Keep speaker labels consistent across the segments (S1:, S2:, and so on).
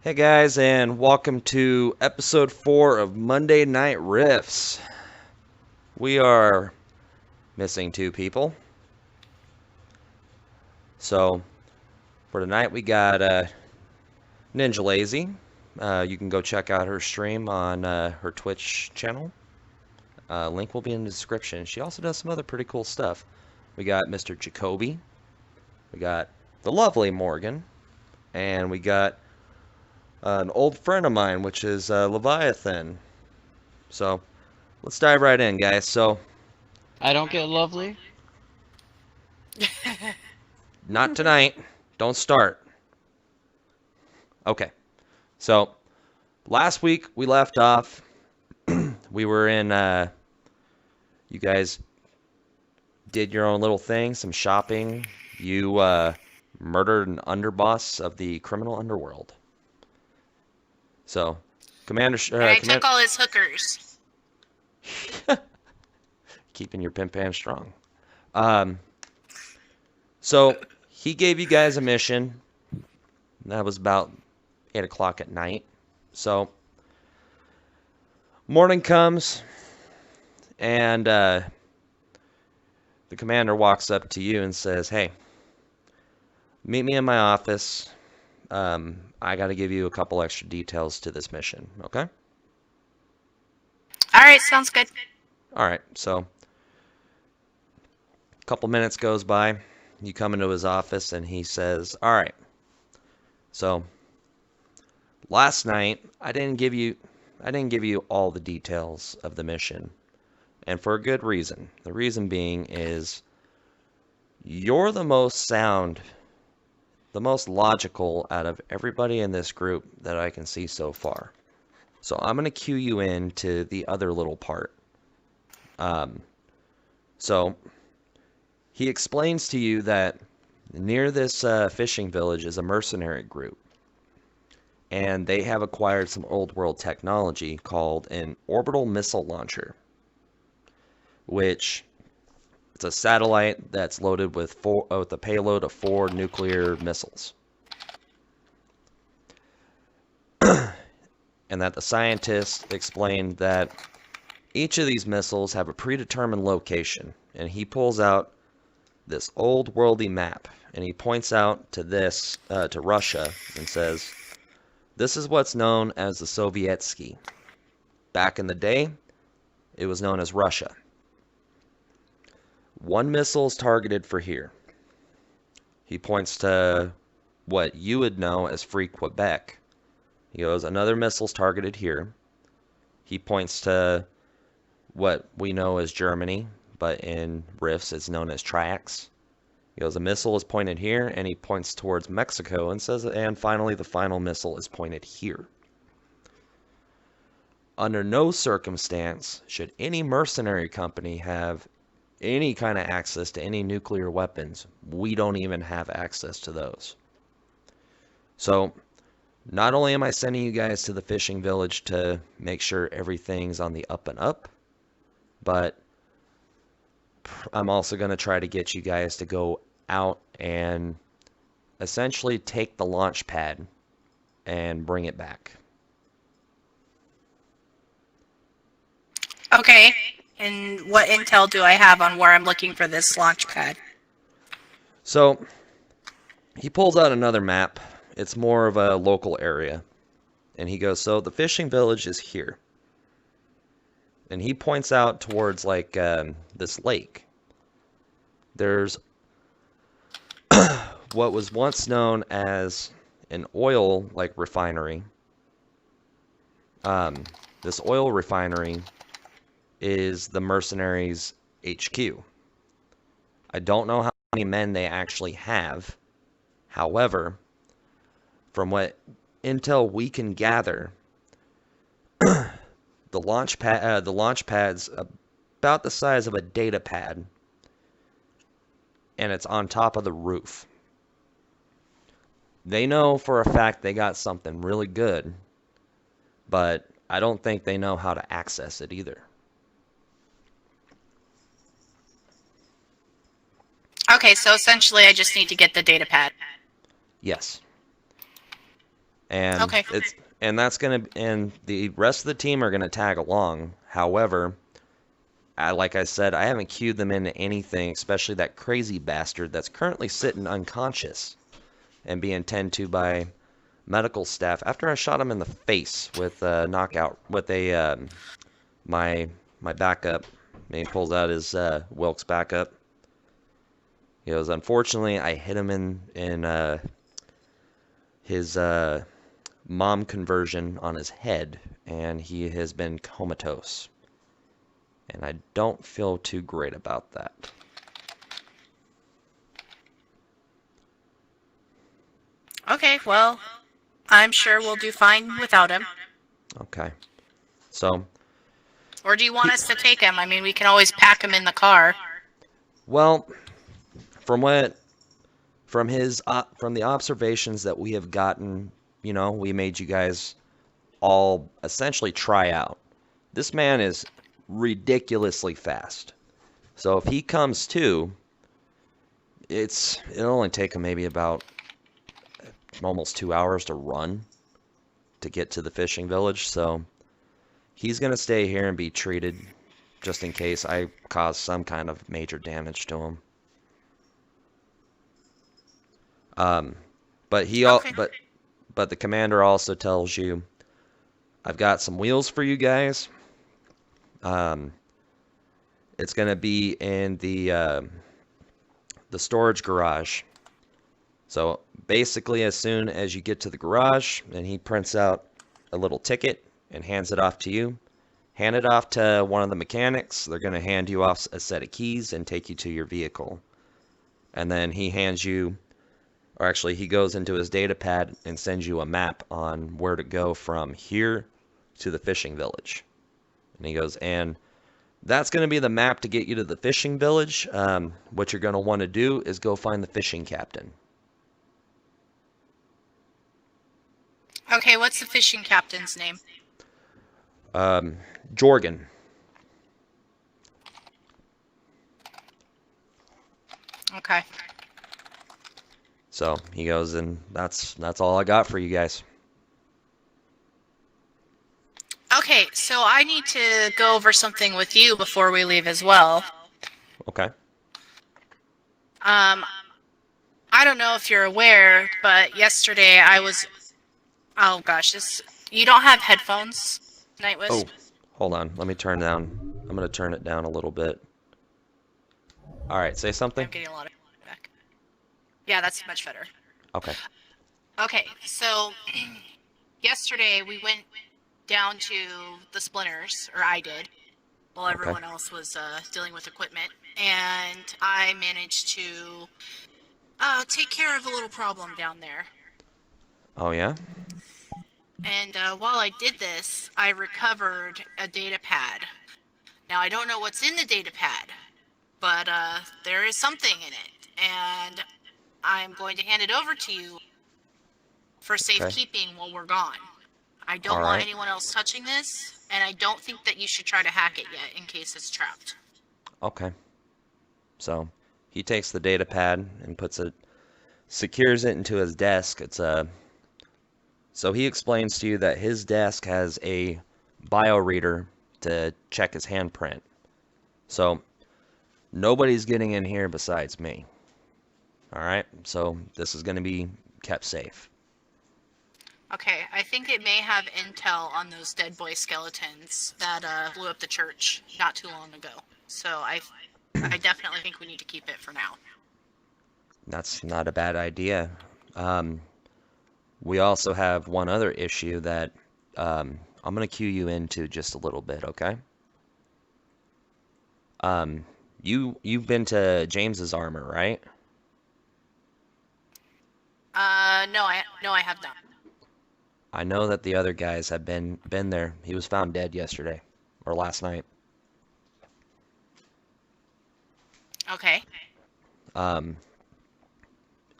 S1: Hey guys, and welcome to episode 4 of Monday Night Riffs. We are missing two people. So, for tonight, we got Ninja Lazy. You can go check out her stream on her Twitch channel. Link will be in the description. She also does some other pretty cool stuff. We got Mr. Jacoby. We got the lovely Morgan. And we got an old friend of mine, which is Leviathan. So, let's dive right in, guys. So,
S2: I don't get lovely.
S1: not tonight. Don't start. Okay. So, last week we left off. We were in, you guys did your own little thing, some shopping. You murdered an underboss of the criminal underworld. So,
S3: And I took
S1: Commander,
S3: all his hookers.
S1: keeping your pimp hand strong. Um, so, he gave you guys a mission. That was about 8 o'clock at night. So, morning comes, and the commander walks up to you and says, "Hey, meet me in my office. I got to give you a couple extra details to this mission, okay?"
S3: All right, sounds good.
S1: All right, so a couple minutes goes by. You come into his office, and he says, "All right, so last night I didn't give you all the details of the mission, and for a good reason. The reason being is you're the most sound, the most logical out of everybody in this group that I can see so far. So I'm going to cue you in to the other little part. So he explains to you that near this fishing village is a mercenary group, and they have acquired some old world technology called an orbital missile launcher, which it's a satellite that's loaded with a payload of 4 nuclear missiles. And that the scientists explained that each of these missiles have a predetermined location. And he pulls out this old worldy map, and he points out to this, to Russia, and says, "This is what's known as the Sovietsky. Back in the day, it was known as Russia. One missile is targeted for here." He points to what you would know as Free Quebec. He goes, "Another missile's targeted here." He points to what we know as Germany, but in Rifts it's known as Triax. He goes, "A missile is pointed here," and he points towards Mexico and says, "And finally the final missile is pointed here. Under no circumstance should any mercenary company have any kind of access to any nuclear weapons. We don't even have access to those. So, not only am I sending you guys to the fishing village to make sure everything's on the up and up, but I'm also going to try to get you guys to go out and essentially take the launch pad and bring it back."
S3: Okay. And what intel do I have on where I'm looking for this launch pad?
S1: So, he pulls out another map. It's more of a local area. And he goes, "So the fishing village is here." And he points out towards like this lake. There's what was once known as an oil like refinery. This oil refinery is the mercenaries' HQ. I don't know how many men they actually have. However, from what intel we can gather, the launch pad's about the size of a data pad, and it's on top of the roof. They know for a fact they got something really good, but I don't think they know how to access it either.
S3: Okay, so essentially I just need to get the data pad.
S1: Yes. And
S3: Okay.
S1: and the rest of the team are gonna tag along. However, like I said, I haven't cued them into anything, especially that crazy bastard that's currently sitting unconscious and being tended to by medical staff after I shot him in the face with a knockout with a my backup. And he pulls out his Wilkes backup. He goes, unfortunately, I hit him in his mom conversion on his head, and he has been comatose. And I don't feel too great about that.
S3: Okay, well, I'm sure we'll do fine without him.
S1: Okay. So,
S3: Or do you want us to take him? I mean, we can always pack him in the car.
S1: well, from the observations that we have gotten, we made you guys all essentially try out. This man is ridiculously fast. So if he comes to, it'll only take him maybe about almost 2 hours to run to get to the fishing village. So he's going to stay here and be treated just in case I cause some kind of major damage to him. But
S3: Okay.
S1: but the commander also tells you, I've got some wheels for you guys. It's going to be in the storage garage. So basically, as soon as you get to the garage, and he prints out a little ticket and hands it off to you, hand it off to one of the mechanics. They're going to hand you off a set of keys and take you to your vehicle. And then he hands you, or actually he goes into his data pad and sends you a map on where to go from here to the fishing village. And he goes, and that's going to be the map to get you to the fishing village. What you're going to want to do is go find the fishing captain.
S3: Okay, what's the fishing captain's name?
S1: Jorgen.
S3: Okay.
S1: So he goes, and that's all I got for you guys.
S3: Okay, so I need to go over something with you before we leave as well.
S1: Okay.
S3: I don't know if you're aware, but yesterday I was... Oh gosh, you don't have headphones, Nightwisp?
S1: Oh, hold on. Let me turn down. I'm going to turn it down a little bit. All right, say something.
S3: I'm getting a lot of feedback. Yeah, that's much better.
S1: Okay.
S3: Okay, so yesterday we went down to the Splinters, or I did, while everyone else was dealing with equipment, and I managed to take care of a little problem down there.
S1: Oh, yeah?
S3: And while I did this, I recovered a data pad. Now, I don't know what's in the data pad, but there is something in it, and I'm going to hand it over to you for safekeeping while we're gone. I don't want anyone else touching this, and I don't think that you should try to hack it yet in case it's trapped.
S1: Okay. So he takes the data pad and secures it into his desk. So he explains to you that his desk has a bioreader to check his handprint. So nobody's getting in here besides me. All right. So this is going to be kept safe.
S3: Okay, I think it may have intel on those dead boy skeletons that blew up the church not too long ago. So I definitely think we need to keep it for now.
S1: That's not a bad idea. We also have one other issue that I'm going to cue you into just a little bit, okay? You've been to James's armor, right?
S3: No, I have not.
S1: I know that the other guys have been there. He was found dead yesterday or last night.
S3: Okay.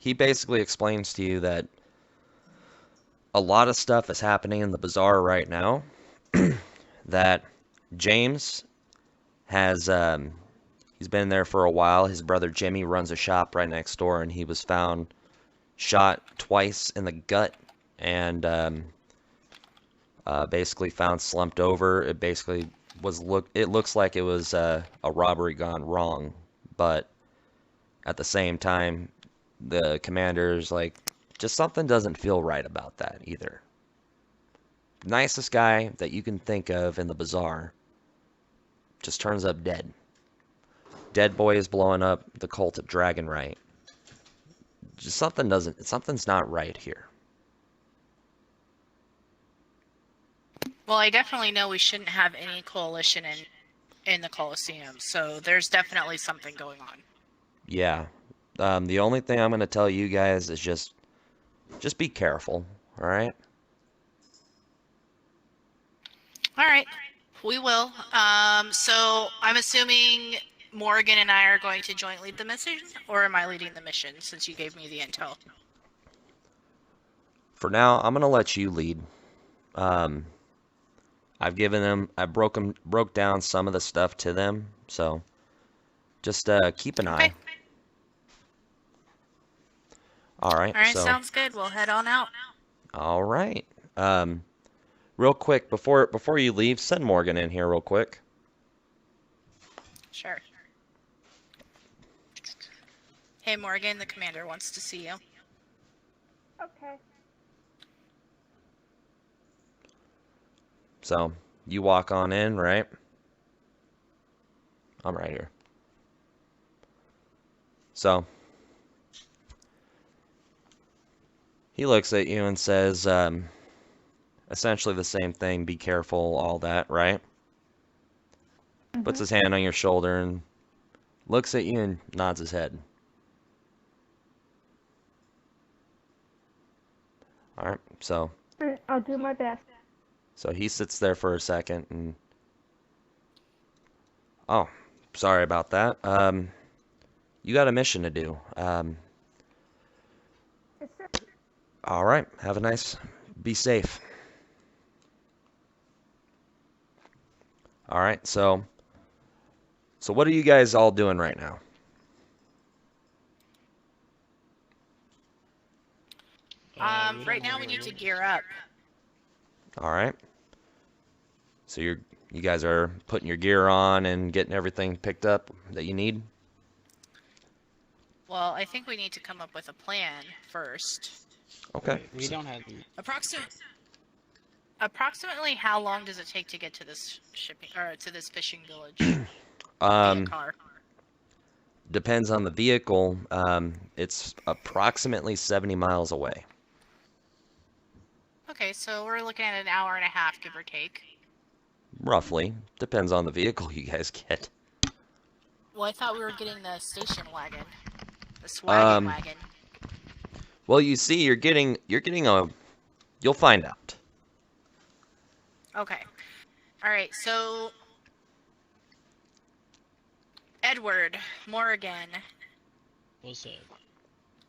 S1: He basically explains to you that a lot of stuff is happening in the bazaar right now. That James has he's been there for a while. His brother Jimmy runs a shop right next door, and he was found shot twice in the gut and basically found slumped over. It basically it looks like it was a robbery gone wrong, but at the same time, the commander's like, just something doesn't feel right about that either. Nicest guy that you can think of in the bazaar just turns up dead. Dead boy is blowing up the cult at Dragonright. Just something's not right here.
S3: Well, I definitely know we shouldn't have any coalition in the Colosseum, so there's definitely something going on.
S1: Yeah. The only thing I'm going to tell you guys is just be careful, all right?
S3: All right, we will. So I'm assuming Morgan and I are going to jointly lead the mission, or am I leading the mission since you gave me the intel?
S1: For now, I'm going to let you lead. I broke down some of the stuff to them, so just keep an eye. All right.
S3: All right, sounds good. We'll head on out.
S1: All right. Real quick, before you leave, send Morgan in here real quick.
S3: Sure. Hey, Morgan, the commander wants to see you.
S4: Okay.
S1: So, you walk on in, right? I'm right here. So, he looks at you and says, essentially the same thing, be careful, all that, right?
S4: Mm-hmm.
S1: Puts his hand on your shoulder and looks at you and nods his head. Alright, so...
S4: I'll do my best.
S1: So he sits there for a second and... Oh, sorry about that. You got a mission to do.
S4: Yes, sir.
S1: Alright, have a nice... Be safe. Alright, so what are you guys all doing right now?
S3: Right now we need to gear up.
S1: Alright. So you guys are putting your gear on and getting everything picked up that you need?
S3: Well, I think we need to come up with a plan first.
S1: Okay.
S2: We don't have...
S3: Approximately how long does it take to get to this fishing village? Via car.
S1: Depends on the vehicle. It's approximately 70 miles away.
S3: Okay, so we're looking at an hour and a half, give or take.
S1: Roughly. Depends on the vehicle you guys get.
S3: Well, I thought we were getting the station wagon. The swaggin' wagon.
S1: Well, you see, you're getting a... You'll find out.
S3: Okay. Alright, so... Edward, Morgan.
S2: What's up?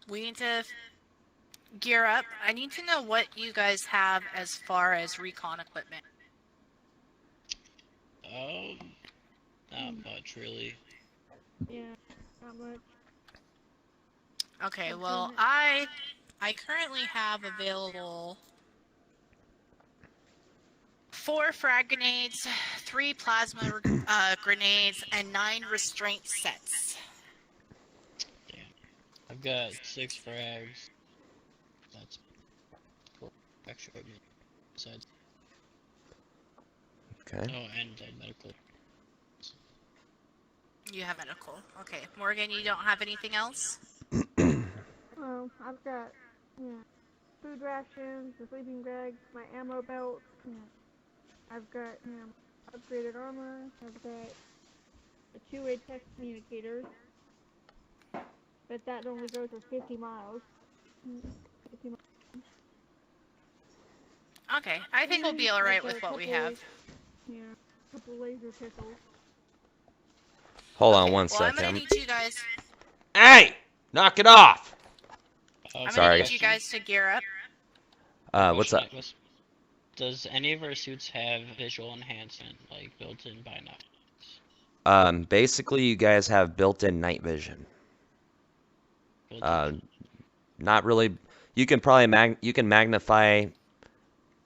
S3: We need to gear up. I need to know what you guys have as far as recon equipment.
S2: Not much, really.
S4: Yeah, not much.
S3: Okay, well, I currently have available 4 frag grenades, 3 plasma grenades, and 9 restraint sets.
S2: Damn. I've got 6 frags. That's 4 extra equipment. Besides.
S1: Okay.
S2: Oh, and medical.
S3: You have medical. Okay, Morgan, you don't have anything else?
S4: I've got, food rations, a sleeping bag, my ammo belt, I've got, upgraded armor, I've got a 2-way text communicator, but that only goes for 50 miles. 50 miles.
S3: Okay, I think we'll be alright
S4: I've got
S3: with
S4: a
S3: what we
S4: couple-
S3: have.
S4: Yeah, a couple laser pistols.
S1: Hold on
S3: Okay,
S1: one
S3: well, I'm
S1: second.
S3: gonna need you guys.
S1: Hey! Knock it off!
S3: I'm
S1: Sorry.
S3: gonna need you guys to gear up.
S1: What's up?
S2: Does any of our suits have visual enhancement, like built-in binoculars?
S1: Basically, you guys have built-in night vision. Not really. You can probably you can magnify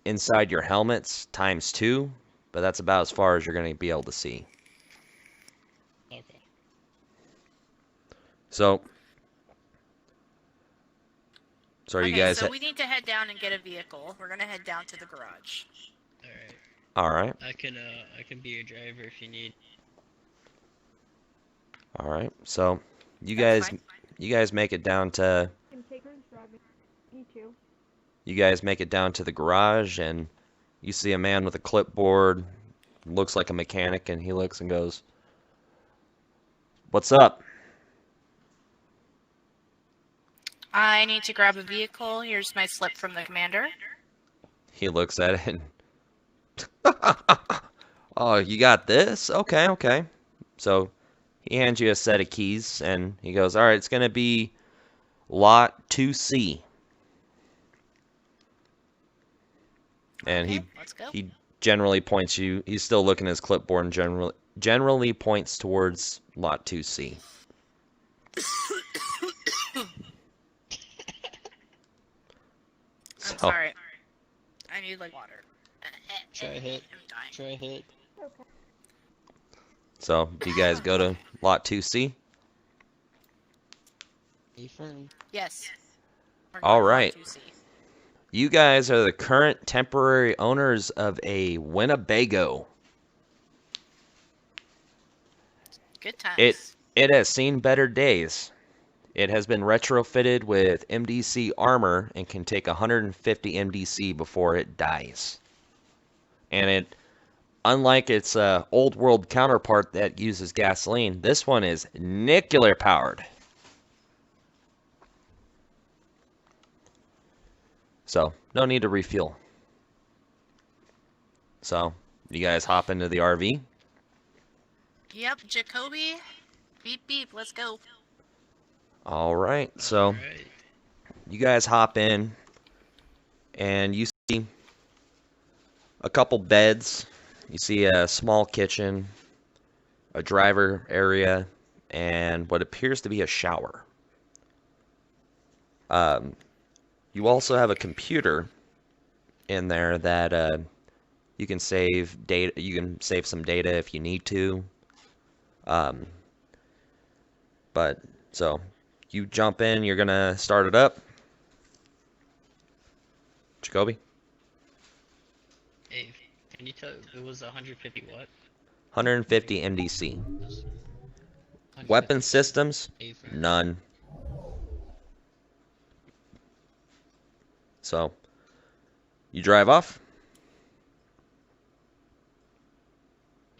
S1: inside your helmets ×2, but that's about as far as you're going to be able to see.
S2: Okay.
S1: So are you
S3: Okay,
S1: guys?
S3: so we need to head down and get a vehicle. We're gonna head down to the garage.
S2: All right.
S1: All right.
S2: I can be your driver if you need.
S1: All right. So you
S3: That's
S1: guys
S3: fine.
S1: you guys make it down to
S4: Can take turns driving. Me too.
S1: you guys make it down to the garage, and you see a man with a clipboard, looks like a mechanic, and he looks and goes, "What's up?"
S3: I need to grab a vehicle. Here's my slip from the commander.
S1: He looks at it and oh, you got this? Okay, okay. So he hands you a set of keys, and he goes, "All right, it's gonna be lot 2C." And
S3: Okay, let's go.
S1: he generally points you. He's still looking at his clipboard and generally points towards lot 2C.
S3: I'm
S1: So,
S3: sorry. I need like water.
S2: Try hit.
S3: I'm dying.
S2: Try hit.
S4: Okay.
S1: so do you guys go to lot 2C?
S2: Affirm.
S3: Yes. We're
S1: All
S3: going
S1: right.
S3: to 2C.
S1: You guys are the current temporary owners of a Winnebago.
S3: Good times.
S1: It has seen better days. It has been retrofitted with MDC armor and can take 150 MDC before it dies. And it, unlike its old world counterpart that uses gasoline, this one is nuclear powered. So, no need to refuel. So, you guys hop into the RV.
S3: Yep, Jacoby. Beep beep, let's go.
S1: All right, so
S2: Alright.
S1: you guys hop in, and you see a couple beds. You see a small kitchen, a driver area, and what appears to be a shower. You also have a computer in there that you can save data. You can save some data if you need to. But so you jump in. You're gonna start it up, Jacoby.
S2: Hey, can you tell it was 150 what?
S1: 150 MDC.
S2: 150
S1: Weapon systems,
S2: Affirm.
S1: none. So you drive off.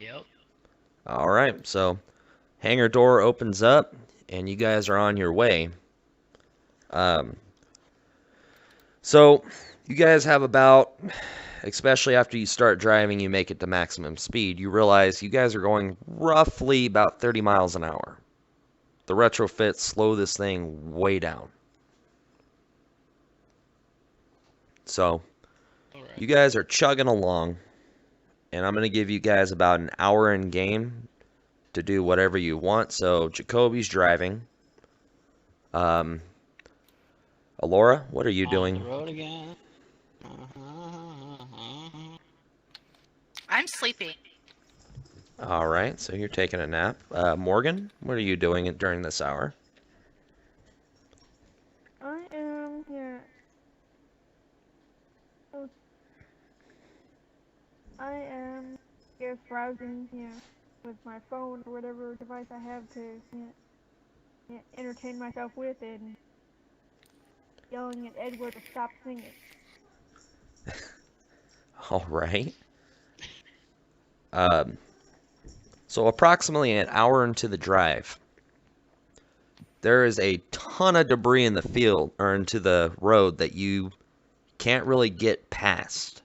S2: Yep.
S1: All right, so hangar door opens up, and you guys are on your way. So you guys have about, especially after you start driving, you make it to maximum speed, you realize you guys are going roughly about 30 miles an hour. The retrofits slow this thing way down. So
S2: Alright.
S1: you guys are chugging along, and I'm going to give you guys about an hour in game to do whatever you want. So Jacoby's driving. Alora, what are you
S2: On
S1: doing?
S2: the road again.
S3: I'm sleeping.
S1: All right, so you're taking a nap. Morgan, what are you doing during this hour?
S4: I am here. I am here browsing here with my phone or whatever device I have to entertain myself with, and yelling at Edward to stop singing.
S1: All right. So approximately an hour into the drive, there is a ton of debris in the field or into the road that you can't really get past,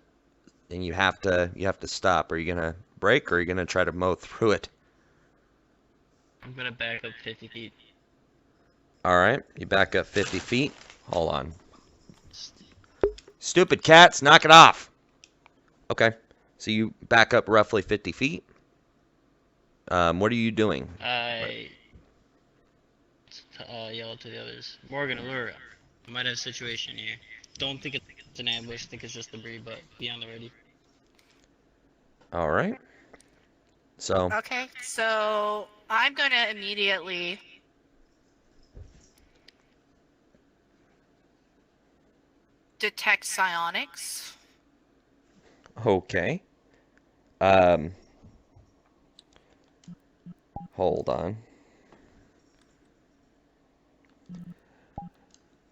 S1: and you have to stop. Are you gonna brake, or are you gonna try to mow through it?
S2: I'm gonna back up 50 feet.
S1: All right, you back up 50 feet. Hold on. Stupid cats, knock it off. Okay, so you back up roughly 50 feet. What are you doing?
S2: I yell to the others. Morgan, Allura, I might have a situation here. Don't think it's an ambush, think it's just debris, but be on the ready.
S1: All right. So,
S3: Okay, so I'm gonna immediately detect psionics.
S1: okay. Hold on.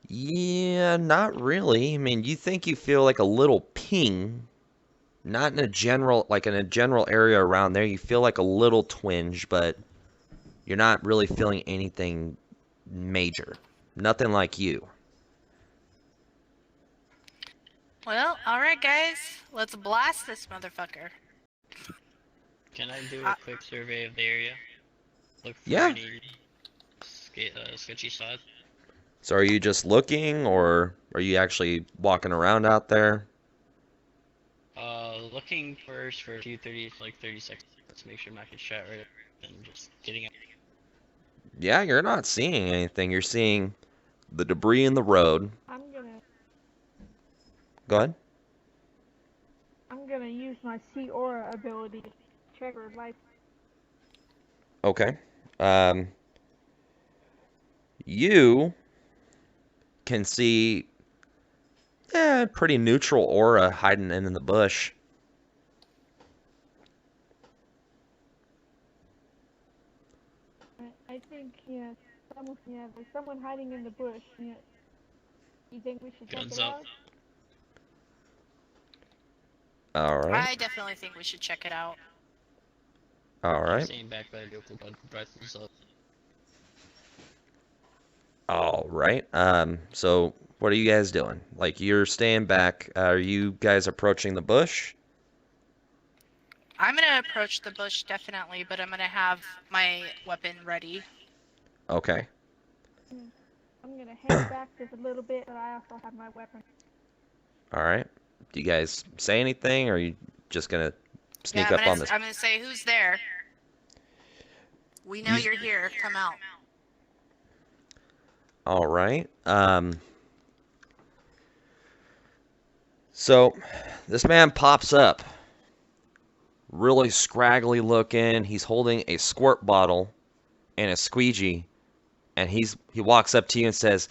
S1: Yeah, not really. I mean, you think you feel like a little ping, not in a general, like in a general area around there. You feel like a little twinge, but you're not really feeling anything major. Nothing like you.
S3: Well, alright guys, let's blast this motherfucker.
S2: Can I do a quick survey of the area? Look for
S1: Yeah.
S2: any sketchy spots.
S1: So are you just looking, or are you actually walking around out there?
S2: Looking first for a few 30 seconds. Let's make sure I'm not getting shot right up and just getting out.
S1: Yeah, you're not seeing anything. You're seeing the debris in the road. Go ahead.
S4: I'm gonna use my see aura ability to check her life.
S1: Okay. You can see pretty neutral aura hiding in the bush.
S4: I think, there's someone hiding in the bush. Yeah. You think we should check
S2: Guns
S4: it
S2: up.
S4: out?
S1: All right.
S3: I definitely think we should check it out.
S1: All
S2: I'm
S1: right.
S2: staying back by the vehicle, but rifles up.
S1: All right. So what are you guys doing? Like, you're staying back. Are you guys approaching the bush?
S3: I'm gonna approach the bush definitely, but I'm gonna have my weapon ready.
S1: Okay.
S4: I'm gonna head back just a little bit, but I also have my weapon.
S1: All right. Do you guys say anything, or are you just gonna sneak up on this?
S3: I'm gonna say, who's there? We know you're here. Come out.
S1: All right. So this man pops up, really scraggly looking. He's holding a squirt bottle and a squeegee, and he walks up to you and says,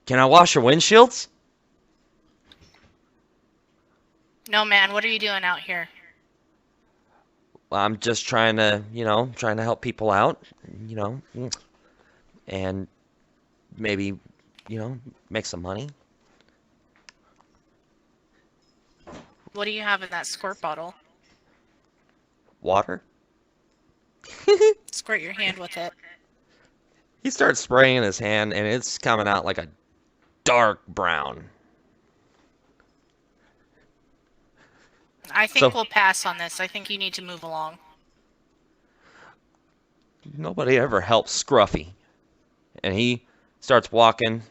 S1: "Can I wash your windshields?"
S3: No, man. What are you doing out here?
S1: I'm just trying to, trying to help people out, and maybe, make some money.
S3: What do you have in that squirt bottle?
S1: Water?
S3: Squirt your hand with it.
S1: He starts spraying his hand, and it's coming out like a dark brown.
S3: I think we'll pass on this. I think you need to move along.
S1: Nobody ever helps Scruffy. And he starts walking.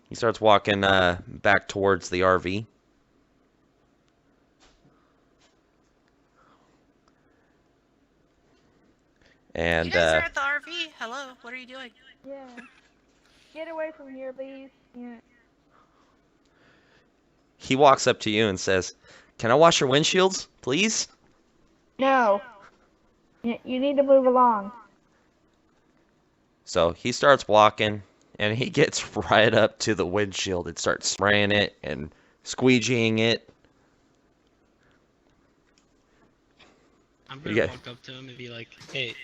S1: He starts walking back towards the RV. And
S3: You guys are at the RV. Hello. What are you doing?
S4: Yeah. Get away from here, please. Yeah.
S1: he walks up to you and says, "Can I wash your windshields, please?"
S4: No. You need to move along.
S1: So he starts walking, and he gets right up to the windshield and starts spraying it and squeegeeing it.
S2: I'm gonna walk up to him and be like, hey,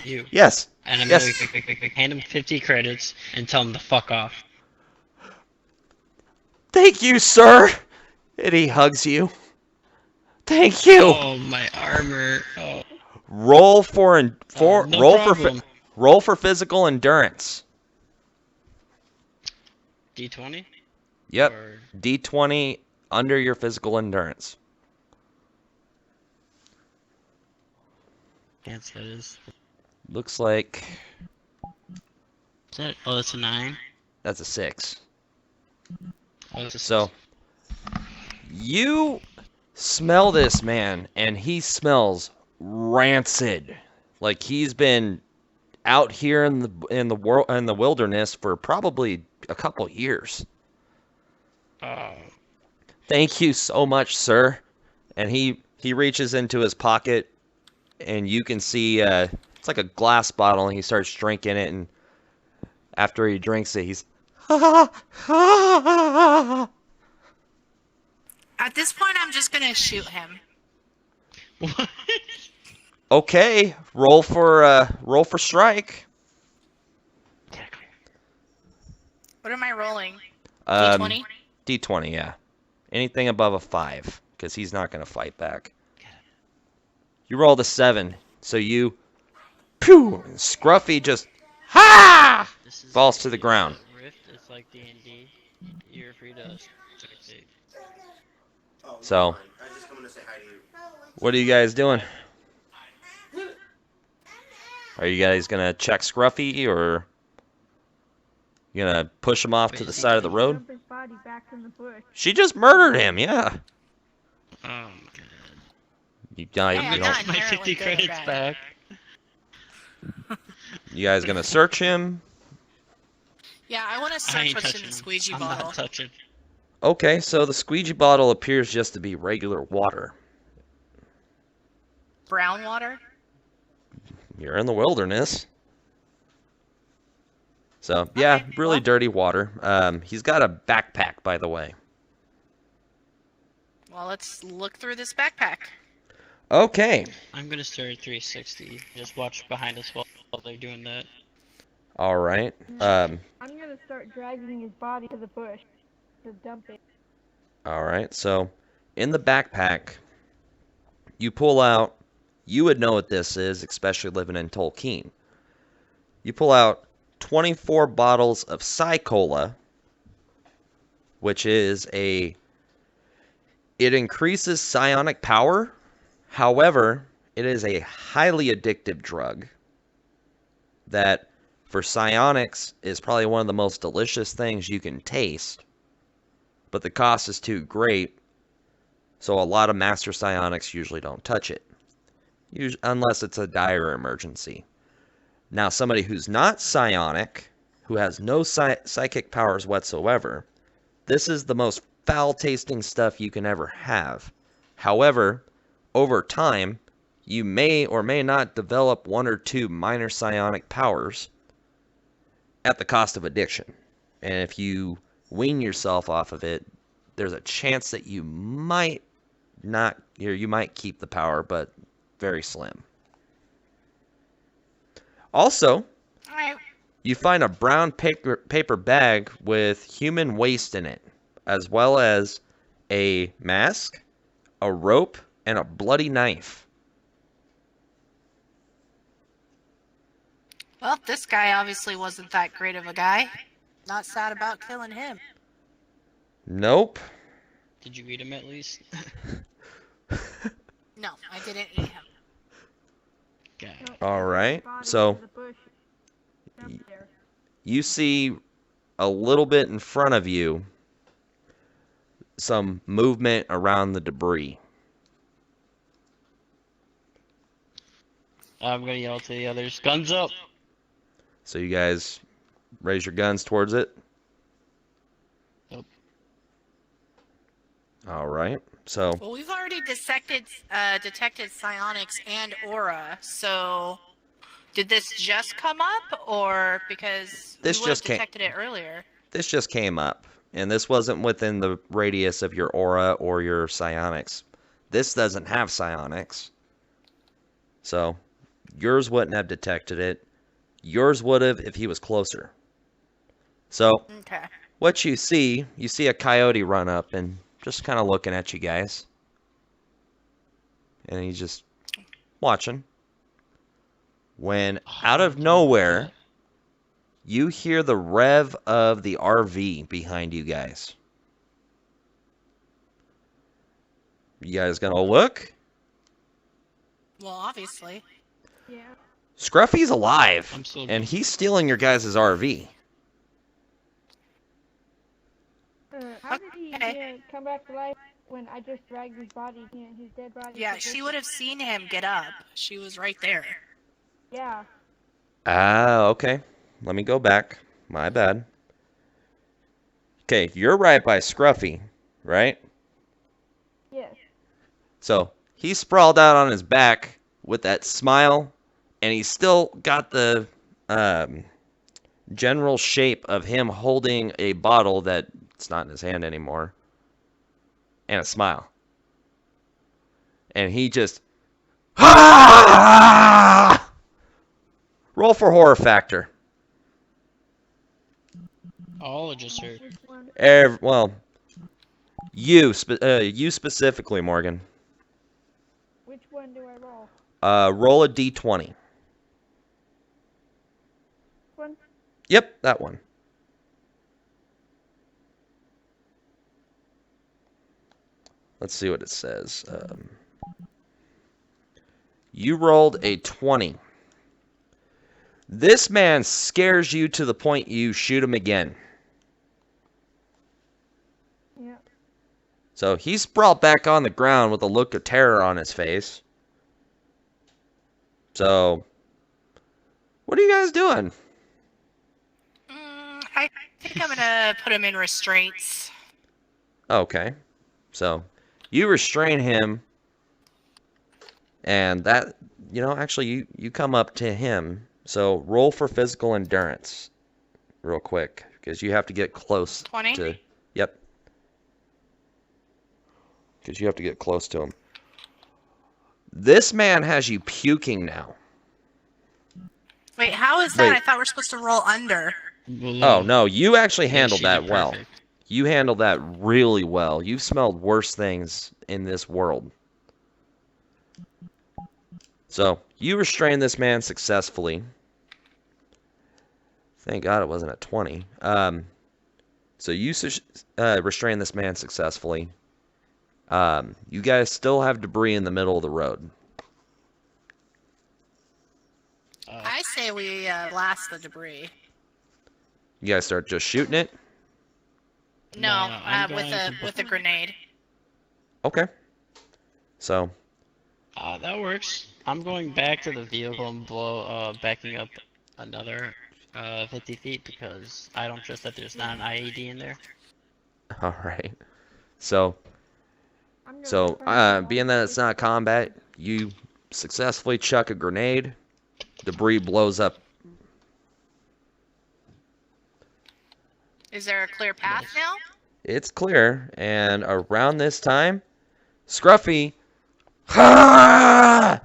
S2: you.
S1: Yes.
S2: And I'm
S1: Yes.
S2: gonna hand him 50 credits and tell him to fuck off.
S1: Thank you, sir. And he hugs you. Thank you.
S2: Oh, my armor. Oh.
S1: Roll for
S2: problem.
S1: roll for physical endurance.
S2: D20?
S1: Yep.
S2: Or...
S1: D20 under your physical endurance.
S2: Yes, that is.
S1: Looks like
S2: Is that? Oh, that's a 9.
S1: that's a 6.
S2: Oh, that's a 6.
S1: So you smell this man, and he smells rancid. Like he's been out here in the wilderness for probably a couple years.
S2: Oh.
S1: Thank you so much, sir. And he reaches into his pocket, and you can see it's like a glass bottle, and he starts drinking it, and after he drinks it, he's
S3: At this point, I'm just gonna shoot him.
S2: What?
S1: okay. Roll for strike.
S3: What am I rolling?
S1: Um,
S3: D20?
S1: D20, yeah. Anything above a 5, because he's not going to fight back. You rolled a 7, so you, pew, and Scruffy just, falls to the ground.
S2: Rift, it's like D&D. You're free to spectate.
S1: So, what are you guys doing? Are you guys going to check Scruffy, or you going to push him off to the side of the road?
S4: Dump his body back in the bush.
S1: She just murdered him, yeah.
S2: Oh my god.
S1: You
S3: Hey,
S1: don't.
S3: not
S2: My
S3: inherently
S2: 50
S3: good or
S2: credits
S3: bad.
S2: back.
S1: You guys going to search him?
S3: Yeah, I want to
S2: I
S3: search
S2: ain't
S3: what's in
S2: touching
S3: the
S2: him.
S3: squeegee
S2: I'm
S3: bottle.
S2: not touching.
S1: Okay, so the squeegee bottle appears just to be regular water.
S3: Brown water?
S1: You're in the wilderness. So, yeah,
S3: Okay,
S1: really
S3: well.
S1: dirty water. He's got a backpack, by the way.
S3: Well, let's look through this backpack.
S1: Okay.
S2: I'm gonna start 360. Just watch behind us while they're doing that.
S1: All right.
S4: I'm gonna start dragging his body to the bush to dump it.
S1: All right. So, in the backpack, you pull out, you would know what this is, especially living in Tolkien. You pull out 24 bottles of Psy-Cola, which is it increases psionic power. However, it is a highly addictive drug that for psionics is probably one of the most delicious things you can taste, but the cost is too great, so a lot of master psionics usually don't touch it, unless it's a dire emergency. Now, somebody who's not psionic, who has no psychic powers whatsoever, this is the most foul-tasting stuff you can ever have. However, over time, you may or may not develop 1 or 2 minor psionic powers at the cost of addiction. And if you wean yourself off of it, there's a chance that you might not, or you might keep the power, but very slim. Also,
S3: All right.
S1: you find a brown paper bag with human waste in it, as well as a mask, a rope, and a bloody knife.
S3: Well, this guy obviously wasn't that great of a guy. Not sad about killing him.
S1: Nope.
S2: Did you eat him at least?
S3: No, I didn't eat him.
S2: Okay.
S1: All right.
S4: Body
S1: So
S4: to the bush. Dump there.
S1: you see a little bit in front of you some movement around the debris.
S2: I'm gonna yell to the others, guns up!
S1: So you guys raise your guns towards it.
S2: Nope.
S1: All right. So
S3: Well, we've already detected psionics and aura, so did this just come up, or because
S1: This
S3: we would have
S1: just came-
S3: detected it earlier?
S1: this just came up, and this wasn't within the radius of your aura or your psionics. This doesn't have psionics. So yours wouldn't have detected it. Yours would have if he was closer. So
S3: Okay.
S1: what you see a coyote run up and just kind of looking at you guys. And he's just watching. When out of nowhere, you hear the rev of the RV behind you guys. You guys gonna look?
S3: Well, obviously.
S4: Yeah.
S1: Scruffy's alive,
S2: I'm still
S1: and he's stealing your guys' RV.
S4: How did he
S3: Okay.
S4: come back to life when I just dragged his body, his dead body?
S3: Yeah,
S4: to the
S3: she
S4: bush?
S3: would have seen him get up. She was right there.
S4: Yeah.
S1: Ah, okay. Let me go back. My bad. Okay, you're right by Scruffy, right?
S4: Yes.
S1: So he's sprawled out on his back with that smile, and he's still got the general shape of him holding a bottle that's not in his hand anymore, and a smile. And he just... Roll for horror factor.
S2: All or just her?
S4: Which one?
S1: Well, you specifically, Morgan.
S4: Which one do I roll?
S1: Roll a d20.
S4: One?
S1: Yep, that one. Let's see what it says. You rolled a 20. This man scares you to the point you shoot him again.
S4: Yeah.
S1: So he's sprawled back on the ground with a look of terror on his face. So, what are you guys doing?
S3: I think I'm gonna put him in restraints.
S1: Okay. So, you restrain him, and that, actually, you come up to him. So, roll for physical endurance real quick, because you have to get close
S3: 20?
S1: to... Yep. Because you have to get close to him. This man has you puking now.
S3: Wait, how is that?
S1: Wait.
S3: I thought we're supposed to roll under.
S1: Oh, no, you actually
S2: Yeah,
S1: handled
S2: she did
S1: that well.
S2: perfect.
S1: You handled that really well. You've smelled worse things in this world. So, you restrained this man successfully. Thank God it wasn't at 20. So you restrained this man successfully. You guys still have debris in the middle of the road.
S3: I say we blast the debris.
S1: You guys start just shooting it?
S3: No,
S2: I'm
S3: with
S2: going
S3: with a grenade.
S1: Okay. So,
S2: That works. I'm going back to the vehicle and backing up another 50 feet because I don't trust that there's not an IED in there.
S1: alright. So,
S4: I'm gonna find
S1: being that it's not combat, you successfully chuck a grenade. Debris blows up.
S3: Is there a clear path now?
S1: It's clear, and around this time, Scruffy... Ha!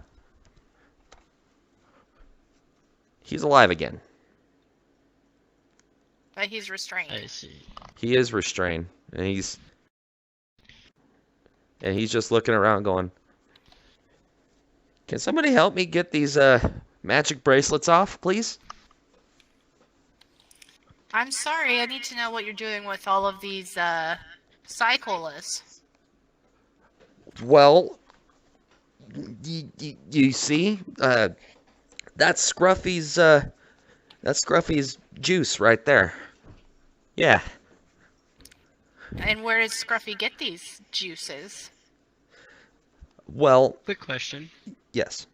S1: He's alive again.
S3: But he's restrained.
S2: I see.
S1: He is restrained, and he's just looking around going, "Can somebody help me get these magic bracelets off, please?"
S3: I'm sorry, I need to know what you're doing with all of these cyclists.
S1: Well, you see, that's Scruffy's juice right there. Yeah.
S3: And where does Scruffy get these juices?
S1: Well,
S2: Quick question:
S1: yes.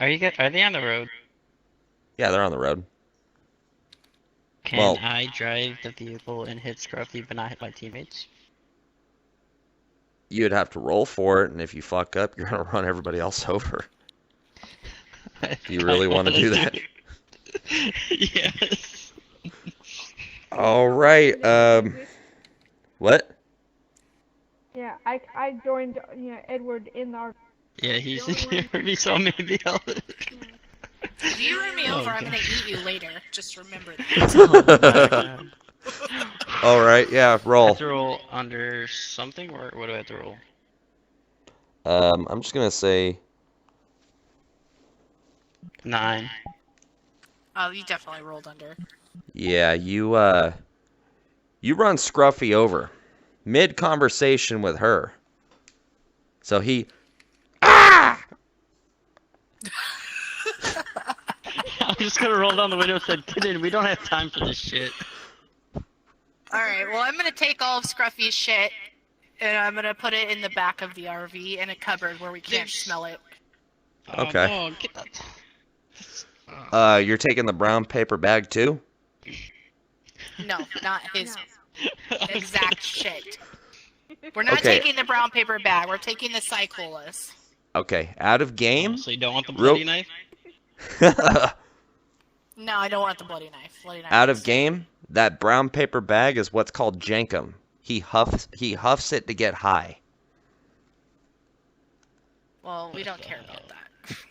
S2: Are they on the road?
S1: Yeah, they're on the road.
S2: Can
S1: Well-
S2: I drive the vehicle and hit Scruffy but not hit my teammates?
S1: You'd have to roll for it, and if you fuck up, you're gonna run everybody else over. Do you really want to do that?
S2: Yes.
S1: All right. What?
S4: Yeah, I joined Edward in our.
S2: Yeah, he's he saw me in the other.
S3: If you run me
S2: Oh,
S3: over, I'm
S2: God.
S3: gonna eat you later. Just remember that.
S1: All right. Yeah.
S2: I have
S1: Roll.
S2: to roll under something, or what do I have to roll?
S1: I'm just gonna say
S2: 9.
S3: Oh, you definitely rolled under.
S1: yeah. You run Scruffy over mid conversation with her. So he.
S2: I'm just gonna roll down the window and said, "Get in. We don't have time for this shit."
S3: Alright, well, I'm gonna take all of Scruffy's shit, and I'm gonna put it in the back of the RV in a cupboard where we can't smell it.
S1: Okay.
S2: Oh, no, get that.
S1: You're taking the brown paper bag too?
S3: No, not his
S4: No.
S3: exact shit. We're not
S1: Okay.
S3: taking the brown paper bag. We're taking the Cyclolus.
S1: Okay, out of game.
S2: So you don't want the
S1: Real-
S2: bloody knife?
S3: No, I don't want the bloody knife. Bloody knife.
S1: Out of game, that brown paper bag is what's called jankum. He huffs it to get high.
S3: Well, we don't care about that.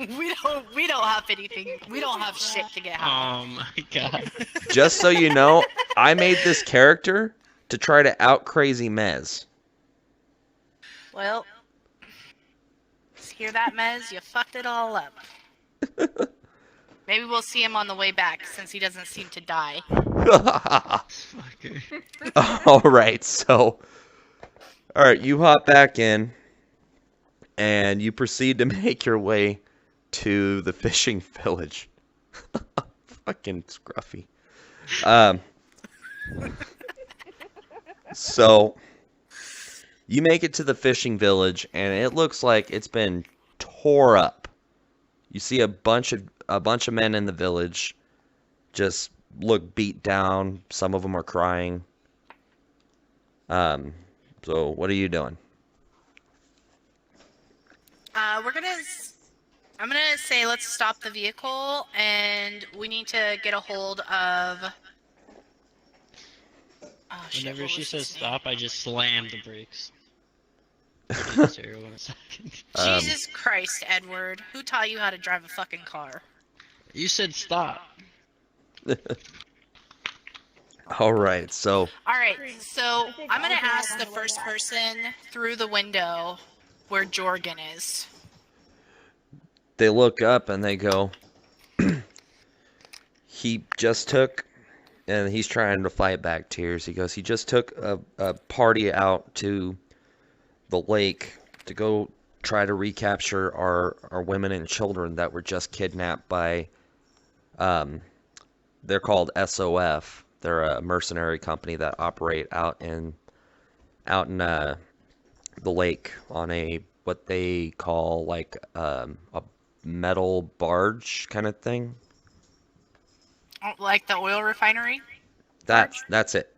S3: we don't have anything. We don't have shit to get high.
S2: Oh my god.
S1: Just so you know, I made this character to try to out crazy Mez.
S3: Well, hear that, Mez? You fucked it all up. Maybe we'll see him on the way back since he doesn't seem to die.
S2: Fucker.
S1: All right, you hop back in, and you proceed to make your way to the fishing village. Fucking scruffy. So you make it to the fishing village, and it looks like it's been tore up. You see a bunch of men in the village just look beat down. Some of them are crying. So what are you doing?
S3: I'm gonna say let's stop the vehicle, and we need to get a hold of. Oh, shit,
S2: Whenever
S3: what
S2: she
S3: was
S2: says
S3: his name?
S2: stop, I just slam the brakes. Just here 1 second.
S3: Jesus Christ, Edward! Who taught you how to drive a fucking car?
S2: You said stop.
S1: All right, so
S3: All right, so I'm gonna ask the first person through the window where Jorgen is.
S1: they look up and they go, he just took, and he's trying to fight back tears. He goes, he just took a party out to the lake to go try to recapture our women and children that were just kidnapped by, they're called SOF. They're a mercenary company that operate out in the lake on what they call like a metal barge kind of thing.
S3: Like the oil refinery?
S1: That's it.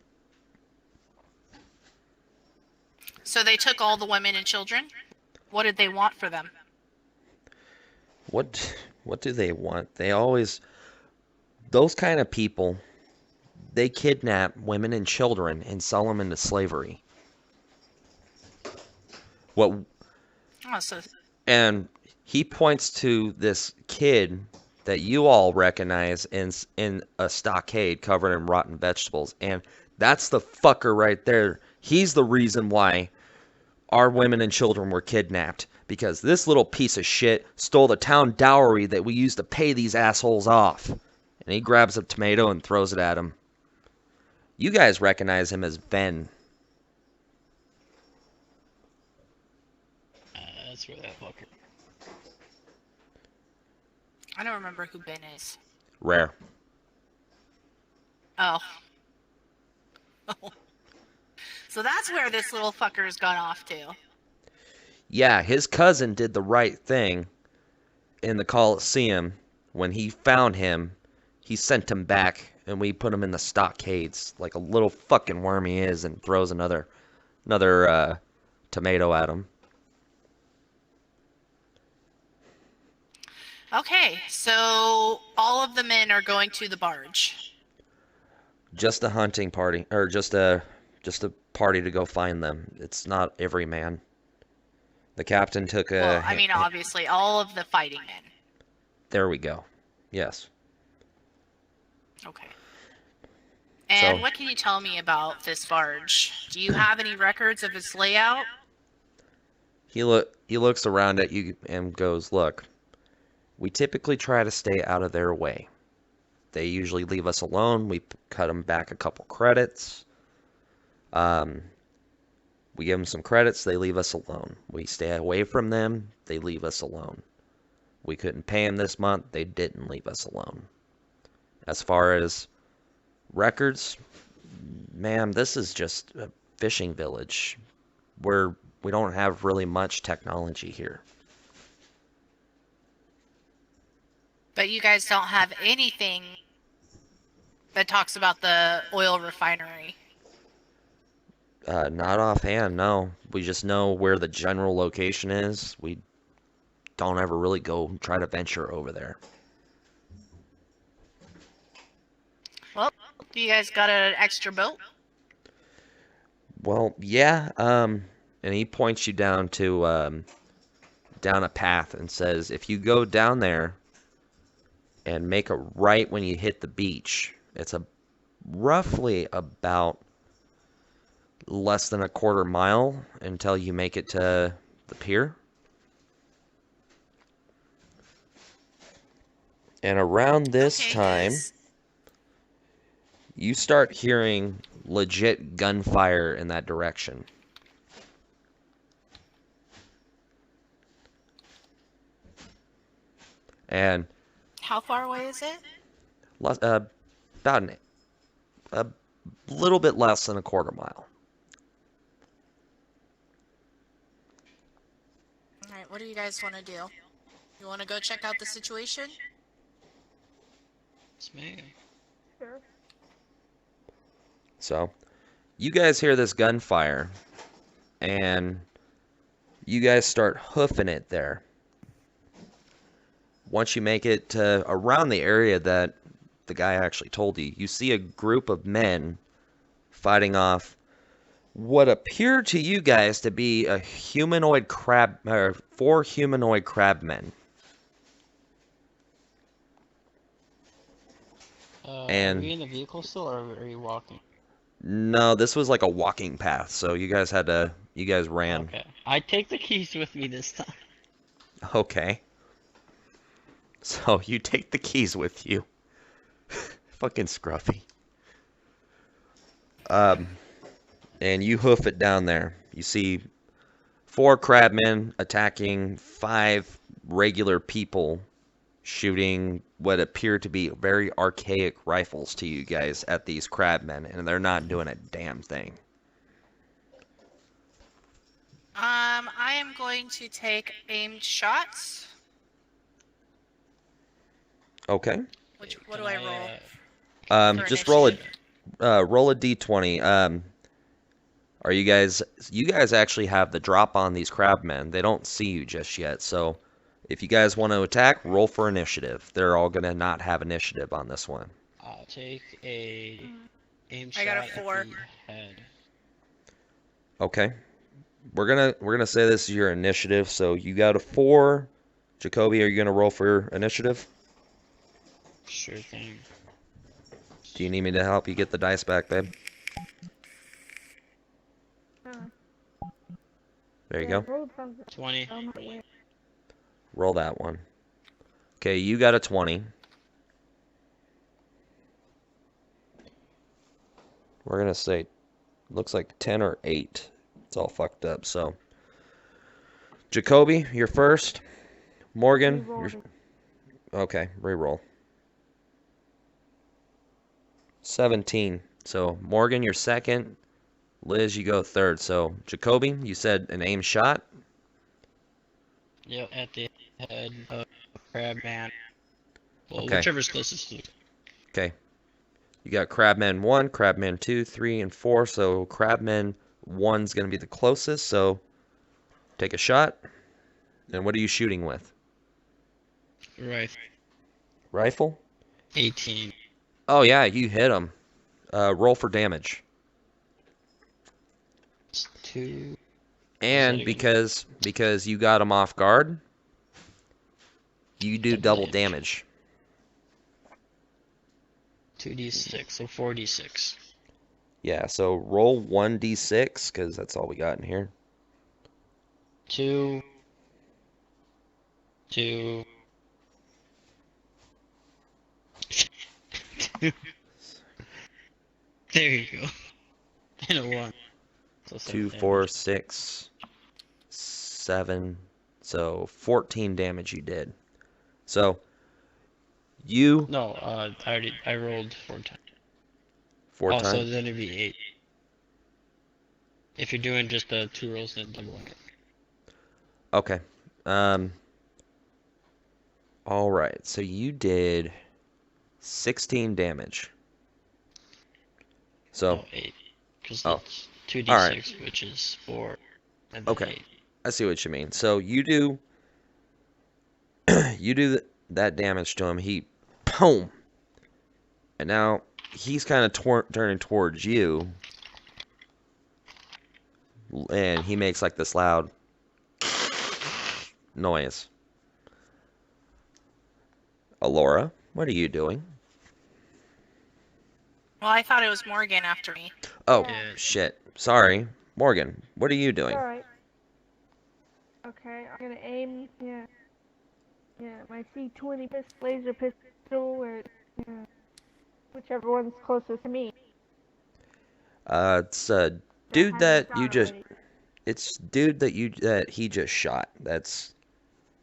S3: So they took all the women and children? What did they want for them?
S1: What do they want? Those kind of people, they kidnap women and children and sell them into slavery. And he points to this kid that you all recognize in a stockade covered in rotten vegetables, and that's the fucker right there. He's the reason why our women and children were kidnapped, because this little piece of shit stole the town dowry that we used to pay these assholes off. And he grabs a tomato and throws it at him. You guys recognize him as Ben.
S2: That's where that fucker.
S3: I don't remember who Ben is.
S1: Rare.
S3: Oh. So that's where this little fucker's gone off to.
S1: Yeah, his cousin did the right thing in the Coliseum. When he found him, he sent him back, and we put him in the stockades like a little fucking worm he is, and throws another tomato at him.
S3: Okay, so all of the men are going to the barge.
S1: Just a hunting party, or just a party to go find them. It's not every man. The captain took a...
S3: Well, I mean, obviously, all of the fighting men.
S1: There we go. Yes.
S3: Okay. And
S1: So-
S3: what can you tell me about this barge? Do you have any records of its layout?
S1: He looks around at you and goes, "Look, we typically try to stay out of their way. They usually leave us alone. We cut them back a couple credits. We give them some credits. They leave us alone. We stay away from them. They leave us alone. We couldn't pay them this month. They didn't leave us alone. As far as records, ma'am, this is just a fishing village where we don't have really much technology here."
S3: But you guys don't have anything that talks about the oil refinery?
S1: Not offhand, no. We just know where the general location is. We don't ever really go try to venture over there.
S3: Well, do you guys got an extra boat?
S1: Well, yeah, and he points you down to down a path and says, if you go down there and make a right when you hit the beach, it's roughly about less than a quarter mile until you make it to the pier. And around this
S3: Okay,
S1: time, you start hearing legit gunfire in that direction. And
S3: How far away is it?
S1: about a little bit less than a quarter mile.
S3: All right, what do you guys want to do? You want to go check out the situation?
S2: It's me.
S4: Sure.
S1: So, you guys hear this gunfire, and you guys start hoofing it there. Once you make it to around the area that the guy actually told you, you see a group of men fighting off what appear to you guys to be a humanoid crab, or 4 humanoid crabmen.
S2: Are we in the vehicle still, or are you walking?
S1: No, this was like a walking path, so you guys ran.
S2: Okay. I take the keys with me this time.
S1: Okay. So you take the keys with you. Fucking scruffy. And you hoof it down there. You see 4 crabmen attacking 5 regular people, shooting what appear to be very archaic rifles to you guys at these crabmen, and they're not doing a damn thing.
S3: I am going to take aimed shots.
S1: Okay.
S3: What do I roll? For
S1: Just roll
S3: initiative?
S1: roll a d20. Are you guys actually have the drop on these crabmen. They don't see you just yet, so if you guys want to attack, roll for initiative. They're all gonna not have initiative on this one.
S2: I'll take a aim
S3: I
S2: shot
S3: got a
S2: at
S3: 4.
S2: the head.
S1: Okay. We're gonna say this is your initiative, so you got a 4. Jacoby, are you gonna roll for initiative?
S2: Sure thing.
S1: Do you need me to help you get the dice back, babe? There you
S4: Yeah,
S1: go.
S4: rolled something.
S2: 20.
S4: Oh, my way.
S1: Roll that one. Okay, you got a 20. We're gonna say, looks like 10 or 8. It's all fucked up, so. Jacoby, you're first. Morgan,
S4: Rerolled
S1: you're...
S4: it.
S1: Okay, reroll. 17. So, Morgan, you're second. Liz, you go third. So, Jacoby, you said an aim shot.
S2: Yep, at the head of Crabman. Well,
S1: Okay.
S2: whichever's closest to you.
S1: Okay. You got Crabman 1, Crabman 2, 3, and 4. So, Crabman 1's going to be the closest. So, take a shot. And what are you shooting with?
S2: Right.
S1: Rifle?
S2: 18.
S1: Oh, yeah, you hit him. Roll for damage.
S2: 2.
S1: And because you got him off guard, you do double damage.
S2: 2d6, so 4d6.
S1: Yeah, so roll 1d6, because that's all we got in here.
S2: 2. 2. 2. There you go. And a 1. So
S1: 2,
S2: 7
S1: 4,
S2: damage.
S1: 6, 7. So 14 damage you did. So you
S2: No, I rolled 4 times.
S1: 4
S2: Oh, so
S1: times.
S2: then it'd be 8. If you're doing just 2 rolls and double it.
S1: Okay. All right. So you did 16 damage. So,
S2: No, 8. Because
S1: oh,
S2: it's
S1: all right.
S2: 2d6, which is 4, and then
S1: Okay,
S2: 8.
S1: I see what you mean. So you do that damage to him. He, boom, and now he's kind of turning towards you, and he makes like this loud noise. Alora, what are you doing?
S3: Well, I thought it was Morgan after me.
S1: Oh,
S2: Yeah.
S1: shit. Sorry. Morgan, what are you doing?
S4: Alright. Okay, I'm gonna aim, my C20 laser pistol at, whichever one's closest to me.
S1: It's a dude
S4: Hasn't
S1: that you
S4: shot
S1: just,
S4: already.
S1: it's dude that he just shot. That's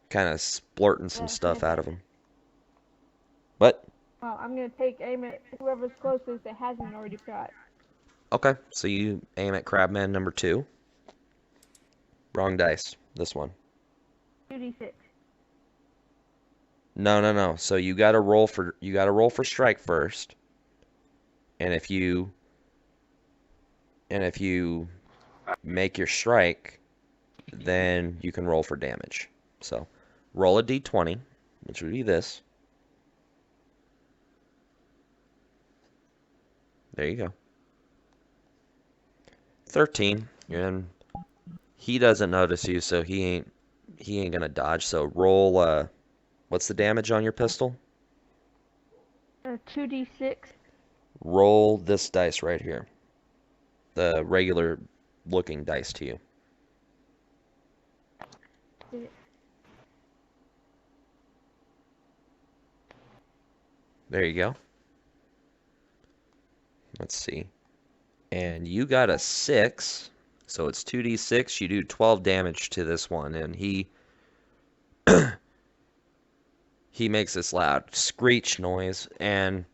S1: kind of splurting some stuff out of him. What?
S4: Well, I'm gonna take aim at whoever's closest that hasn't already shot.
S1: Okay, so you aim at Crabman number 2. Wrong dice. This one.
S4: 2d6.
S1: No. So you gotta roll for strike first. And if you make your strike, then you can roll for damage. So roll a d20, which would be this. There you go. 13. And he doesn't notice you, so he ain't gonna dodge. So roll what's the damage on your pistol?
S4: 2d6.
S1: Roll this dice right here. The regular looking dice to you. There you go. Let's see. And you got a 6, so it's 2d6. You do 12 damage to this one, and he makes this loud screech noise and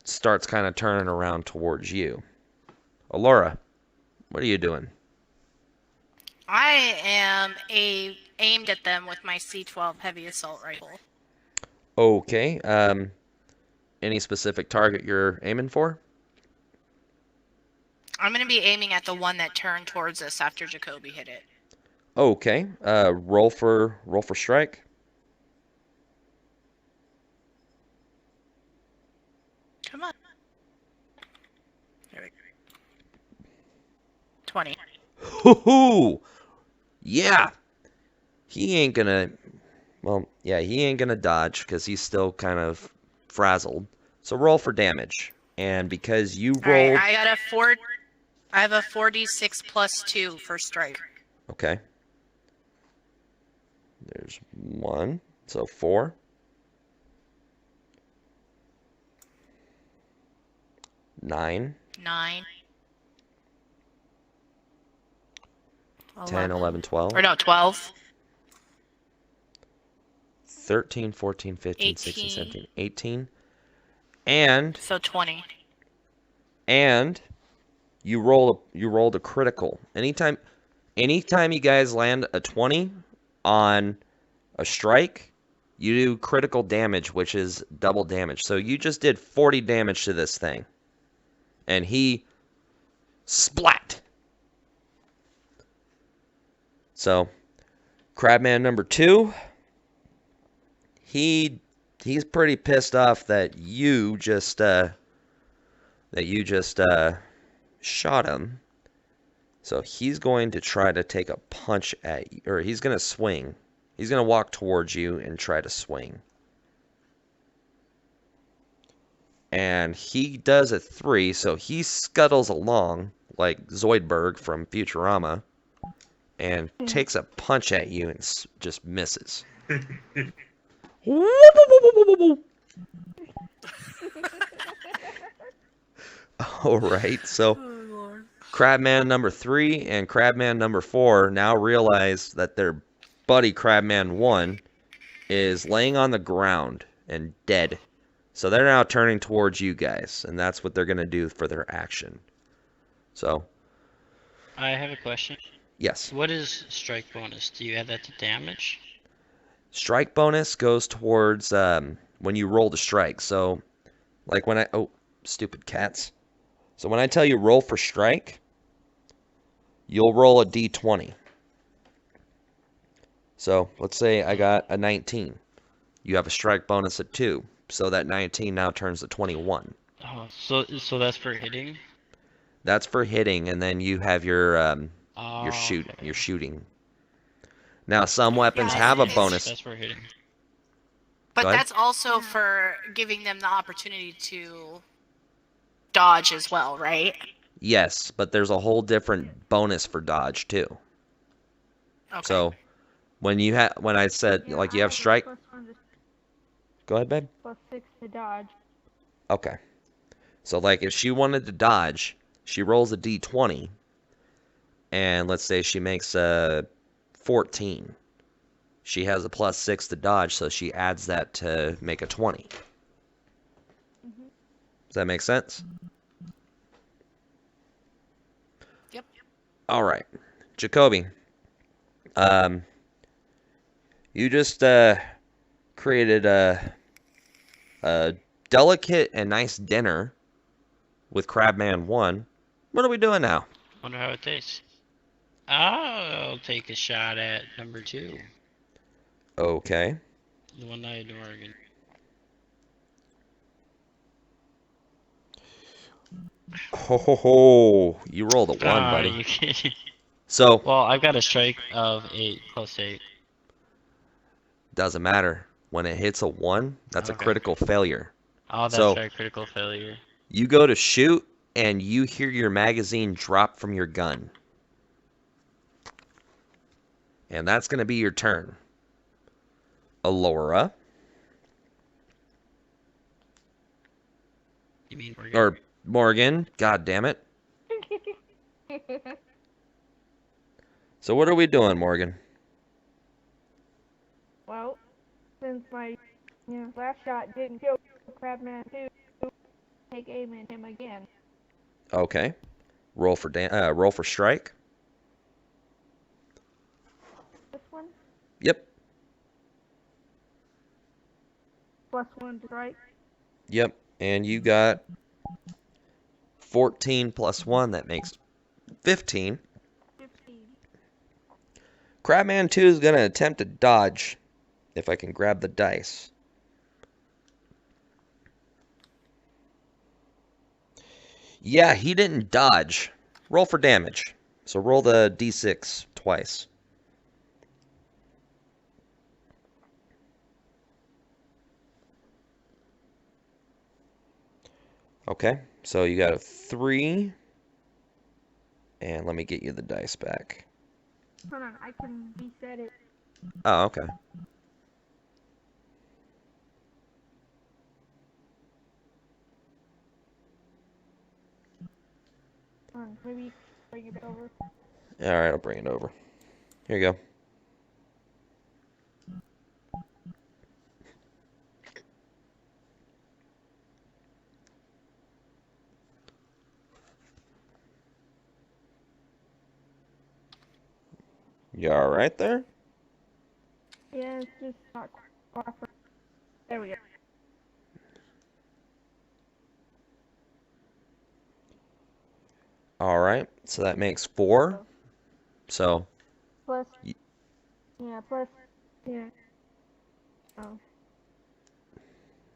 S1: starts kind of turning around towards you. Alora, what are you doing?
S3: I am aimed at them with my C12 heavy assault rifle.
S1: Okay. Any specific target you're aiming for?
S3: I'm gonna be aiming at the one that turned towards us after Jacoby hit it.
S1: Okay. Roll for strike.
S3: Come on. There we go. 20.
S1: Hoo-hoo! Yeah. He ain't gonna dodge because he's still kind of frazzled. So roll for damage. And because you rolled...
S3: Alright, I have a 4d6 plus 2 for strike.
S1: Okay. There's 1. So 4. 9.
S3: 9.
S1: 10, 11, 12.
S3: Or no, 12.
S1: 13, 14, 15,
S3: 18.
S1: 16, 17, 18. And
S3: So 20.
S1: you rolled a critical. Anytime you guys land a 20 on a strike, you do critical damage, which is double damage. So you just did 40 damage to this thing. And he splat. So Crabman number 2, he's pretty pissed off that you just shot him. So he's going to try to take a punch at you, or he's going to swing. He's going to walk towards you and try to swing. And he does a 3, so he scuttles along like Zoidberg from Futurama and takes a punch at you and just misses. All right, so Crabman number 3 and Crabman number 4 now realize that their buddy Crabman 1 is laying on the ground and dead. So they're now turning towards you guys, and that's what they're going to do for their action. So,
S2: I have a question.
S1: yes.
S2: What is strike bonus? Do you add that to damage?
S1: Strike bonus goes towards when you roll to strike. So, like when oh, stupid cats. So when I tell you roll for strike, you'll roll a d20. So let's say I got a 19. You have a strike bonus at 2. So that 19 now turns to 21.
S2: Oh, so that's for hitting?
S1: That's for hitting, and then you have your
S2: Oh, okay.
S1: shooting. Now some weapons
S3: Yeah,
S1: have a
S3: it's-
S1: bonus.
S2: That's for hitting.
S3: But
S1: Go ahead.
S3: that's also for giving them the opportunity to dodge as well, right?
S1: Yes, but there's a whole different bonus for dodge too.
S3: Okay.
S1: So when I said
S4: Yeah,
S1: like
S4: I
S1: you have
S4: a
S1: strike,
S4: +1 to
S1: go ahead, babe.
S4: +6 to dodge.
S1: Okay. So like if she wanted to dodge, she rolls a d20, and let's say she makes a 14. She has a +6 to dodge, so she adds that to make a 20.
S4: Mm-hmm.
S1: Does that make sense?
S3: Yep.
S1: All right, Jacoby. You just created a delicate and nice dinner with Crabman 1. What are we doing now?
S2: Wonder how it tastes. I'll take a shot at number 2.
S1: Okay.
S2: The one night in Oregon.
S1: Ho ho ho! You rolled a 1,
S2: Ah,
S1: buddy.
S2: you kidding?
S1: So
S2: Well, I've got a strike of 8 + 8.
S1: doesn't matter. When it hits a 1, that's a
S2: Okay.
S1: critical failure.
S2: Oh, that's
S1: So
S2: right, critical failure.
S1: you go to shoot, and you hear your magazine drop from your gun. And that's going to be your turn. Alora.
S2: You mean Oregon?
S1: Or Morgan. God damn it. So what are we doing, Morgan?
S4: Well, since my last shot didn't kill Crabman 2, take aim at him again.
S1: Okay. Roll for strike.
S4: This one,
S1: Yep.
S4: +1 to strike.
S1: Yep. And you got 14 plus 1. That makes 15.
S4: 15.
S1: Crabman 2 is going to attempt to dodge. If I can grab the dice. Yeah, he didn't dodge. Roll for damage. So roll the d6 twice. Okay, so you got a 3. And let me get you the dice back.
S4: Hold on, I can reset it.
S1: Oh, okay.
S4: Hold on, maybe you can bring it over.
S1: All right, I'll bring it over. Here you go. You all right there?
S4: Yeah, it's just not cooperating. There we go.
S1: All right, so that makes 4. So,
S4: Plus, plus, yeah. Oh.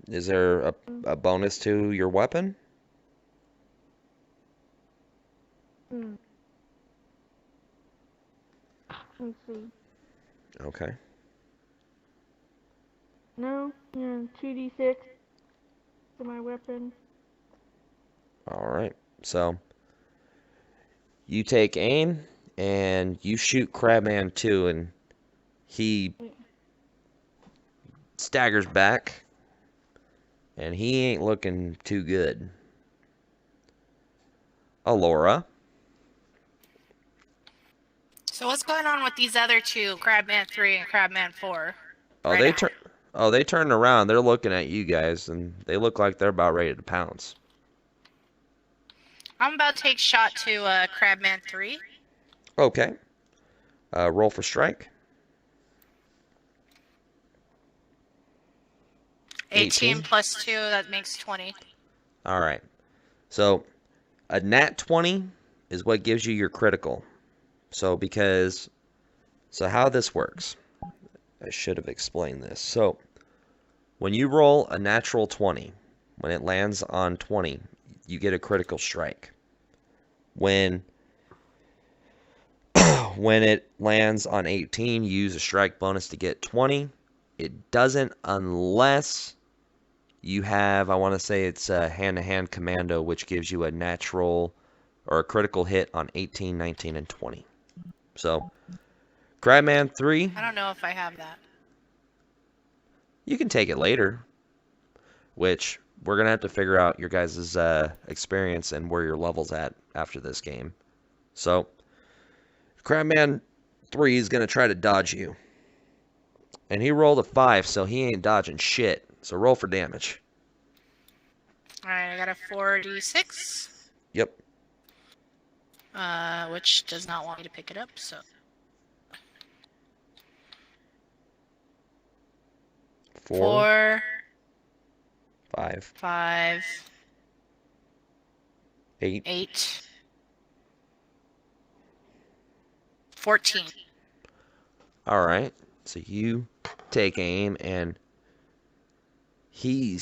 S1: is there a bonus to your weapon?
S4: Hmm. Let's see.
S1: Okay.
S4: No, 2d6 to my weapon.
S1: All right. So, you take aim and you shoot Crabman 2, and he staggers back, and he ain't looking too good. Alora.
S3: So what's going on with these other two, Crabman 3 and Crabman 4?
S1: Oh,
S3: right
S1: they
S3: now?
S1: turn. Oh, they turned around. They're looking at you guys, and they look like they're about ready to pounce.
S3: I'm about to take shot to Crabman 3.
S1: Okay. Roll for strike.
S3: 18 plus 2, that makes 20.
S1: All right. So A nat 20 is what gives you your critical. So how this works, I should have explained this. So when you roll a natural 20, when it lands on 20, you get a critical strike. When it lands on 18, you use a strike bonus to get 20. It doesn't unless you have, I want to say it's a hand-to-hand commando, which gives you a natural or a critical hit on 18, 19, and 20. So, Crabman 3.
S3: I don't know if I have that.
S1: You can take it later, which we're going to have to figure out your guys' experience and where your level's at after this game. So, Crabman 3 is going to try to dodge you. And he rolled a 5, so he ain't dodging shit. So roll for damage.
S3: Alright, I got a 4d6.
S1: Yep.
S3: Which does not want me to pick it up, so... 4, 5, 8, 14.
S1: All right. So you take aim, and he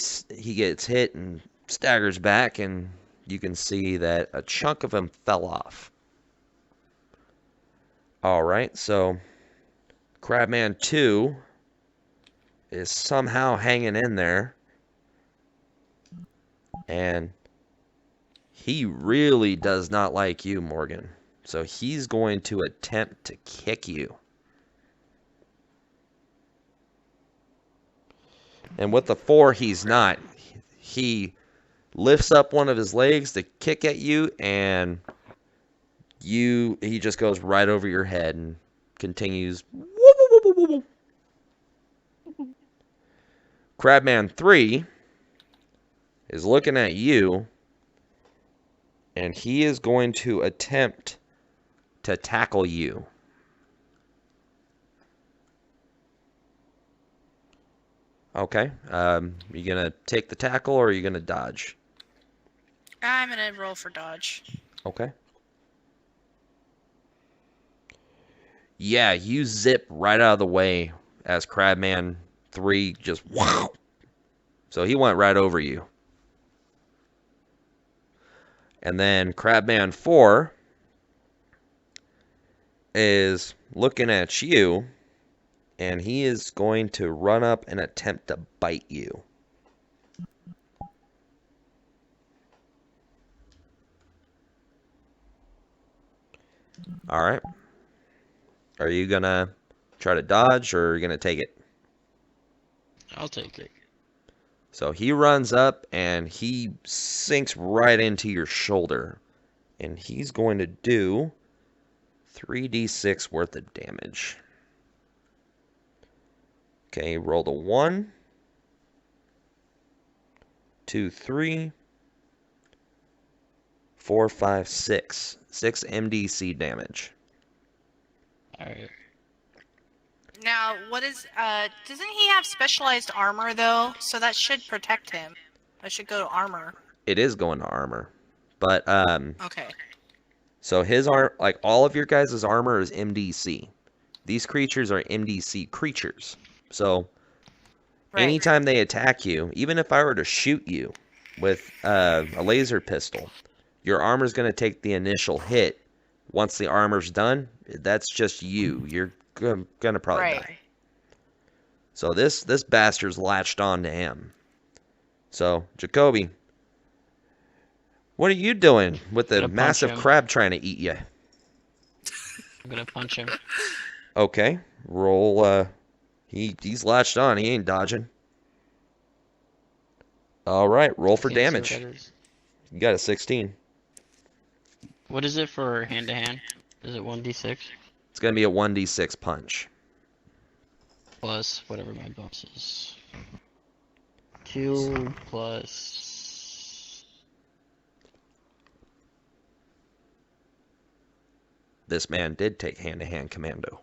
S1: gets hit and staggers back, and you can see that a chunk of him fell off. All right. So Crabman 2 is somehow hanging in there, and he really does not like you, Morgan. So he's going to attempt to kick you. And with the 4, he's not. He lifts up one of his legs to kick at you, and he just goes right over your head and continues. Crabman 3 is looking at you, and he is going to attempt to tackle you. Okay. You gonna take the tackle, or are you gonna dodge?
S3: I'm gonna roll for dodge.
S1: Okay. Yeah, you zip right out of the way as Crabman 3 just wow. So he went right over you. And then Crabman 4 is looking at you, and he is going to run up and attempt to bite you. All right. Are you going to try to dodge, or are you going to take it?
S2: I'll take it.
S1: So he runs up, and he sinks right into your shoulder. And he's going to do 3d6 worth of damage. Okay, rolled a 1, 2, 3, 4, 5, 6. 6 MDC damage.
S2: Alright.
S3: Now, what is, doesn't he have specialized armor, though? So that should protect him. I should go to armor.
S1: It is going to armor. But,
S3: Okay.
S1: so his like all of your guys' armor is MDC. These creatures are MDC creatures. So,
S3: Right.
S1: anytime they attack you, even if I were to shoot you with a laser pistol, your armor's going to take the initial hit. Once the armor's done, that's just you. You're going to probably die. So this bastard's latched on to him. So, Jacoby, what are you doing with the massive crab trying to eat you?
S2: I'm gonna punch him.
S1: Okay, roll. He's latched on. He ain't dodging. All right, roll for damage. You got a 16.
S2: What is it for hand-to-hand? Is it 1d6?
S1: It's going to be a 1d6 punch.
S2: Plus whatever my bonus is. 2 plus...
S1: This man did take hand-to-hand commando.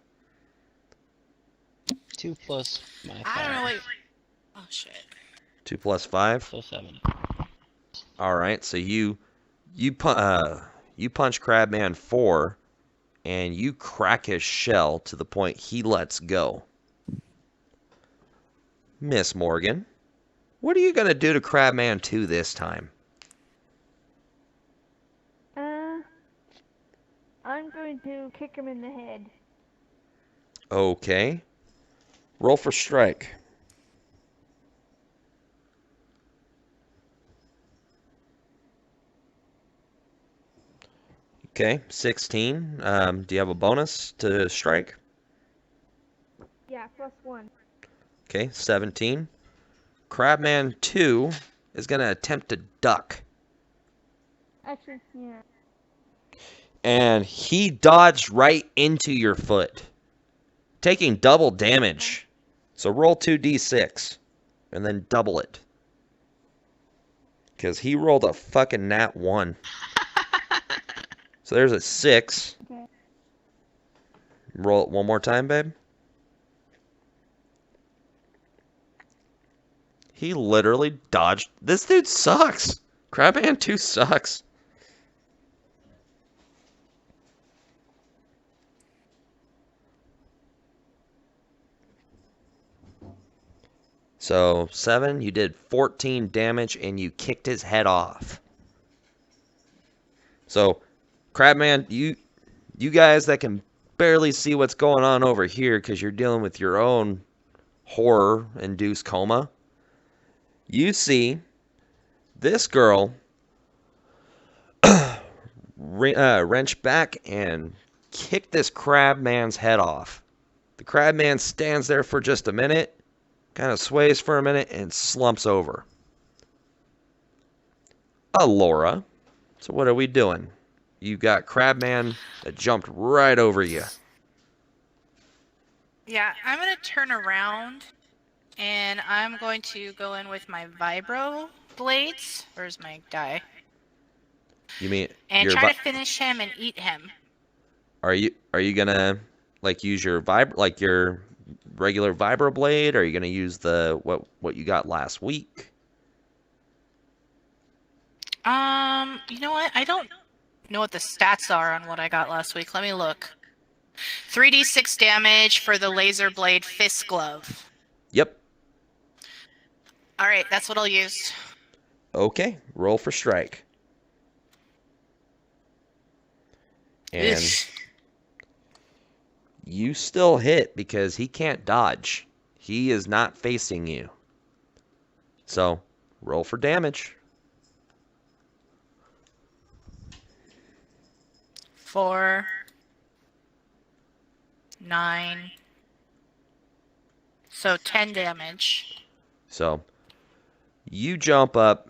S2: 2 plus my 5.
S3: I don't know what... Oh, shit.
S1: 2 plus 5?
S2: So 7.
S1: All right, so you You punch Crabman 4, and you crack his shell to the point he lets go. Miss Morgan, what are you gonna do to Crabman 2 this time?
S4: I'm going to kick him in the head.
S1: Okay. Roll for strike. Okay, 16. Do you have a bonus to strike?
S4: Yeah, +1.
S1: Okay, 17. Crabman 2 is going to attempt to duck.
S4: Actually, yeah.
S1: And he dodged right into your foot, taking double damage. So roll 2d6 and then double it. Because he rolled a fucking nat 1. So there's a 6.
S4: Okay.
S1: Roll it one more time, babe. He literally dodged. This dude sucks. Crabman 2 sucks. So 7, you did 14 damage and you kicked his head off. So Crabman, you guys that can barely see what's going on over here because you're dealing with your own horror-induced coma. You see this girl wrench back and kick this Crabman's head off. The Crabman stands there for just a minute, kind of sways for a minute, and slumps over. Laura, so what are we doing? You got Crabman that jumped right over you.
S3: Yeah, I'm gonna turn around and I'm going to go in with my vibro blades. Where's my die?
S1: You mean
S3: And try to finish him and eat him.
S1: Are you gonna like use your your regular vibro blade? Or are you gonna use the what you got last week?
S3: You know what? I don't know what the stats are on what I got last week. Let me look. 3d6 damage for the laser blade fist glove.
S1: Yep.
S3: Alright, that's what I'll use.
S1: Okay, roll for strike. And
S3: Ish.
S1: you still hit because he can't dodge. He is not facing you. So, roll for damage.
S3: 4, 9. So 10 damage.
S1: So, you jump up,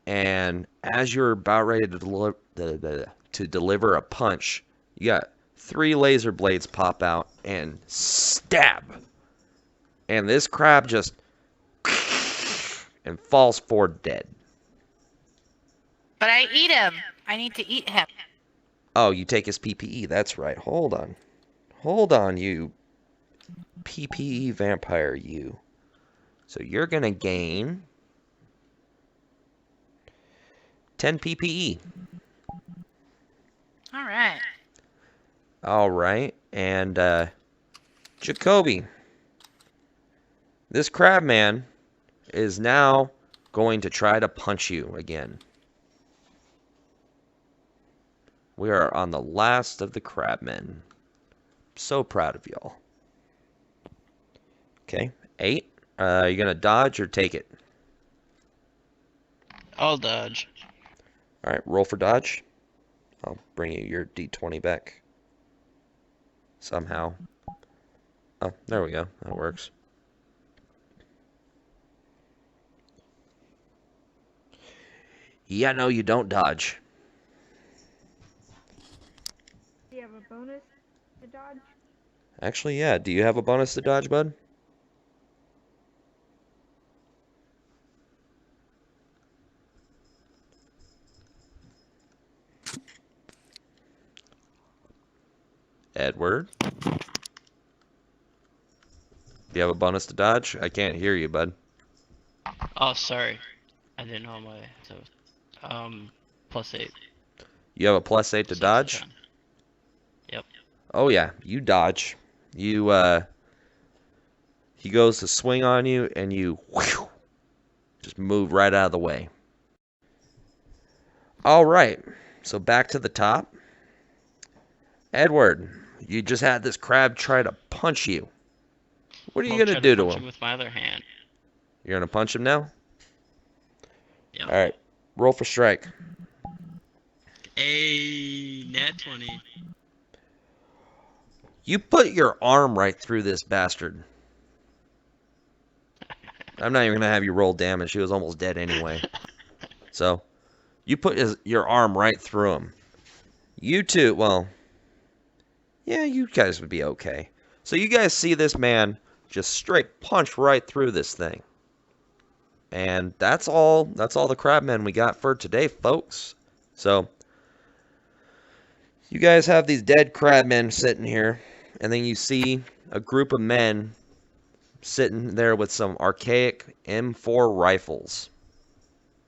S1: and as you're about ready to deliver a punch, you got 3 laser blades pop out and stab. And this crab just and falls forward dead.
S3: But I eat him. I need to eat him.
S1: Oh, you take his PPE. That's right. Hold on. Hold on, you PPE vampire, you. So you're going to gain 10 PPE.
S3: Alright.
S1: All right. And Jacoby, this crabman is now going to try to punch you again. We are on the last of the crabmen. So proud of y'all. Okay, 8. You gonna dodge or take it?
S2: I'll dodge.
S1: All right, roll for dodge. I'll bring you your D20 back. Somehow. Oh, there we go. That works. Yeah, no, you don't dodge.
S4: Do you have a bonus to dodge?
S1: Actually, yeah. Do you have a bonus to dodge, bud? Edward? Do you have a bonus to dodge? I can't hear you, bud.
S2: Oh, sorry. I didn't know my. So, +8.
S1: You have a +8 to
S2: So
S1: dodge?
S2: it's a 10. Yep.
S1: Oh yeah, you dodge. You he goes to swing on you and you whew, just move right out of the way. All right. So back to the top. Edward, you just had this crab try to punch you. What are you
S2: I'll
S1: going to
S2: try
S1: do to
S2: punch
S1: him?
S2: with my other hand.
S1: You're going to punch him now?
S2: Yep.
S1: All right. Roll for strike.
S2: A nat 20.
S1: You put your arm right through this bastard. I'm not even going to have you roll damage. She was almost dead anyway. So, you put your arm right through him. You two, well, yeah, you guys would be okay. So you guys see this man just straight punch right through this thing. And that's all the crabmen we got for today, folks. So, you guys have these dead crabmen sitting here, and then you see a group of men sitting there with some archaic M4 rifles.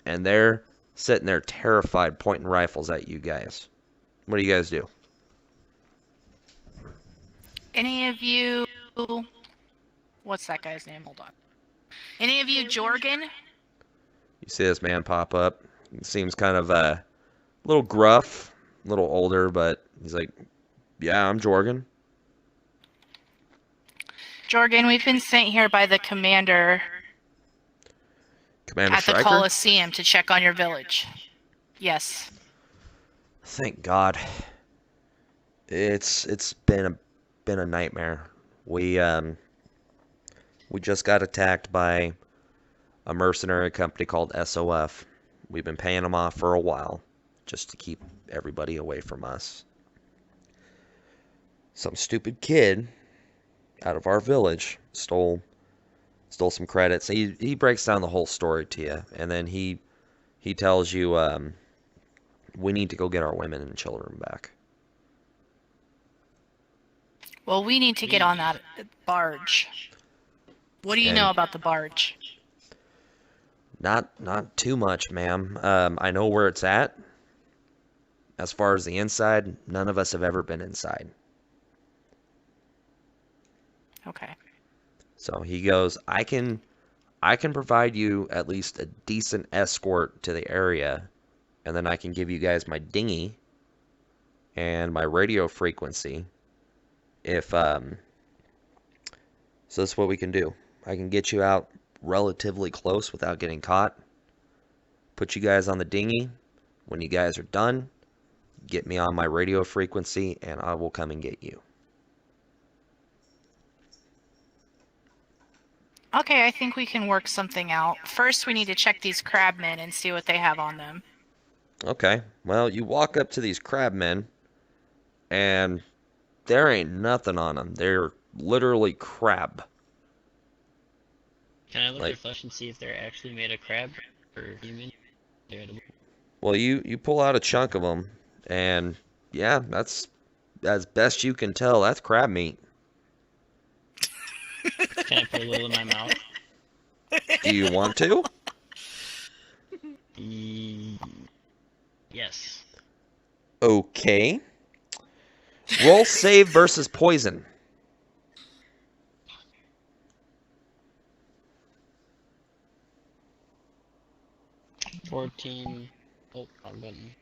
S1: And they're sitting there terrified, pointing rifles at you guys. What do you guys do?
S3: Any of you... What's that guy's name? Hold on. Any of you Jorgen?
S1: You see this man pop up. He seems kind of a little gruff, a little older, but he's like, yeah, I'm Jorgen.
S3: Jorgen, we've been sent here by the commander
S1: Commander
S3: at the
S1: Stryker?
S3: Coliseum to check on your village. Yes.
S1: Thank God. It's been a nightmare. We just got attacked by a mercenary company called SOF. We've been paying them off for a while just to keep everybody away from us. Some stupid kid out of our village stole some credits. He breaks down the whole story to you, and then he tells you we need to go get our women and children back.
S3: Well, we need to get on that barge. What do you
S1: And-
S3: know about the barge?
S1: Not too much, ma'am. I know where it's at. As far as the inside, none of us have ever been inside.
S3: Okay.
S1: So he goes, I can provide you at least a decent escort to the area, and then I can give you guys my dinghy and my radio frequency. So this is what we can do. I can get you out relatively close without getting caught. Put you guys on the dinghy. When you guys are done, get me on my radio frequency, and I will come and get you.
S3: Okay, I think we can work something out. First, we need to check these crabmen and see what they have on them.
S1: Okay, well, you walk up to these crabmen, and there ain't nothing on them. They're literally crab.
S2: Can I look
S1: Like-
S2: their flesh and see if they're actually made of crab or human? They're edible.
S1: Well, you pull out a chunk of them, and yeah, that's as best you can tell. That's crab meat.
S2: Can I put a little in my mouth?
S1: Do you want to?
S2: Yes.
S1: Okay. Roll save versus poison.
S2: 14. Oh, wrong button.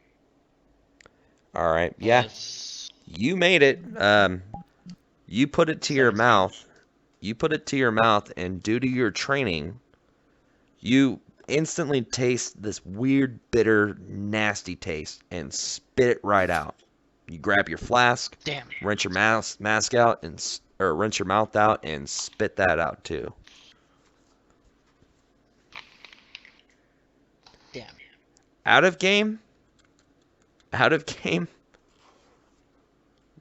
S1: All right. Yeah,
S2: Plus-
S1: you made it. You put it to your
S2: 17.
S1: mouth. You put it to your mouth, and due to your training, you instantly taste this weird, bitter, nasty taste and spit it right out. You grab your flask,
S2: Damn.
S1: rinse your mask out, or rinse your mouth out, and spit that out too.
S2: Damn.
S1: Out of game.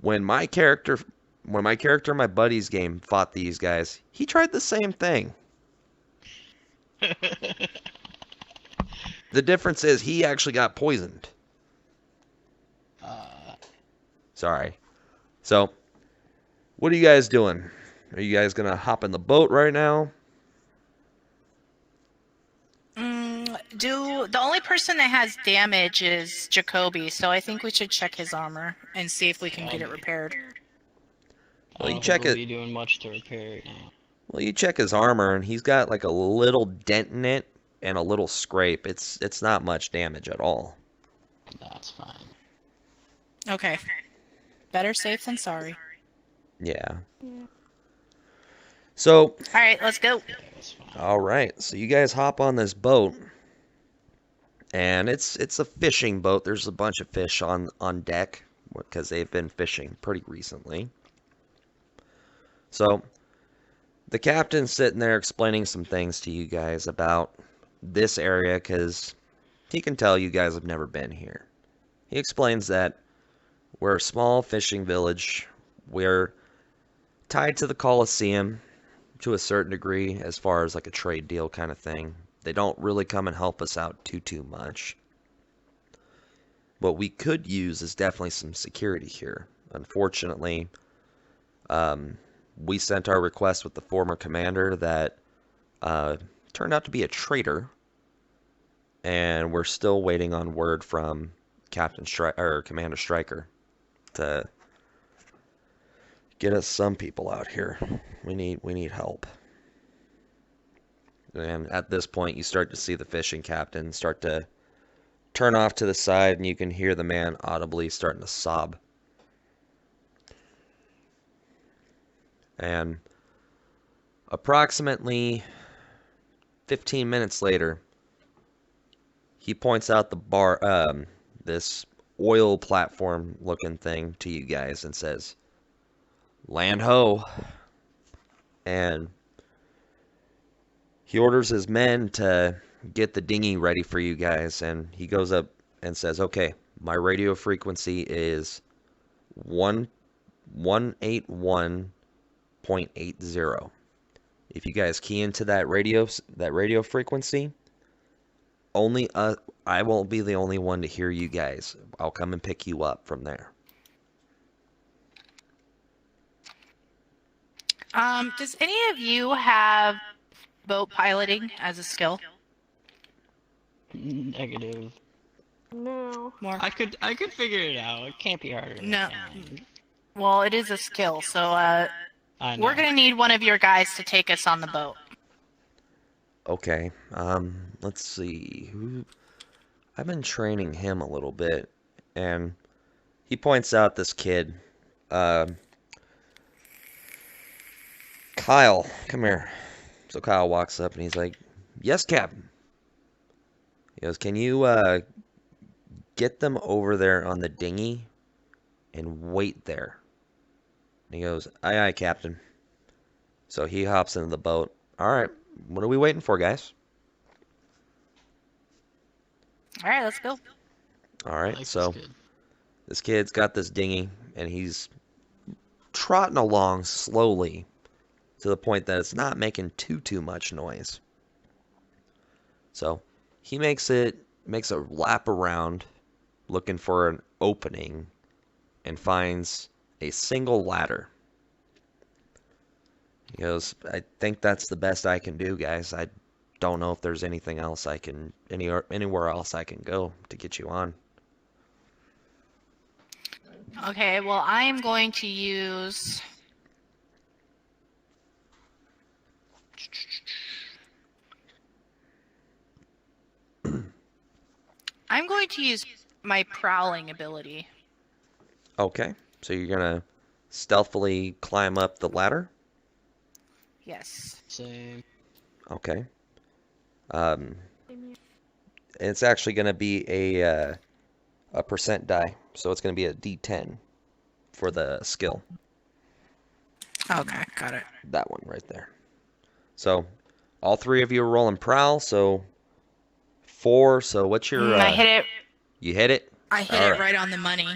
S1: When my character in my buddy's game fought these guys, he tried the same thing. The difference is he actually got poisoned. Sorry. So, what are you guys doing? Are you guys gonna hop in the boat right now?
S3: The only person that has damage is Jacoby, so I think we should check his armor and see if we can get it repaired.
S1: Well,
S2: I
S1: you
S2: don't
S1: check
S2: think
S1: it.
S2: we'll be doing much to repair it now.
S1: Well, you check his armor, and he's got like a little dent in it and a little scrape. It's not much damage at all.
S2: That's fine.
S3: Okay. Better safe than sorry.
S1: Yeah.
S4: Yeah.
S1: So,
S3: Alright, let's go.
S2: Yeah, that's fine.
S1: all right. So you guys hop on this boat, and it's a fishing boat. There's a bunch of fish on deck because they've been fishing pretty recently. So the captain's sitting there explaining some things to you guys about this area because he can tell you guys have never been here. He explains that we're a small fishing village. We're tied to the Colosseum to a certain degree as far as like a trade deal kind of thing. They don't really come and help us out too much. What we could use is definitely some security here. Unfortunately, we sent our request with the former commander that turned out to be a traitor, and we're still waiting on word from Commander Stryker to get us some people out here. We need help. And at this point, you start to see the fishing captain start to turn off to the side, and you can hear the man audibly starting to sob. And approximately 15 minutes later, he points out this oil platform looking thing to you guys and says, "Land ho." And he orders his men to get the dinghy ready for you guys, and he goes up and says, "Okay, my radio frequency is 181.80. If you guys key into that radio frequency, I won't be the only one to hear you guys. I'll come and pick you up from there."
S3: Does any of you have boat piloting as a skill?
S2: Negative.
S4: No.
S3: More?
S2: I could figure it out. It can't be harder than
S3: No.
S2: that.
S3: Well, it is a skill, so
S2: I know.
S3: we're gonna need one of your guys to take us on the boat.
S1: Okay. Let's see. I've been training him a little bit, and he points out this kid. Kyle, come here. So Kyle walks up and he's like, "Yes, Captain." He goes, "Can you get them over there on the dinghy and wait there?" And he goes, "Aye, aye, Captain." So he hops into the boat. All right, what are we waiting for, guys?
S3: Alright, let's go.
S1: All
S2: I
S1: right,
S2: like
S1: so
S2: this kid.
S1: this kid's got this dinghy and he's trotting along slowly to the point that it's not making too much noise. So he makes a lap around looking for an opening and finds a single ladder. He goes, "I think that's the best I can do, guys. I don't know if there's anything else anywhere else I can go to get you on."
S3: Okay, well, I am going to use... I'm going to use my prowling ability.
S1: Okay, so you're gonna stealthily climb up the ladder?
S3: Yes.
S2: Same.
S1: Okay. It's actually gonna be a percent die, so it's gonna be a D10 for the skill.
S3: Okay, got it.
S1: That one right there. So all three of you are rolling prowl, so 4. So what's your
S3: I hit it.
S1: You hit it?
S3: I hit
S1: All
S3: it right on the money.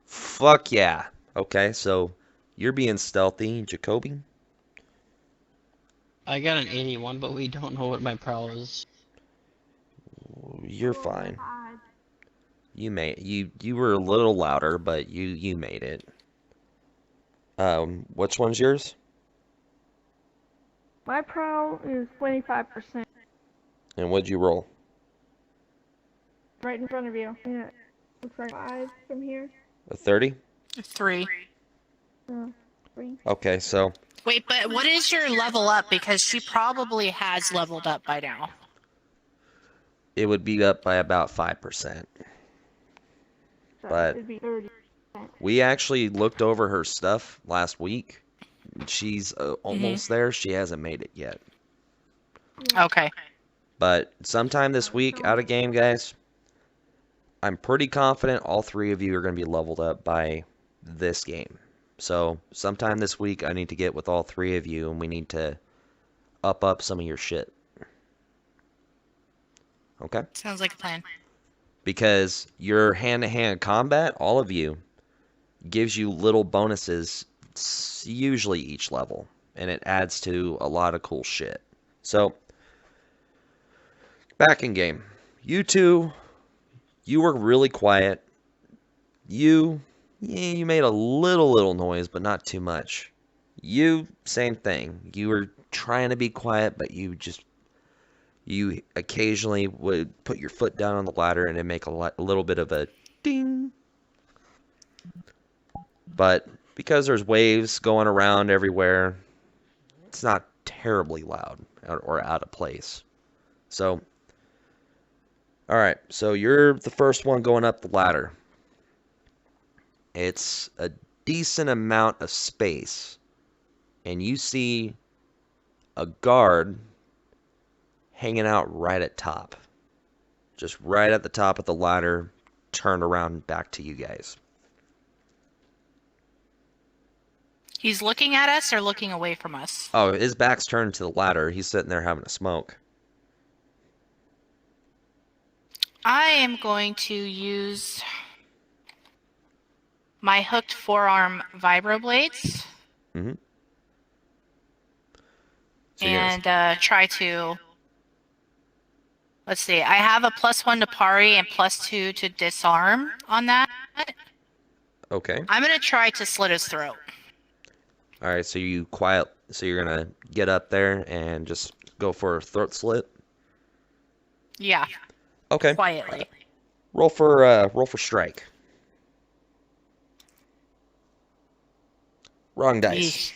S1: Fuck yeah. Okay, so you're being stealthy, Jacoby.
S2: I got an 81, but we don't know what my prowl is.
S1: You're fine. You were a little louder, but you made it. Which one's yours?
S4: My prowl is 25%.
S1: And what'd you roll?
S4: Right in front of you. Yeah. Looks like 5 from here.
S1: A 30?
S3: 3.
S4: 3.
S1: Okay, so
S3: Wait, but what is your level up? Because she probably has leveled up by now.
S1: it would be up by about 5%.
S4: So
S1: But
S4: it'd be 30.
S1: we actually looked over her stuff last week. She's almost there. She hasn't made it yet.
S3: Okay.
S1: But sometime this week, out of game, guys, I'm pretty confident all 3 of you are going to be leveled up by this game. So sometime this week, I need to get with all 3 of you, and we need to up some of your shit. Okay?
S3: Sounds like a plan.
S1: Because your hand-to-hand combat, all of you, gives you little bonuses, usually each level, and it adds to a lot of cool shit. So, back in game. You two, you were really quiet. You made a little noise, but not too much. You, same thing. You were trying to be quiet, but you occasionally would put your foot down on the ladder and it'd make a little bit of a ding. But because there's waves going around everywhere, it's not terribly loud or out of place. So, all right, so you're the first one going up the ladder. It's a decent amount of space, and you see a guard hanging out right at top. Just right at the top of the ladder, turned around back to you guys.
S3: He's looking at us or looking away from us?
S1: Oh, his back's turned to the ladder. He's sitting there having a smoke.
S3: I am going to use my hooked forearm vibroblades
S1: Mm-hmm. So
S3: and try to. Let's see. I have a +1 to parry and +2 to disarm on that.
S1: okay.
S3: I'm gonna try to slit his throat.
S1: All right, so you're gonna get up there and just go for a throat slit.
S3: Yeah,
S1: Okay.
S3: quietly.
S1: Roll for strike. Wrong dice.
S3: Yeesh.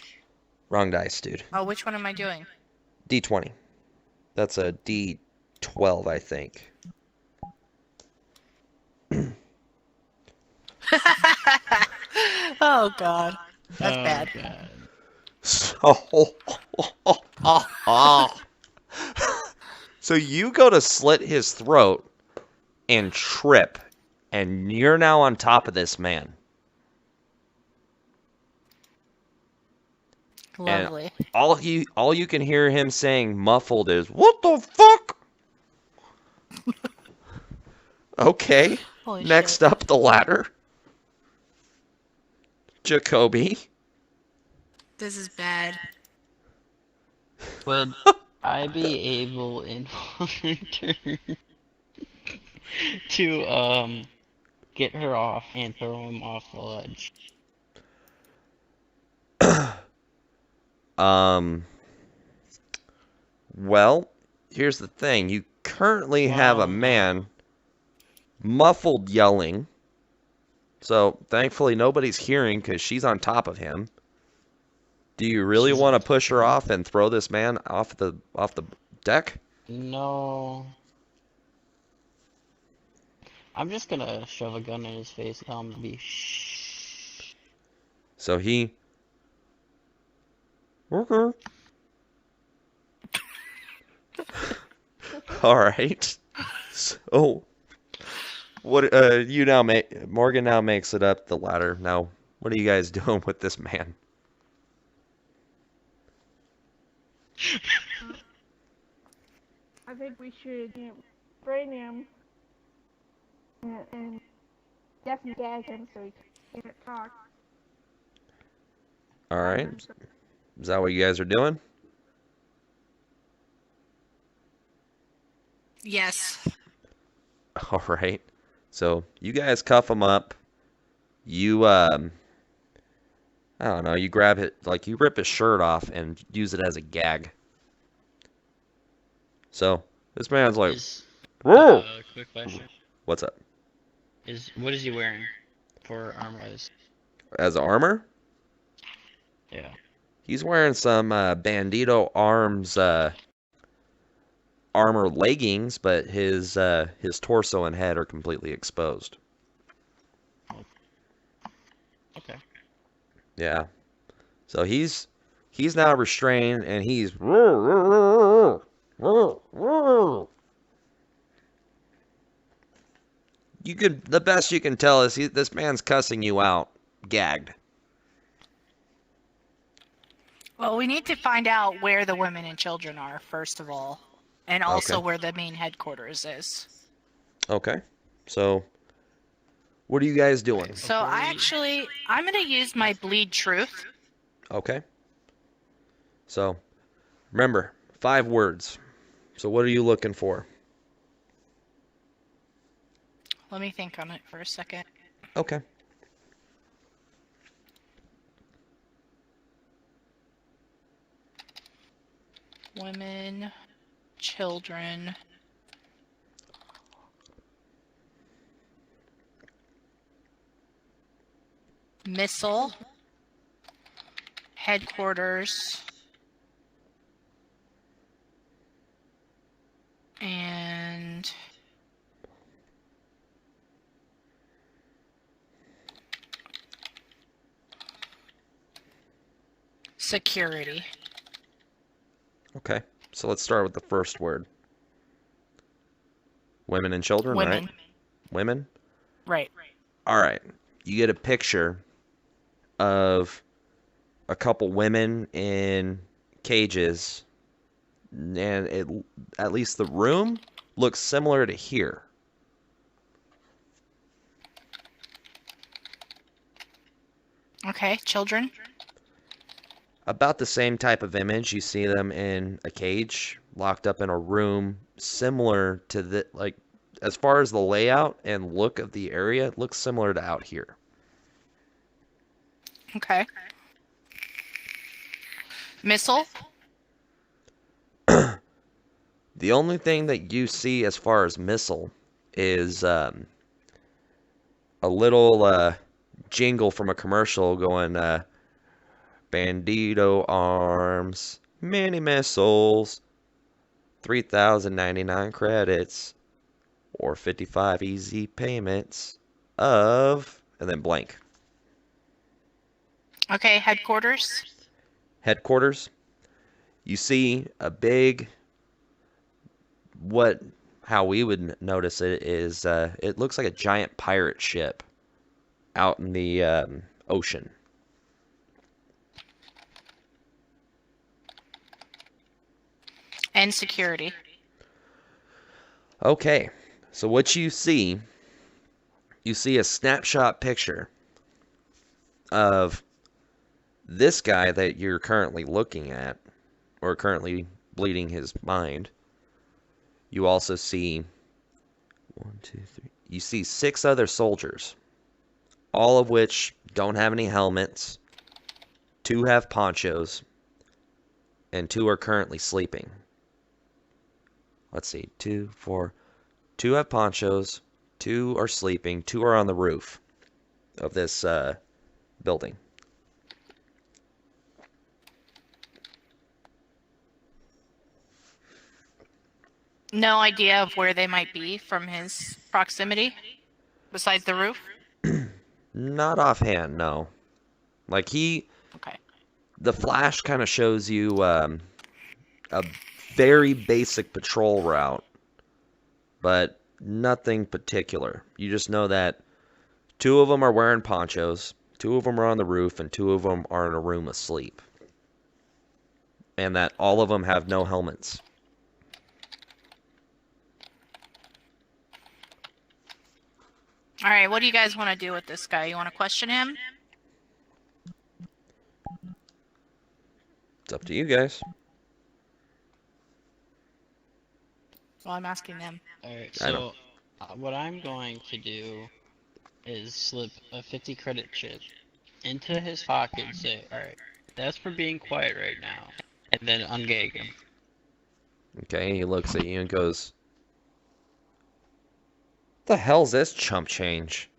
S1: Wrong dice, dude.
S3: Oh, which one am I doing?
S1: D20. That's a D12, I think.
S3: Oh God, that's
S2: Oh,
S3: bad.
S2: God.
S1: So you go to slit his throat and trip, and you're now on top of this man.
S3: Lovely.
S1: All you can hear him saying muffled is, "What the fuck?" Okay.
S3: Holy
S1: Next
S3: shit.
S1: up the ladder. Jacoby.
S3: This is bad.
S2: Would I be able in one turn to get her off and throw him off the ledge?
S1: Well, here's the thing. You currently have a man muffled yelling. So, thankfully nobody's hearing because she's on top of him. Do you really want to push her off and throw this man off the deck?
S2: No. I'm just gonna shove a gun in his face and tell him to be shh.
S1: So he... Okay. Alright. So... What Morgan now makes it up the ladder. Now, what are you guys doing with this man?
S4: I think we should brain him and definitely gag him so he can't talk.
S1: Alright. Is that what you guys are doing?
S3: Yes.
S1: Alright. So, you guys cuff him up. You, I don't know, you grab it, like, you rip his shirt off and use it as a gag. So, this man's like,
S2: Is,
S1: whoa!
S2: quick question.
S1: What's up?
S2: What is he wearing for armor-wise?
S1: As armor?
S2: Yeah.
S1: He's wearing some Bandito Arms armor leggings, but his torso and head are completely exposed.
S2: Okay.
S1: Yeah. So he's now restrained, and he's the best you can tell is this man's cussing you out, gagged.
S3: Well, we need to find out where the women and children are, first of all, and also
S1: Okay.
S3: where the main headquarters is.
S1: Okay. So what are you guys doing?
S3: So I'm going to use my bleed truth.
S1: Okay. So remember, 5 words. So what are you looking for?
S3: Let me think on it for a second.
S1: Okay.
S3: Women, children, missile, headquarters, and security.
S1: Okay. So let's start with the first word. Women and children,
S3: Women.
S1: right? Women?
S3: Right.
S1: All right. You get a picture of a couple women in cages, and at least the room looks similar to here.
S3: Okay, children.
S1: About the same type of image. You see them in a cage, locked up in a room, similar to as far as the layout and look of the area, it looks similar to out here.
S3: Okay. Missile.
S1: The only thing that you see as far as missile is a little jingle from a commercial going, Bandito Arms, mini missiles, 3,099 credits, or 55 easy payments of, and then blank.
S3: Okay, headquarters.
S1: Headquarters. You see a big, how we would notice it is, it looks like a giant pirate ship out in the ocean.
S3: And security.
S1: Okay, so what you see a snapshot picture of this guy that you're currently looking at, or currently bleeding his mind. You also see 1, 2, 3. You see 6 other soldiers, all of which don't have any helmets. 2 have ponchos, and 2 are currently sleeping. Let's see, 2, 4. 2 have ponchos, 2 are sleeping, 2 are on the roof of this building.
S3: No idea of where they might be from his proximity, besides the roof?
S1: Not offhand, no. Like
S3: Okay.
S1: the flash kind of shows you a very basic patrol route, but nothing particular. You just know that 2 of them are wearing ponchos, 2 of them are on the roof, and 2 of them are in a room asleep. And that all of them have no helmets.
S3: All right, what do you guys want to do with this guy? You want to question him?
S1: It's up to you guys.
S3: Well, I'm asking them.
S2: Alright,
S1: I know.
S2: so what I'm going to do is slip a 50 credit chip into his pocket and say, alright, that's for being quiet right now. And then ungag him.
S1: Okay, he looks at you and goes, The hell's this chump change?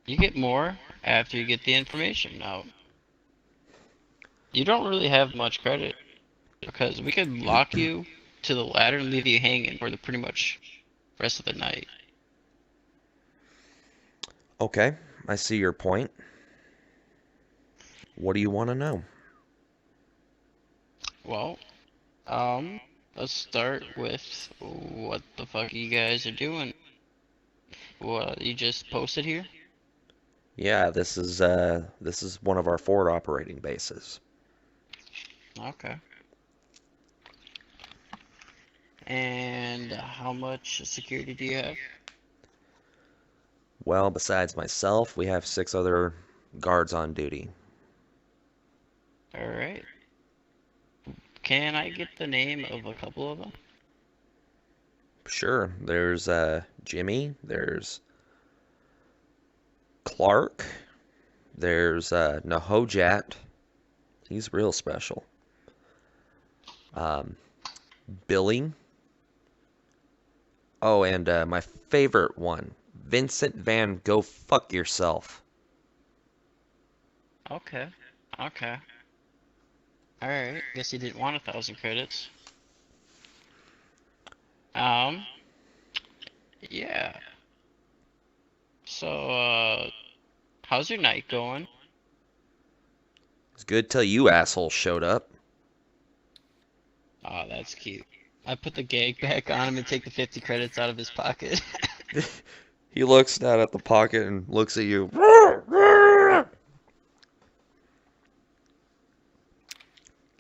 S2: You get more after you get the information out. You don't really have much credit because we could lock you to the ladder and leave you hanging for the pretty much rest of the night.
S1: Okay, I see your point. What do you want to know?
S2: Well, let's start with what the fuck you guys are doing. What you just posted here?
S1: Yeah, this is one of our forward operating bases.
S2: Okay. And how much security do you have?
S1: Well, besides myself, we have 6 other guards on duty.
S2: Alright. Can I get the name of a couple of them?
S1: Sure, there's Jimmy, there's Clark, there's Nahojat. He's real special. Billy. Oh, and my favorite one, Vincent Van Go Fuck Yourself.
S2: Okay. Okay. Alright. Guess you didn't want 1,000 credits. Yeah. So, how's your night going?
S1: It's good till you assholes showed up.
S2: Oh, that's cute. I put the gag back on him and take the 50 credits out of his pocket.
S1: He looks down at the pocket and looks at you.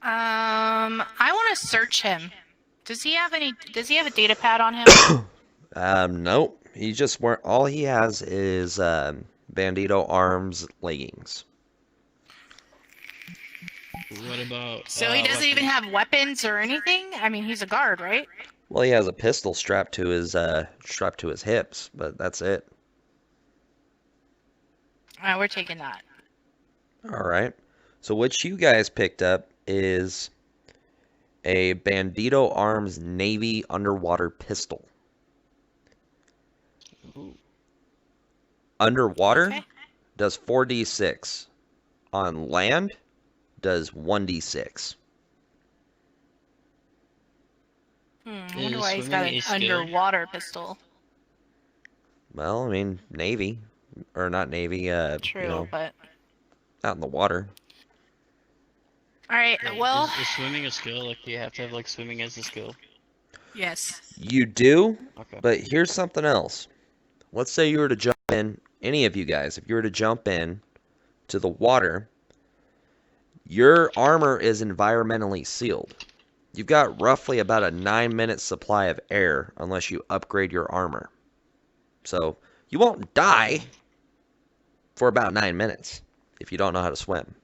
S3: I want to search him. Does he have a data pad on him?
S1: Nope. He just weren't. All he has is Bandito arms leggings.
S2: What about?
S3: So he doesn't even have weapons or anything? I mean, he's a guard, right?
S1: Well, he has a pistol strapped to his hips, but that's it.
S3: We're taking that.
S1: All right. So what you guys picked up is a Bandito Arms Navy underwater pistol.
S2: Ooh.
S1: Underwater
S3: Okay.
S1: does 4d6. On land does 1d6.
S3: I
S2: Is
S3: wonder why he's got
S2: swimming
S3: an
S2: a skill?
S3: underwater pistol.
S1: Well, I mean, Navy. Or not Navy,
S3: True,
S1: you know,
S3: but...
S1: out in the water.
S3: Alright,
S2: Wait,
S3: well...
S2: is swimming a skill? Like, do you have to have, like, swimming as a skill?
S3: Yes.
S1: You do,
S2: Okay.
S1: but here's something else. Let's say you were to jump in, any of you guys, if you were to jump in to the water, your armor is environmentally sealed. You've got roughly about a 9-minute supply of air unless you upgrade your armor. So you won't die for about 9 minutes if you don't know how to swim.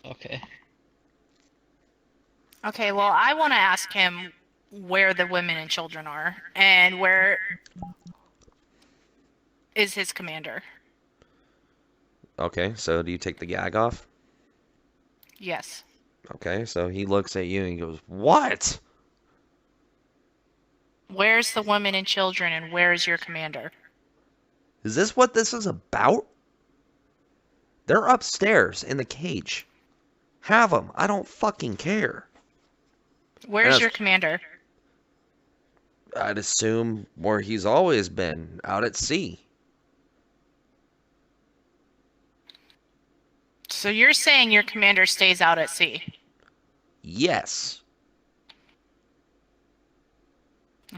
S2: Okay.
S3: Okay, well, I want to ask him where the women and children are, and where is his commander?
S1: Okay, so do you take the gag off?
S3: Yes.
S1: Okay, so he looks at you and he goes, "What?"
S3: Where's the women and children, and where is your commander?
S1: Is this what this is about? They're upstairs in the cage. Have them. I don't fucking care.
S3: Where's
S1: Yes.
S3: your commander?
S1: I'd assume where he's always been, out at sea.
S3: So you're saying your commander stays out at sea?
S1: Yes.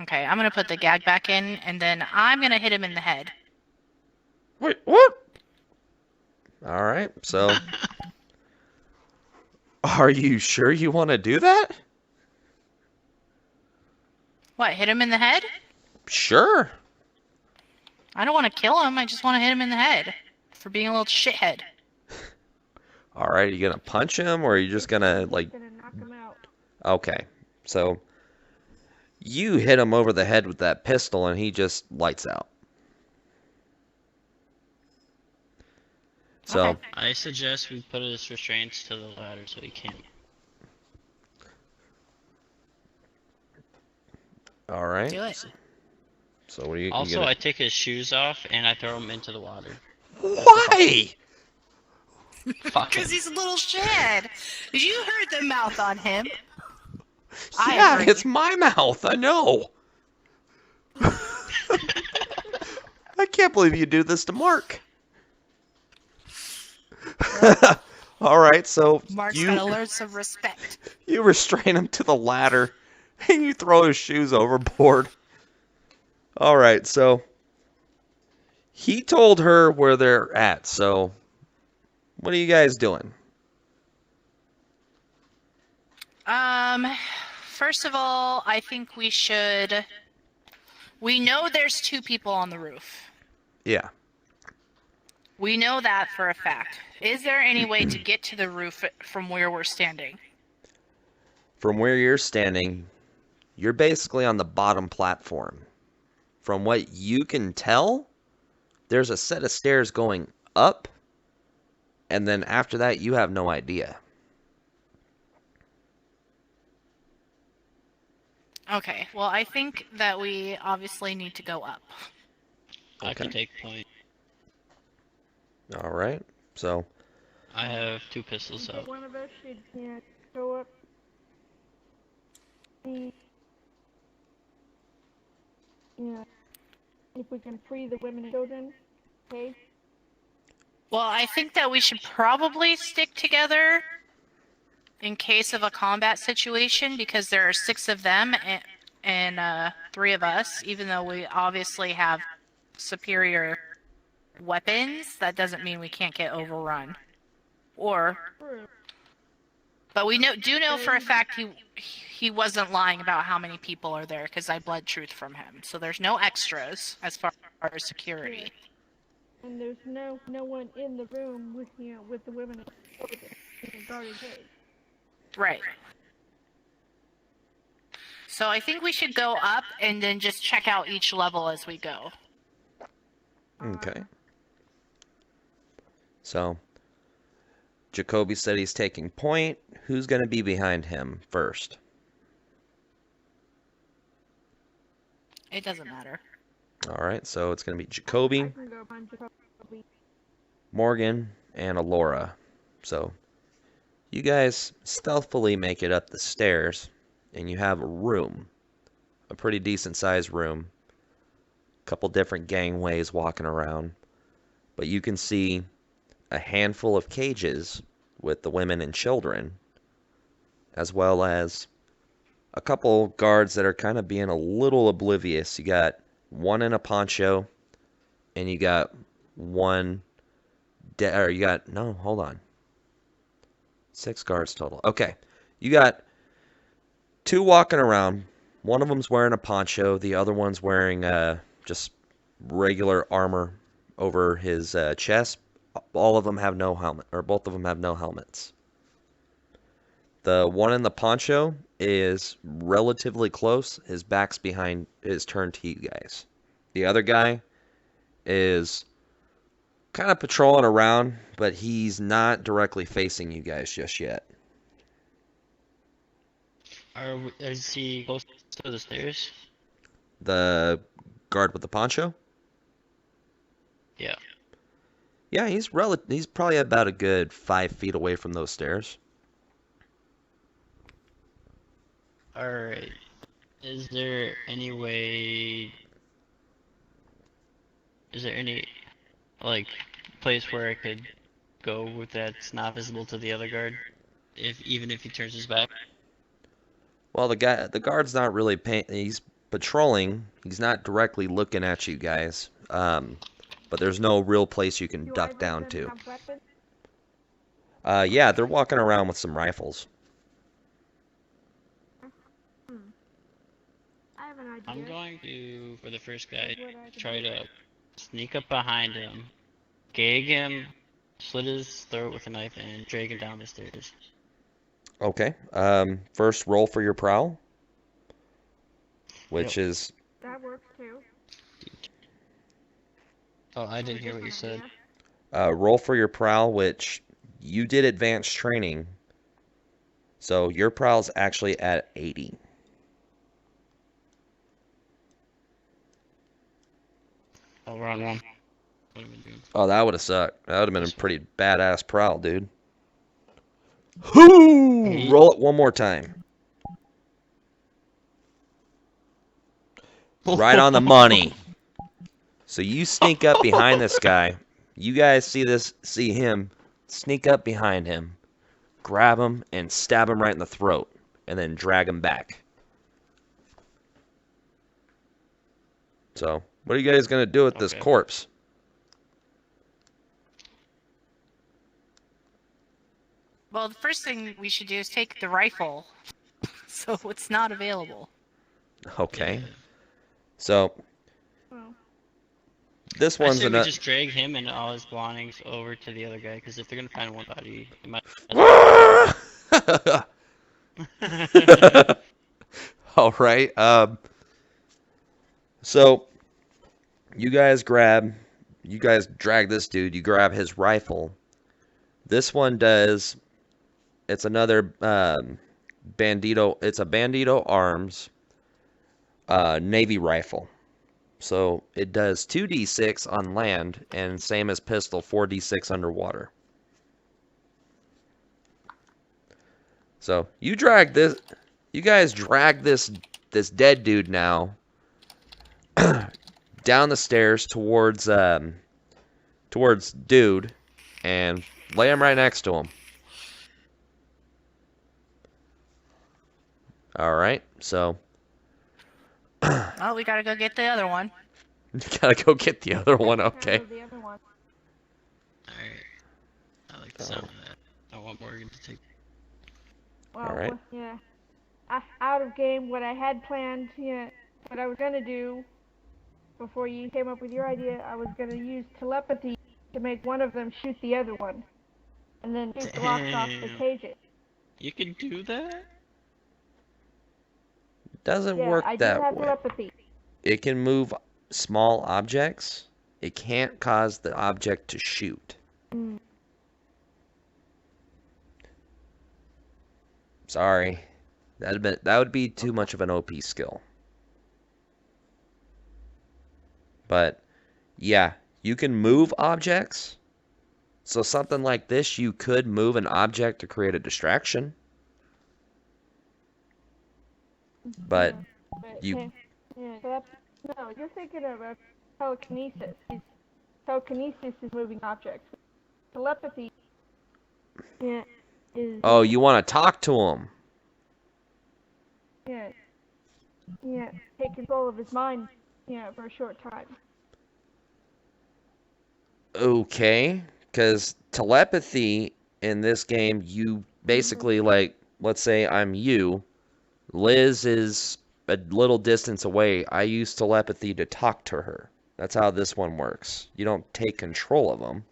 S3: Okay, I'm gonna put the gag back in, and then I'm gonna hit him in the head.
S1: Wait, what? All right, so are you sure you want to do that?
S3: What, hit him in the head?
S1: Sure.
S3: I don't want to kill him, I just want to hit him in the head. For being a little shithead.
S1: All right, are you going to punch him or are you just going to, like...
S4: Gonna knock him out.
S1: Okay, so you hit him over the head with that pistol and he just lights out. So,
S3: Okay.
S2: I suggest we put his restraints to the ladder so he can't.
S1: All right.
S3: Do it.
S1: So what do you
S2: Also,
S1: get?
S2: I take his shoes off and I throw him into the water.
S1: Why?
S2: Fuck him.
S3: Because he's a little shit. You heard the mouth on him. I
S1: Yeah,
S3: agree.
S1: it's my mouth. I know. I can't believe you do this to Mark. All right, so
S3: Mark's
S1: you
S3: gotta learn some respect.
S1: you restrain him to the ladder and you throw his shoes overboard. All right, so he told her where they're at. So what are you guys doing?
S3: First of all, I think we should. We know there's 2 people on the roof.
S1: Yeah.
S3: We know that for a fact. Is there any way to get to the roof from where we're standing?
S1: From where you're standing, you're basically on the bottom platform. From what you can tell, there's a set of stairs going up, and then after that, you have no idea.
S3: Okay, well, I think that we obviously need to go up.
S2: I can
S1: Okay.
S2: take point.
S1: All right. So,
S2: I have 2 pistols
S4: Okay,
S2: out.
S4: one of us should go up. See, if we can free the women and children. Okay.
S3: Well, I think that we should probably stick together in case of a combat situation because there are 6 of them and 3 of us. Even though we obviously have superior weapons, that doesn't mean we can't get overrun. But we do know for a fact he wasn't lying about how many people are there because I bled truth from him. So there's no extras as far as security.
S4: And there's no one in the room with with the women and children in the guarded cage.
S3: Right. So I think we should go up and then just check out each level as we go.
S1: okay. So, Jacoby said he's taking point. Who's going to be behind him first?
S3: It doesn't matter.
S1: All right, so it's going to be
S4: I
S1: Jacoby,
S4: can go behind Jacoby.
S1: Morgan, and Alora. So, you guys stealthily make it up the stairs, and you have a room, a pretty decent sized room. A couple different gangways walking around, but you can see a handful of cages with the women and children, as well as a couple guards that are kind of being a little oblivious. You got one in a poncho, and you got one, no, hold on. 6 guards total. Okay, you got 2 walking around. One of them's wearing a poncho. The other one's wearing just regular armor over his chest. All of them have no helmet, or both of them have no helmets. The one in the poncho is relatively close. His back's behind, is turned to you guys. The other guy is kind of patrolling around, but he's not directly facing you guys just yet.
S2: Is he close to the stairs?
S1: The guard with the poncho?
S2: Yeah.
S1: Yeah, he's probably about a good 5 feet away from those stairs.
S2: Alright. Is there any way... Is there any, like, place where I could go with that's not visible to the other guard? Even if he turns his back?
S1: Well, the guard's not really he's patrolling. He's not directly looking at you guys. But there's no real place you can
S4: Do
S1: duck
S4: either of
S1: down
S4: them
S1: to.
S4: have weapons?
S1: Yeah, they're walking around with some rifles.
S4: I have an idea.
S2: I'm going to, for the first guy,
S4: What I could
S2: try
S4: do.
S2: to sneak up behind him, gag him, slit his throat with a knife, and drag him down the stairs.
S1: Okay. First roll for your prowl, which is
S4: That works too.
S2: Oh, I didn't hear what you said.
S1: roll for your prowl, which you did advanced training. So your prowl's actually at 80.
S2: Oh, wrong one. What am I doing?
S1: Oh, that would have sucked. That would have been a
S2: This one.
S1: pretty badass prowl, dude. Whoo!
S2: Yeet.
S1: Roll it one more time. Right on the money. So you sneak up behind this guy. You guys see him, sneak up behind him, grab him, and stab him right in the throat, and then drag him back. So, what are you guys gonna do with this
S2: Okay.
S1: corpse?
S3: Well, the first thing we should do is take the rifle, so it's not available.
S1: Okay.
S2: Yeah.
S1: So,
S4: Oh.
S1: this
S2: I
S1: one's
S2: say we
S1: another.
S2: just drag him and all his belongings over to the other guy, because if they're gonna find one body, it might.
S1: All right. So you guys drag this dude. You grab his rifle. This one does. It's another Bandito. It's a Bandito Arms Navy rifle. So it does 2d6 on land, and same as pistol, 4d6 underwater. So you guys drag this dead dude now down the stairs towards dude, and lay him right next to him. All right, so
S3: Oh, we gotta go get the other one.
S1: you gotta go get the other one. Okay.
S4: The other one.
S2: Alright. I like the sound of that. I want Morgan to take.
S4: Well,
S1: All right.
S4: Yeah. Out of game, what I had planned, what I was gonna do before you came up with your idea, I was gonna use telepathy to make one of them shoot the other one, and then shoot the locks off the
S2: Damn.
S4: cages.
S2: You can do that?
S1: Doesn't
S4: Yeah,
S1: work
S4: I do
S1: that
S4: have
S1: way.
S4: telepathy.
S1: It can move small objects. It can't cause the object to shoot.
S4: Mm.
S1: Sorry. That would be too much of an OP skill. But yeah, you can move objects. So something like this, you could move an object to create a distraction. But you
S4: No, you're thinking of a telekinesis. Telekinesis is moving objects. Telepathy, is
S1: oh, you want to talk to him.
S4: take control of his mind, for a short time.
S1: Okay, because telepathy in this game, you basically, like, let's say I'm you. Liz is a little distance away. I use telepathy to talk to her. That's how this one works. You don't take control of them.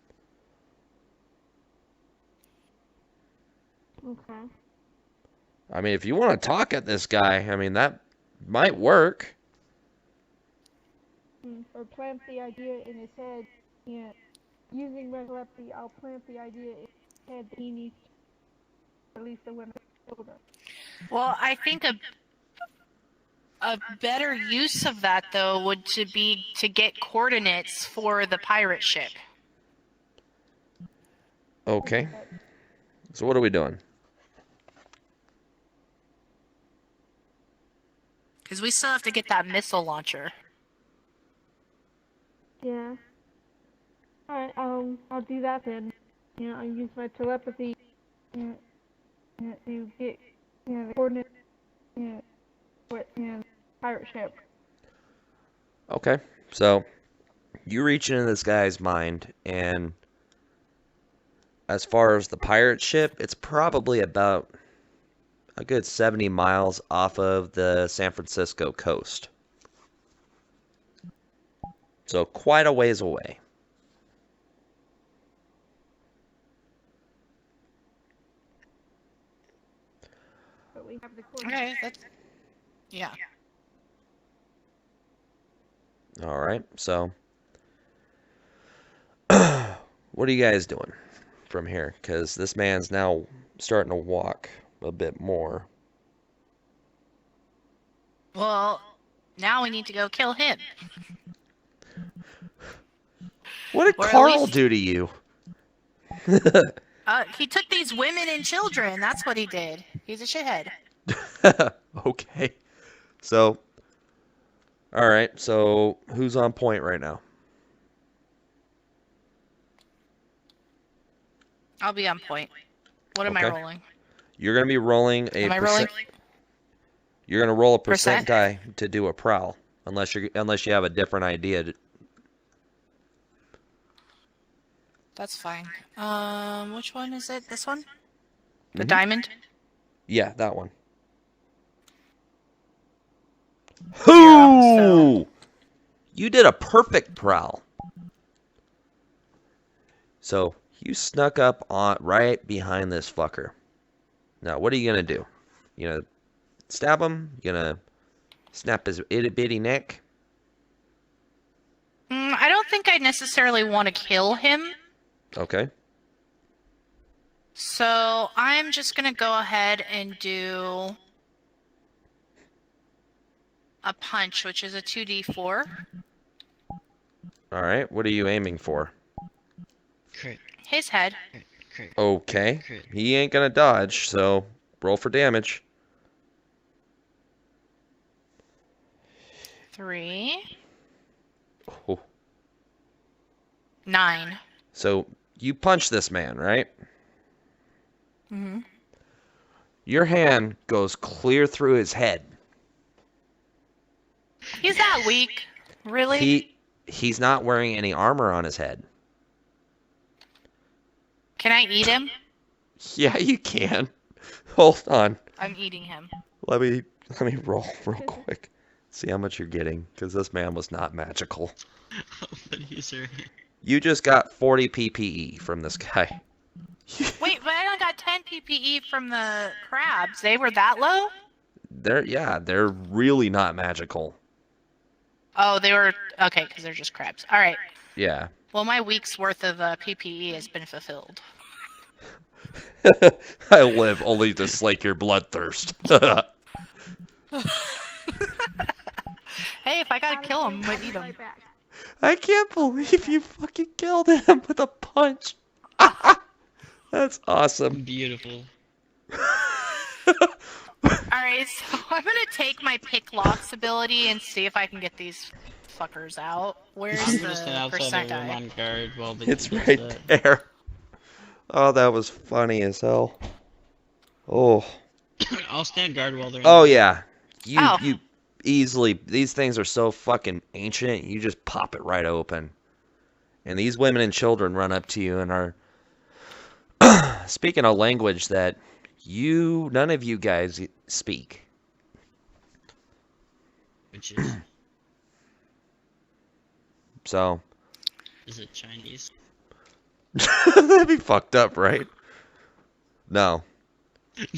S4: Okay.
S1: I mean, if you want to talk at this guy, I mean, that might work.
S4: Or plant the idea in his head. Using telepathy, I'll plant the idea in his head that he needs to release the women.
S3: Well, I think a better use of that though would to be to get coordinates for the pirate ship.
S1: Okay. So what are we doing?
S3: Because we still have to get that missile launcher.
S4: Yeah. Alright, I'll do that then. I'll use my telepathy to get the coordinates with the pirate ship.
S1: Okay. So you reach into this guy's mind, and as far as the pirate ship, it's probably about a good 70 miles off of the San Francisco coast. So quite a ways away.
S4: But we have the coordinates.
S3: Okay, that's yeah.
S1: All right. So what are you guys doing from here? Because this man's now starting to walk a bit more.
S3: Well, now we need to go kill him.
S1: What did
S3: Or at
S1: Carl
S3: least-
S1: do to you?
S3: He took these women and children. That's what he did. He's a shithead.
S1: Okay. So, all right. So, who's on point right now?
S3: I'll be on point. What am I
S1: Okay.
S3: rolling?
S1: You're going to be rolling a
S3: Am I rolling?
S1: You're going to roll a
S3: Percent?
S1: percent die to do a prowl, unless you have a different idea.
S3: That's fine. Which one is it? This one? The
S1: Mhm.
S3: diamond?
S1: Yeah, that one.
S3: Zero,
S1: Who? You did a perfect prowl. So you snuck up on right behind this fucker. Now, what are you gonna do? You gonna stab him? You gonna snap his itty bitty neck?
S3: I don't think I necessarily want to kill him.
S1: Okay.
S3: So I'm just going to go ahead and do a punch, which is a 2d4.
S1: All right. What are you aiming for?
S2: Crit,
S3: His head.
S2: crit, crit.
S1: Okay.
S2: Crit.
S1: He ain't gonna dodge, so roll for damage.
S3: 3.
S1: Oh.
S3: 9.
S1: So you punch this man, right?
S3: Mm-hmm.
S1: Your hand goes clear through his head.
S3: He's that weak. Really?
S1: He's not wearing any armor on his head.
S3: Can I eat him?
S1: Yeah, you can. Hold on.
S3: I'm eating him.
S1: Let me roll real quick. See how much you're getting, because this man was not magical.
S2: What do you say?
S1: You just got 40 PPE from this guy.
S3: Wait, but I only got 10 PPE from the crabs. They were that low?
S1: They're really not magical.
S3: Oh, they were... Okay, because they're just crabs. Alright.
S1: Yeah.
S3: Well, my week's worth of PPE has been fulfilled.
S1: I live only to slake your bloodthirst.
S3: Hey, if I gotta kill him, I might eat him.
S4: Right back.
S1: I can't believe you fucking killed him with a punch. That's awesome.
S2: Beautiful.
S3: Alright, so I'm gonna take my pick locks ability and see if I can get these fuckers out. Where's
S2: I'm gonna stand
S3: the
S2: outside
S3: percent
S2: the room
S3: die?
S2: on guard while the
S1: It's
S2: does
S1: right
S2: that.
S1: there. Oh, that was funny as hell. Oh.
S2: I'll stand guard while they're in
S1: Oh
S2: the-
S1: yeah.
S3: Oh.
S1: You easily, these things are so fucking ancient, you just pop it right open. And these women and children run up to you and are speaking a language that none of you guys speak.
S2: Which is
S1: So
S2: it Chinese?
S1: that'd be fucked up, right? No.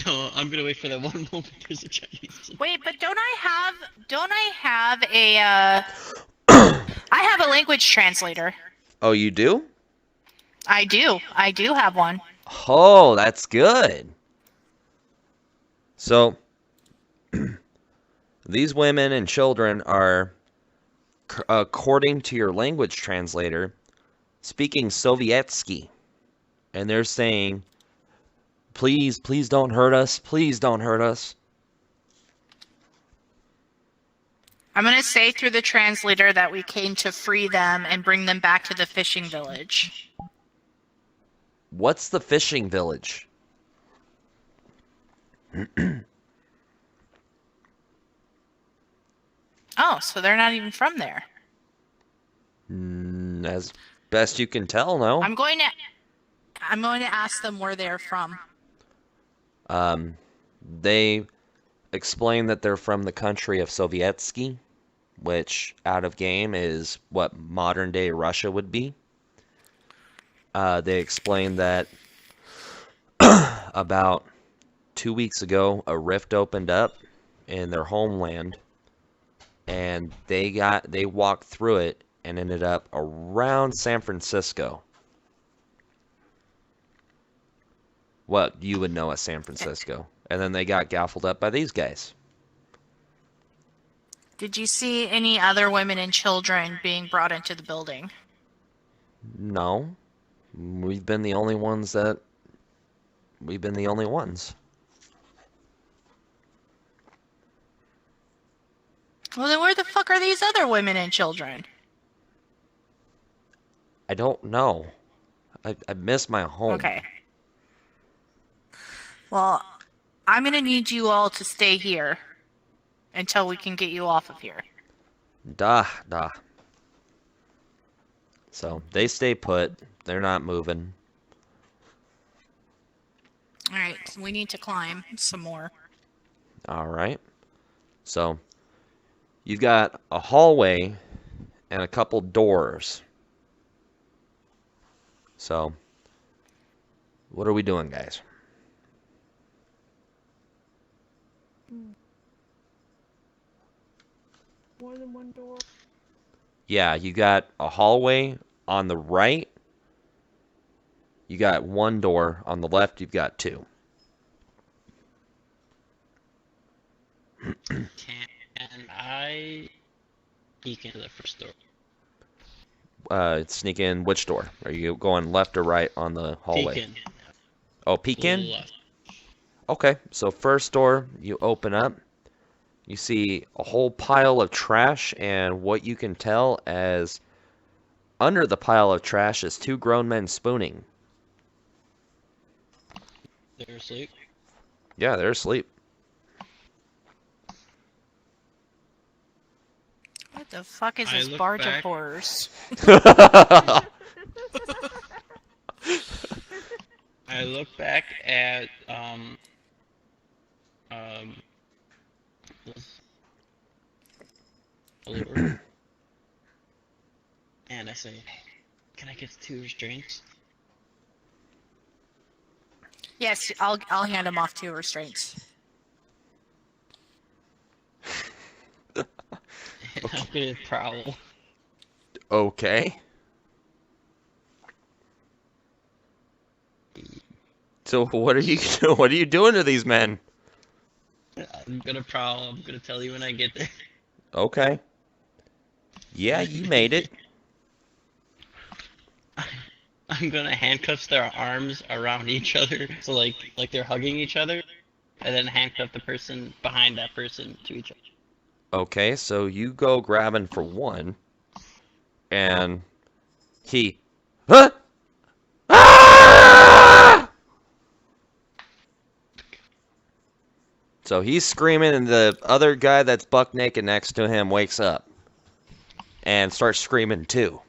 S2: No, I'm gonna wait for that one moment. There's a Chinese.
S3: Wait, but don't I have a I have a language translator.
S1: Oh, you do?
S3: I do have one.
S1: Oh, that's good. So, these women and children are, according to your language translator, speaking Sovietsky. And they're saying, please, please don't hurt us. Please don't hurt us.
S3: I'm gonna say through the translator that we came to free them and bring them back to the fishing village.
S1: What's the fishing village?
S3: Oh, so they're not even from there.
S1: As best you can tell, no.
S3: I'm going to ask them where they're from.
S1: They explain that they're from the country of Sovietsky, which out of game is what modern day Russia would be. They explained that about 2 weeks ago, a rift opened up in their homeland, and they walked through it and ended up around San Francisco. What you would know as San Francisco. And then they got gaffled up by these guys.
S3: Did you see any other women and children being brought into the building?
S1: No. We've been the only ones that... We've been the only ones.
S3: Well, then where the fuck are these other women and children?
S1: I don't know. I miss my home.
S3: Okay. Well, I'm gonna need you all to stay here until we can get you off of here.
S1: Da. So, they stay put. They're not moving.
S3: Alright, we need to climb some more.
S1: Alright. So, you've got a hallway and a couple doors. So, what are we doing, guys?
S4: More than one door.
S1: Yeah, you got a hallway on the right. You got one door. On the left, you've got two.
S2: Can I peek into the first door?
S1: Sneak in which door? Are you going left or right on the hallway?
S2: Peek in.
S1: Oh, peek in?
S2: Left.
S1: Okay, so first door you open up. You see a whole pile of trash, and what you can tell as under the pile of trash is two grown men spooning.
S2: They're asleep.
S1: Yeah, they're asleep.
S3: What the fuck is
S2: I
S3: this
S2: look
S3: barge of
S2: back.
S3: horrors?
S2: I look back at this Oliver, and I say, "Can I get 2 restraints?"
S3: Yes, I'll hand him off 2 restraints.
S2: And I'll get a prowl.
S1: Okay. So what are you doing? What are you doing to these men?
S2: I'm gonna prowl. I'm gonna tell you when I get there.
S1: Okay. Yeah, you made it.
S2: I'm gonna handcuff their arms around each other, so like they're hugging each other, and then handcuff the person behind that person to each other.
S1: Okay, so you go grabbing for one, and he, huh? Ah! So he's screaming, and the other guy that's buck naked next to him wakes up and starts screaming too.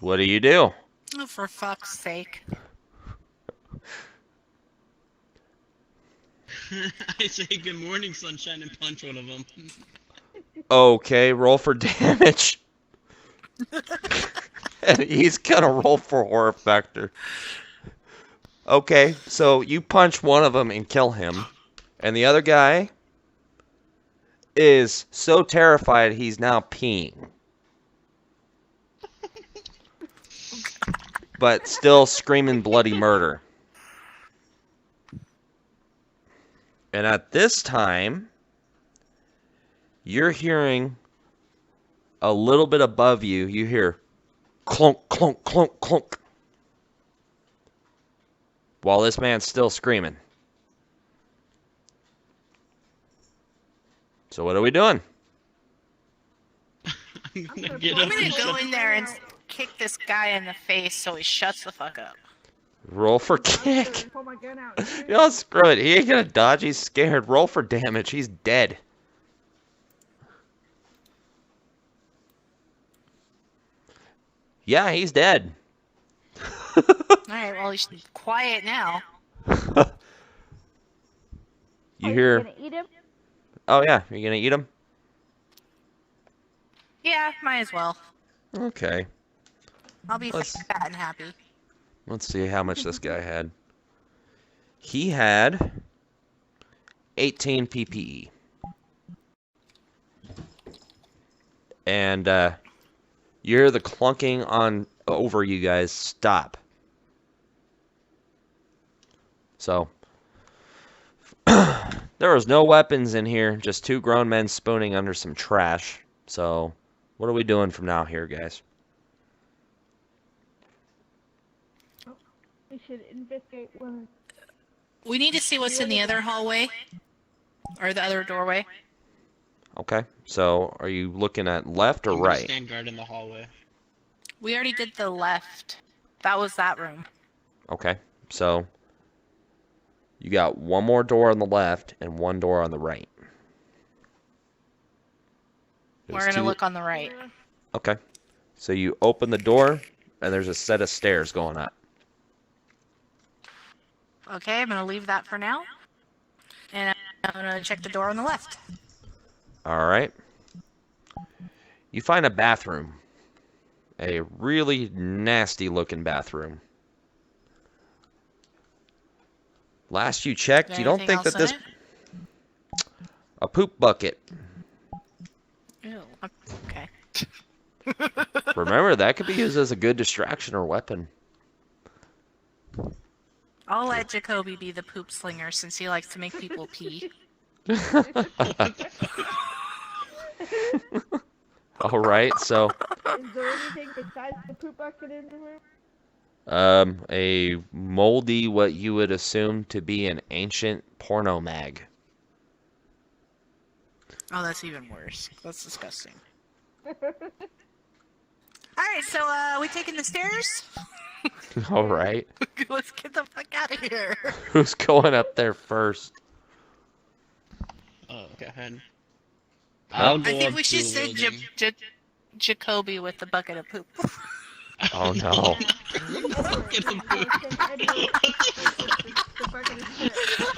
S1: What do you do?
S3: Oh, for fuck's sake.
S2: I say good morning, sunshine, and punch one of them.
S1: Okay, roll for damage. And he's gonna roll for horror factor. Okay, so you punch one of them and kill him, and the other guy is so terrified he's now peeing. But still screaming bloody murder. And at this time, you're hearing a little bit above you, you hear clunk, clunk, clunk, clunk. While this man's still screaming. So what are we doing?
S2: I'm gonna
S4: I'm
S2: get
S3: I'm
S2: up
S3: gonna
S2: and
S3: go
S2: shut.
S3: in there and kick this guy in the face so he shuts the fuck up.
S1: Roll for
S4: I'm gonna
S1: kick.
S4: pull my gun out.
S1: You know, screw it. He ain't gonna dodge. He's scared. Roll for damage. He's dead. Yeah, he's dead.
S3: Alright, well, he's quiet now.
S1: You
S4: Are
S1: hear?
S4: you gonna eat him?
S1: Oh yeah, you're gonna eat him?
S3: Yeah, might as well.
S1: Okay.
S3: I'll be
S1: Let's-
S3: fat and happy.
S1: Let's see how much this guy had. He had 18 PPE. And you hear the clunking on over you guys stop. So there was no weapons in here, just two grown men spooning under some trash. So What are we doing from now here, guys?
S4: We should investigate one.
S3: We need to see what's in the other hallway. Or the other doorway.
S1: Okay. So, are you looking at left or
S2: I'm gonna
S1: right?
S2: stand guard in the hallway.
S3: We already did the left. That was that room.
S1: Okay. So, you got one more door on the left and one door on the right.
S3: We're
S1: There's
S3: gonna
S1: two-
S3: look on the right.
S1: Okay. So you open the door, and there's a set of stairs going up.
S3: Okay, I'm gonna leave that for now. And I'm gonna check the door on the left.
S1: All right. You find a bathroom. A really nasty looking bathroom. Last you checked,
S3: Is
S1: you
S3: there
S1: don't think
S3: anything
S1: that this...
S3: else
S1: A poop bucket.
S3: in it? Ew. Okay.
S1: Remember, that could be used as a good distraction or weapon.
S3: I'll let Jacoby be the poop slinger since he likes to make people pee.
S1: All right, so...
S4: Is there anything besides the poop bucket in the room?
S1: A moldy, what you would assume to be an ancient porno mag.
S3: Oh, that's even worse. That's disgusting. Alright, so, we taking the stairs?
S1: All right.
S3: Let's get the fuck out of here.
S1: Who's going up there first?
S2: Oh, go ahead.
S1: I'll
S3: I
S2: go
S3: think
S2: up
S3: we should
S2: to
S3: send
S2: building.
S3: Jacoby with the bucket of poop.
S1: Oh no.
S2: Get the poop.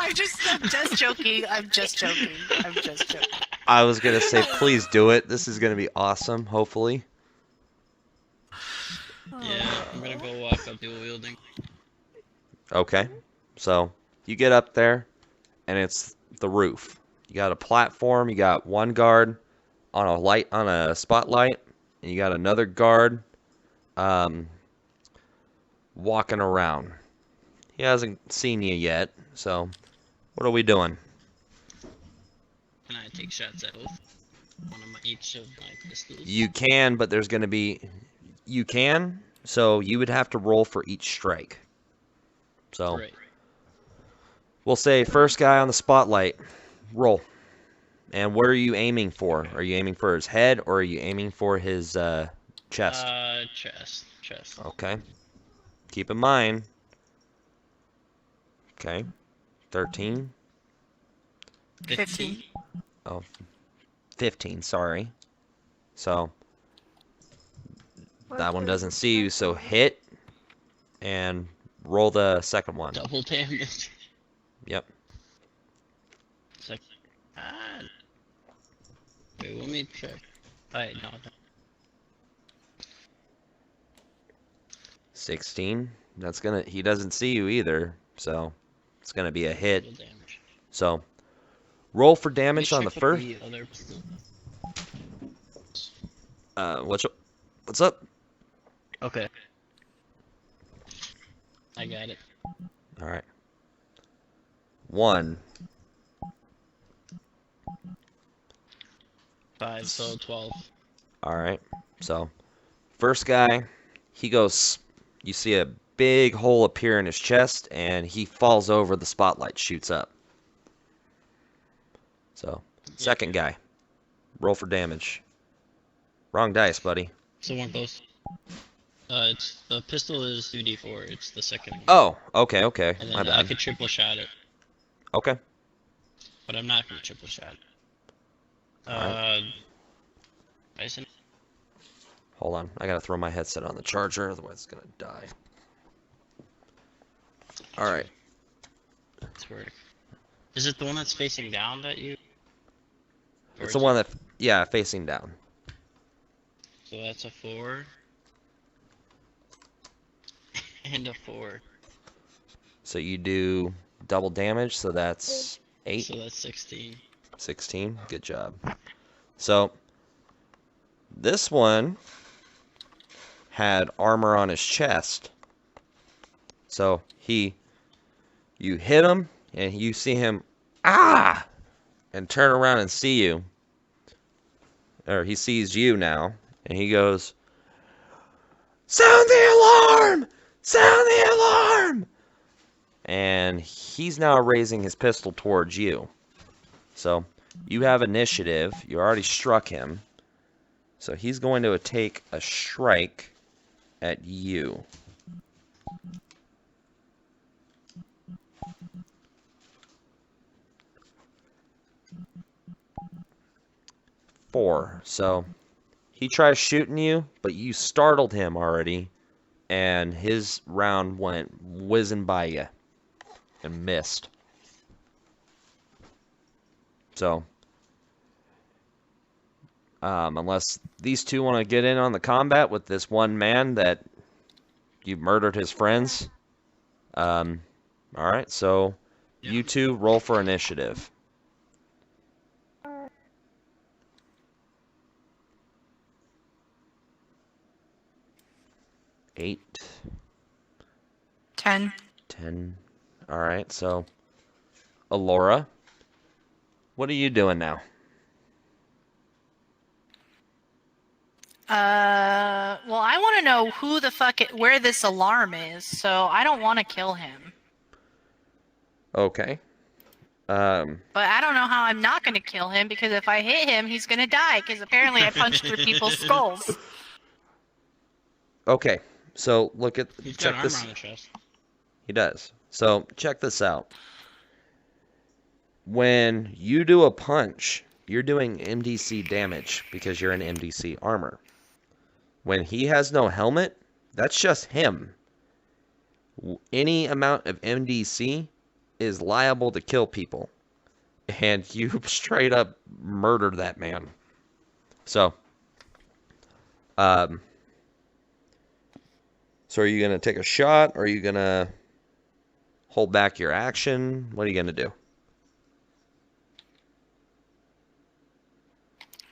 S3: I'm just joking. I'm just joking.
S1: I was gonna say, please do it. This is gonna be awesome, hopefully.
S2: Yeah, I'm gonna go walk up dual wielding.
S1: Okay. So, you get up there, and it's the roof. You got a platform, you got one guard on a spotlight, and you got another guard walking around. He hasn't seen you yet, so what are we doing?
S2: Can I take shots at both? One of each of my pistols.
S1: You can, but there's going to be... You can, so you would have to roll for each strike. So,
S2: Right.
S1: we'll say first guy on the spotlight, roll. And what are you aiming for? Are you aiming for his head, or are you aiming for his chest?
S2: Chest.
S1: Okay. Keep in mind. Okay. 13.
S3: 15.
S1: Oh, 15, sorry. So, that one doesn't see you, so hit and roll the second one.
S2: Double damage.
S1: Yep.
S2: Second. Wait, let me check. Alright, no.
S1: 16. That's gonna... He doesn't see you either, so it's gonna be a hit.
S2: Double damage.
S1: So, roll for
S2: Let me
S1: damage on the
S2: check
S1: first...
S2: with the other pistol.
S1: What's up?
S2: Okay. I got it.
S1: All right. 1.
S2: 5, so 12.
S1: All right. So, first guy, he goes... You see a big hole appear in his chest, and he falls over. The spotlight shoots up. So, second guy, roll for damage. Wrong dice, buddy.
S2: So one close. It's the pistol is 2d4. It's the second one.
S1: Oh, okay.
S2: And
S1: My
S2: then I
S1: bad.
S2: could triple shot it,
S1: Okay.
S2: but I'm not gonna triple shot it.
S1: Alright.
S2: Bison.
S1: Hold on. I gotta throw my headset on the charger, otherwise it's gonna die. All right.
S2: That's weird. Is it the one that's facing down that you?
S1: It's the one that, yeah, facing down.
S2: So that's a 4. And a 4.
S1: So you do double damage, so that's 8,
S2: So that's 16.
S1: 16. Good job. So this one had armor on his chest. So you hit him, and you see him, and turn around and see you. Or he sees you now, And he goes, "Sound the alarm! Sound the alarm!" And he's now raising his pistol towards you. So you have initiative. You already struck him. So he's going to take a strike at you. Four. So he tries shooting you, but you startled him already, and his round went whizzing by you and missed. So, unless these two want to get in on the combat with this one man that you murdered his friends, all right. So, you two roll for initiative. 8.
S3: 10.
S1: 10. All right. So, Alora, what are you doing now?
S3: Well, I want to know who the fuck where this alarm is, so I don't want to kill him.
S1: Okay.
S3: But I don't know how I'm not going to kill him, because if I hit him, he's going to die, because apparently I punched through people's skulls.
S1: Okay. So look at
S2: He's
S1: check
S2: got
S1: this.
S2: armor on the chest.
S1: He does. So check this out. When you do a punch, you're doing MDC damage because you're in MDC armor. When he has no helmet, that's just him. Any amount of MDC is liable to kill people. And you straight up murdered that man. So, so are you going to take a shot? Or are you going to hold back your action? What are you going to do?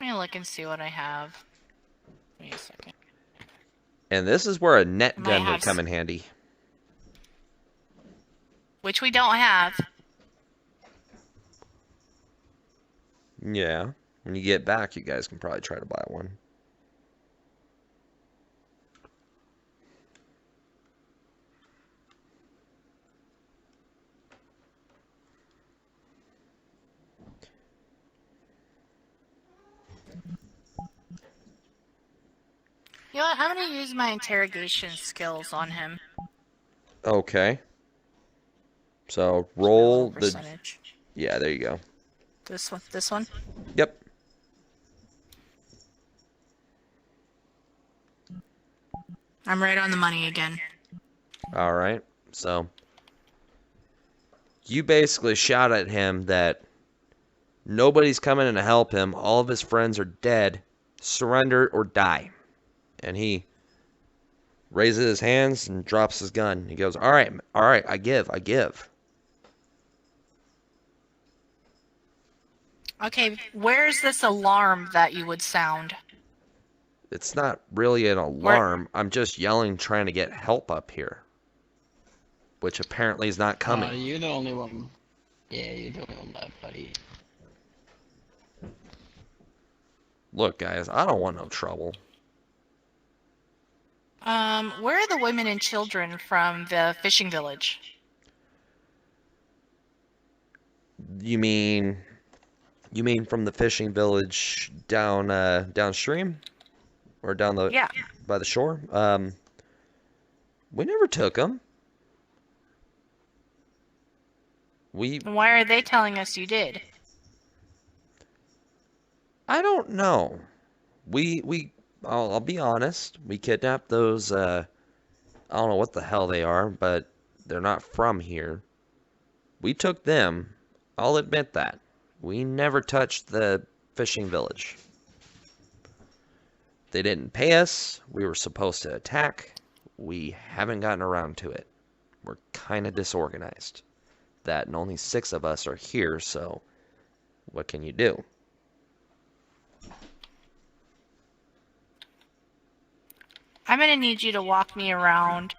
S3: Let me look and see what I have. Wait a second.
S1: And this is where a net
S3: Might
S1: gun would
S3: have
S1: come in handy.
S3: Which we don't have.
S1: Yeah. When you get back, you guys can probably try to buy one.
S3: You know what? I'm going to use my interrogation skills on him.
S1: Okay. So roll the...
S3: Percentage.
S1: Yeah, there you go.
S3: This one? This one?
S1: Yep.
S3: I'm right on the money again.
S1: All right. So you basically shout at him that nobody's coming in to help him. All of his friends are dead. Surrender or die. And he raises his hands and drops his gun. He goes, all right, I give.
S3: Okay, where's this alarm that you would sound?
S1: It's not really an alarm. I'm just yelling, trying to get help up here. Which apparently is not coming.
S2: You're the only one. Yeah, you're the only one left, buddy.
S1: Look, guys, I don't want no trouble.
S3: Where are the women and children from the fishing village?
S1: You mean from the fishing village down downstream? Or down the
S3: Yeah.
S1: by the shore? We never took them.
S3: Why are they telling us you did?
S1: I don't know. I'll be honest. We kidnapped those. I don't know what the hell they are, but they're not from here. We took them. I'll admit that. We never touched the fishing village. They didn't pay us. We were supposed to attack. We haven't gotten around to it. We're kind of disorganized. That and only 6 of us are here, so what can you do?
S3: I'm gonna need you to walk me around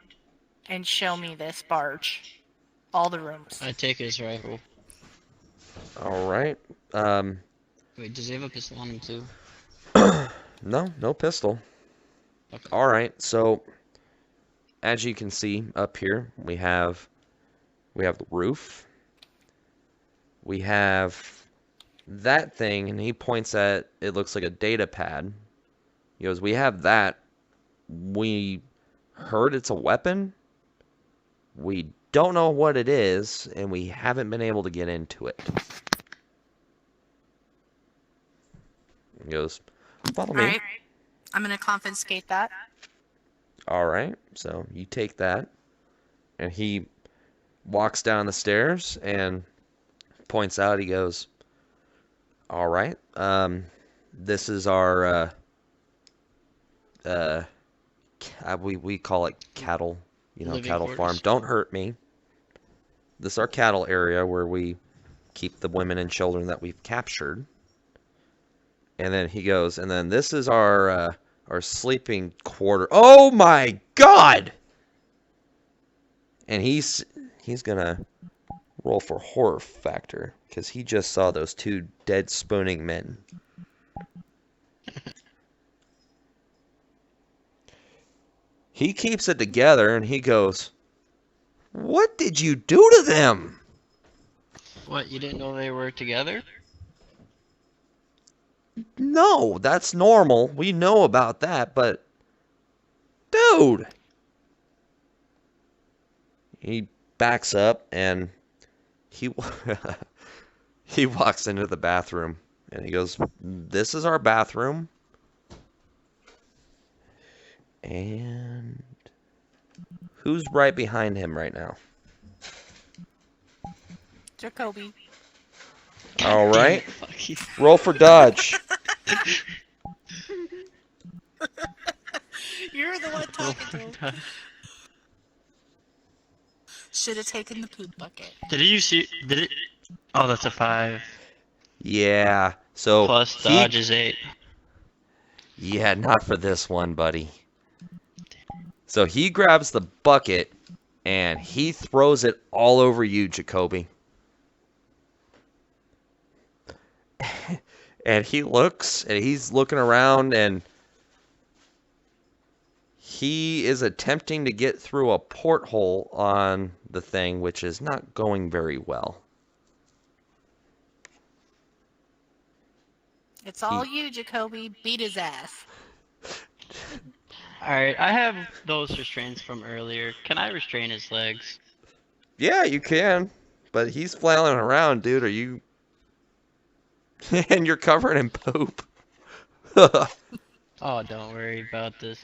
S3: and show me this barge. All the rooms.
S2: I take his rifle.
S1: All right.
S2: Wait, does he have a pistol on him too?
S1: No, no pistol.
S2: Okay.
S1: All right, so as you can see up here, we have the roof. We have that thing, and he points at it looks like a data pad. He goes, "We have that. We heard it's a weapon. We don't know what it is, and we haven't been able to get into it." He goes, "Follow
S3: All
S1: me."
S3: right. I'm gonna confiscate that.
S1: All right, so you take that, and he walks down the stairs and points out. He goes, "All right, this is our uh, we call it cattle,
S2: Living
S1: cattle farm.
S2: quarters.
S1: Don't hurt me. This is our cattle area where we keep the women and children that we've captured." And then he goes, and then this is our sleeping quarter. Oh my God! And he's gonna roll for horror factor because he just saw those two dead spooning men. He keeps it together and he goes, "What did you do to them?"
S2: What, you didn't know they were together?
S1: No, that's normal. We know about that, but dude. He backs up and he he walks into the bathroom and he goes, "This is our bathroom." And who's right behind him right now?
S3: Jacoby.
S1: All
S2: Damn
S1: right.
S2: it, fuck you.
S1: Roll for dodge.
S3: You're the one
S2: Roll
S3: talking
S2: for
S3: to him.
S2: dodge.
S3: Should have taken the poop bucket.
S2: Did you see? Did it? Oh, that's a 5.
S1: Yeah. So
S2: Plus
S1: he
S2: dodge is 8.
S1: Yeah, not for this one, buddy. So he grabs the bucket and he throws it all over you, Jacoby. And he looks and he's looking around and he is attempting to get through a porthole on the thing, which is not going very well.
S3: It's all you, Jacoby. Beat his ass.
S2: Alright, I have those restraints from earlier. Can I restrain his legs?
S1: Yeah, you can, but he's flailing around, dude. Are you? And you're covered in poop.
S2: Oh, don't worry about this.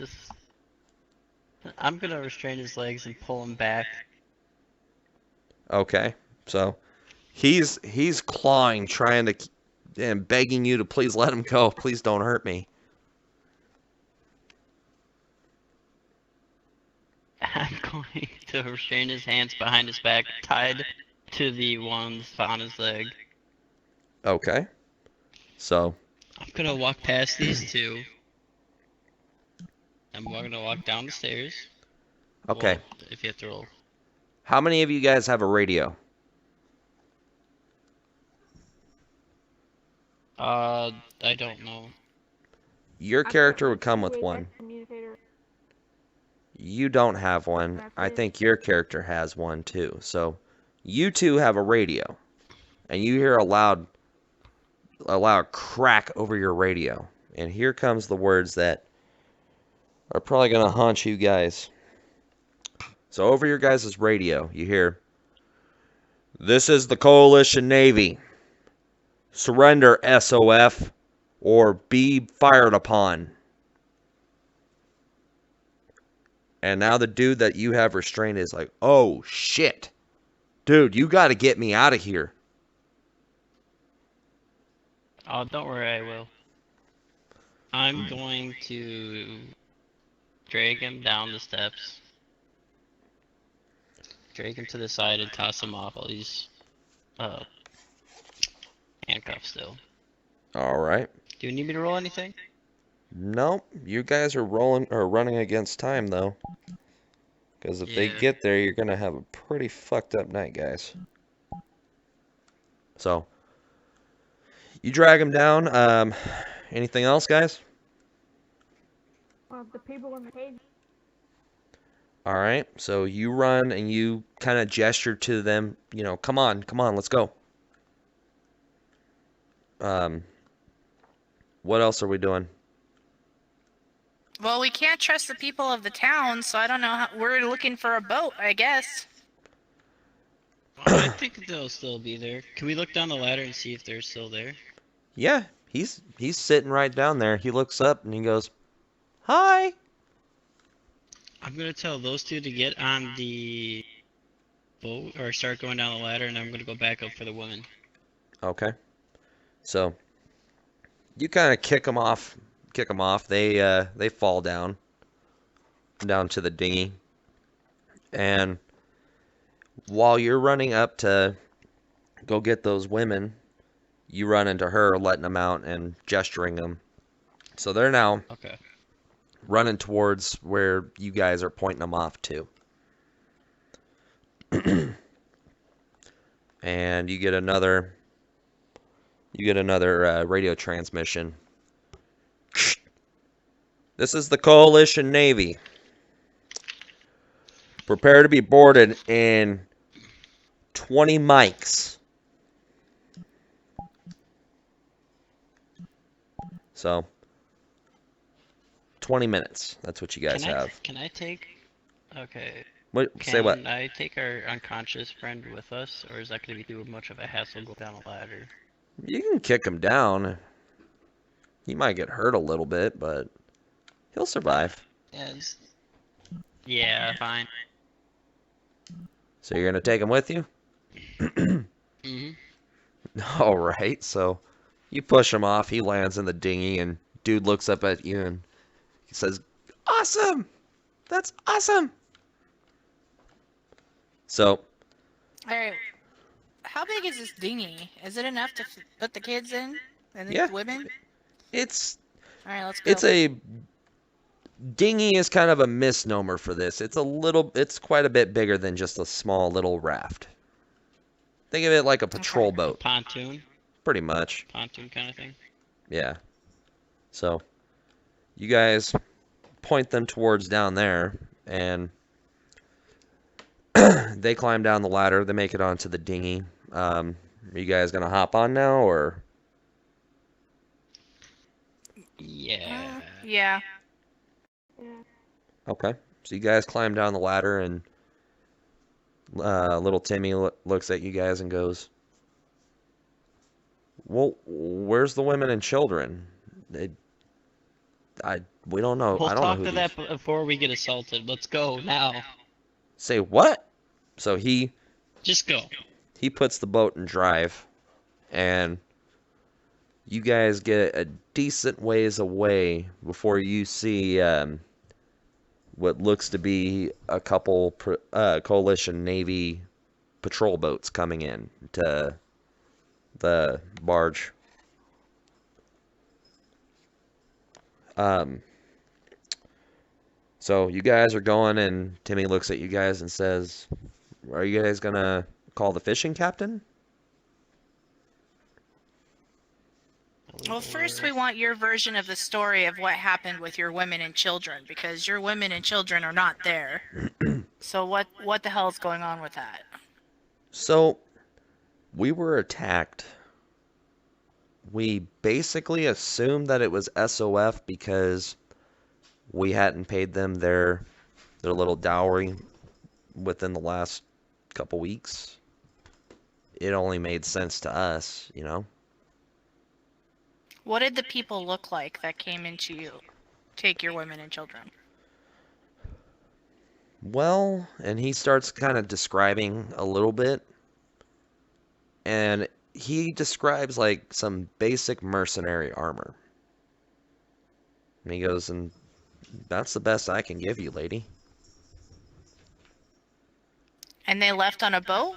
S2: I'm gonna restrain his legs and pull him back.
S1: Okay, so he's clawing, trying to, and begging you to please let him go. Please don't hurt me.
S2: I'm going to restrain his hands behind his back, tied to the ones on his leg.
S1: Okay, so
S2: I'm gonna walk past these two. I'm gonna walk down the stairs.
S1: okay.
S2: Well, if you have to roll.
S1: How many of you guys have a radio?
S2: I don't know.
S1: Your
S4: I've got
S1: character
S4: my
S1: would come with
S4: two-way
S1: one.
S4: text communicator.
S1: You don't have one.
S4: That's
S1: I
S4: it.
S1: think your character has one too. So you two have a radio, and you hear a loud crack over your radio, and here comes the words that are probably gonna haunt you guys. So over your guys' radio, you hear, "This is the Coalition Navy. Surrender, SOF, or be fired upon." And now the dude that you have restrained is like, "Oh shit. Dude, you gotta get me out of here."
S2: Oh, don't worry, I will. I'm going to drag him down the steps. Drag him to the side and toss him off while he's handcuffed still.
S1: Alright.
S2: Do you need me to roll anything?
S1: Nope. You guys are running against time though. Because if they
S2: Yeah.
S1: get there, you're gonna have a pretty fucked up night, guys. So you drag him down. Anything else, guys?
S4: the people in the cage.
S1: All right, so you run and you kind of gesture to them, come on, let's go. What else are we doing?
S3: Well, we can't trust the people of the town, so I don't know we're looking for a boat, I guess.
S2: I think they'll still be there. Can we look down the ladder and see if they're still there?
S1: Yeah, he's sitting right down there. He looks up and he goes, "Hi."
S2: I'm gonna tell those two to get on the boat or start going down the ladder, and I'm gonna go back up for the woman.
S1: Okay. So you kind of kick them off. They fall down to the dinghy. And while you're running up to go get those women, you run into her, letting them out and gesturing them. So they're now
S2: Okay.
S1: running towards where you guys are pointing them off to. And you get another radio transmission. This is the Coalition Navy. Prepare to be boarded in 20 mics. So 20 minutes. That's what you guys have.
S2: Can I take? Okay.
S1: Say what?
S2: Can I take our unconscious friend with us, or is that going to be too much of a hassle go down a ladder?
S1: You can kick him down. He might get hurt a little bit, but he'll survive.
S2: Yes. Yeah, fine.
S1: So you're gonna take him with you?
S2: Mhm.
S1: All right. So you push him off. He lands in the dinghy, and dude looks up at you and he says, "Awesome! That's awesome!" So,
S3: Alright. How big is this dinghy? Is it enough to put the kids in? And the
S1: Yeah.
S3: women?
S1: it's
S3: Alright, let's go.
S1: it's a dinghy is kind of a misnomer for this. It's quite a bit bigger than just a small little raft. Think of it like a patrol
S3: Okay.
S1: boat,
S2: Pontoon
S1: pretty much.
S2: kind of thing.
S1: Yeah. So, you guys point them towards down there, and they climb down the ladder. They make it onto the dinghy. Are you guys gonna hop on now, or?
S2: Yeah.
S3: Yeah.
S4: Yeah.
S1: Okay. So you guys climb down the ladder, and little Timmy looks at you guys and goes, "Well, where's the women and children? We don't know.
S2: We'll
S1: I don't know
S2: talk
S1: who
S2: to
S1: these."
S2: that before we get assaulted. Let's go now.
S1: Say what? So
S2: Just go.
S1: he puts the boat in drive, and you guys get a decent ways away before you see what looks to be a couple Coalition Navy patrol boats coming in to the barge. So you guys are going, and Timmy looks at you guys and says, "Are you guys gonna call the fishing captain?"
S3: Well, first we want your version of the story of what happened with your women and children, because your women and children are not there. So what the hell is going on with that?
S1: So, we were attacked. We basically assumed that it was SOF because we hadn't paid them their little dowry within the last couple weeks. It only made sense to us, you know?
S3: What did the people look like that came in to take your women and children?
S1: Well, and he starts kind of describing a little bit. And he describes like some basic mercenary armor. And he goes, "And that's the best I can give you, lady."
S3: And they left on a boat?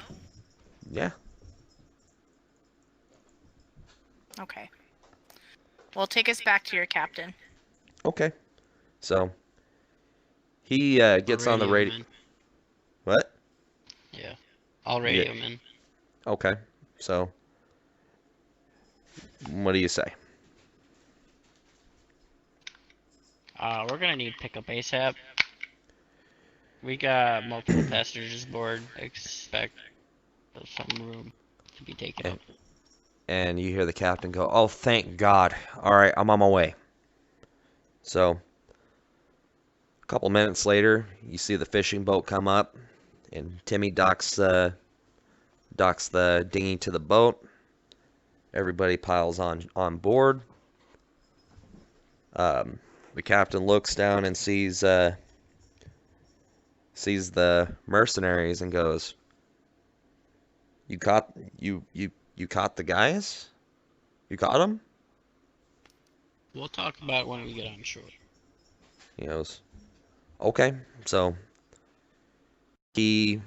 S1: Yeah.
S3: Okay. Well, take us back to your captain.
S1: Okay. So he gets on the radio.
S2: Man.
S1: What?
S2: Yeah. I'll radio him in.
S1: Okay. So what do you say?
S2: We're gonna need pickup ASAP. We got multiple passengers aboard. Expect some room to be taken up.
S1: And you hear the captain go, "Oh, thank God. All right, I'm on my way." So, a couple minutes later, you see the fishing boat come up, and Timmy docks the dinghy to the boat. Everybody piles on board. The captain looks down and sees the mercenaries and goes, "You caught the guys? You caught them?"
S2: We'll talk about it when we get on shore.
S1: He goes, "Okay." So he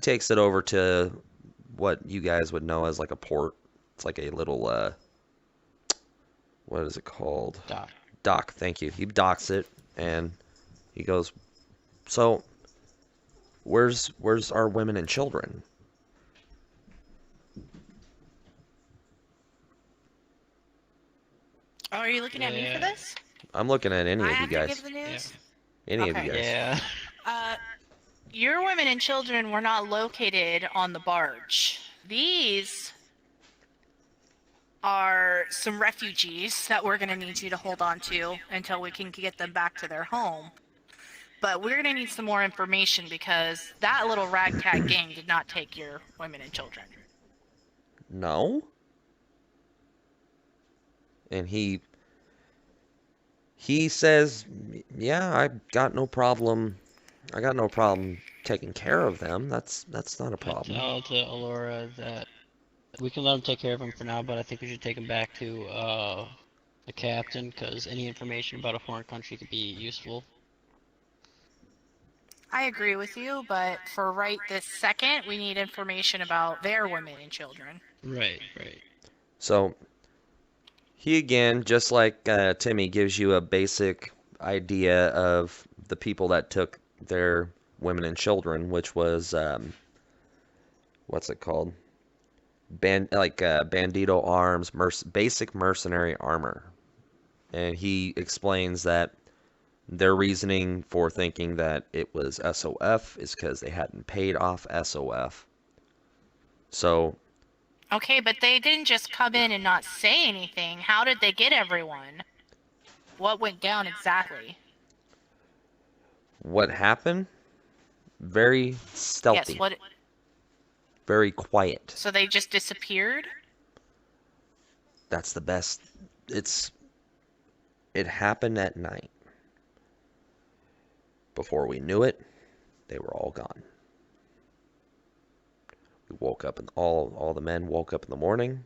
S1: takes it over to what you guys would know as like a port. It's like a little what is it called?
S2: Dock.
S1: Dock. Thank you. He docks it and he goes, "So where's our women and children?"
S3: Oh, are you looking at me for
S2: Yeah.
S3: this?
S1: I'm looking at any
S3: I
S1: of you
S3: have to
S1: guys.
S3: give the news?
S1: Any of
S3: Okay.
S1: you guys.
S2: Yeah.
S3: Your women and children were not located on the barge. These are some refugees that we're going to need you to hold on to until we can get them back to their home. But we're going to need some more information because that little ragtag gang did not take your women and children.
S1: No? And he says, "Yeah, I got no problem. I got no problem taking care of them. That's not a
S2: I
S1: problem."
S2: tell to Alora that we can let him take care of him for now, but I think we should take him back to the captain, because any information about a foreign country could be useful.
S3: I agree with you, but for right this second, we need information about their women and children.
S2: Right.
S1: So he again, just like Timmy, gives you a basic idea of the people that took their women and children, which was what's it called? Bandito arms, basic mercenary armor. And he explains that their reasoning for thinking that it was SOF is because they hadn't paid off SOF. So,
S3: Okay, but they didn't just come in and not say anything. How did they get everyone? What went down exactly?
S1: what happened? Very stealthy.
S3: Yes, what?
S1: Very quiet.
S3: So they just disappeared?
S1: That's the best. It happened at night. Before we knew it, they were all gone. We woke up and all the men woke up in the morning.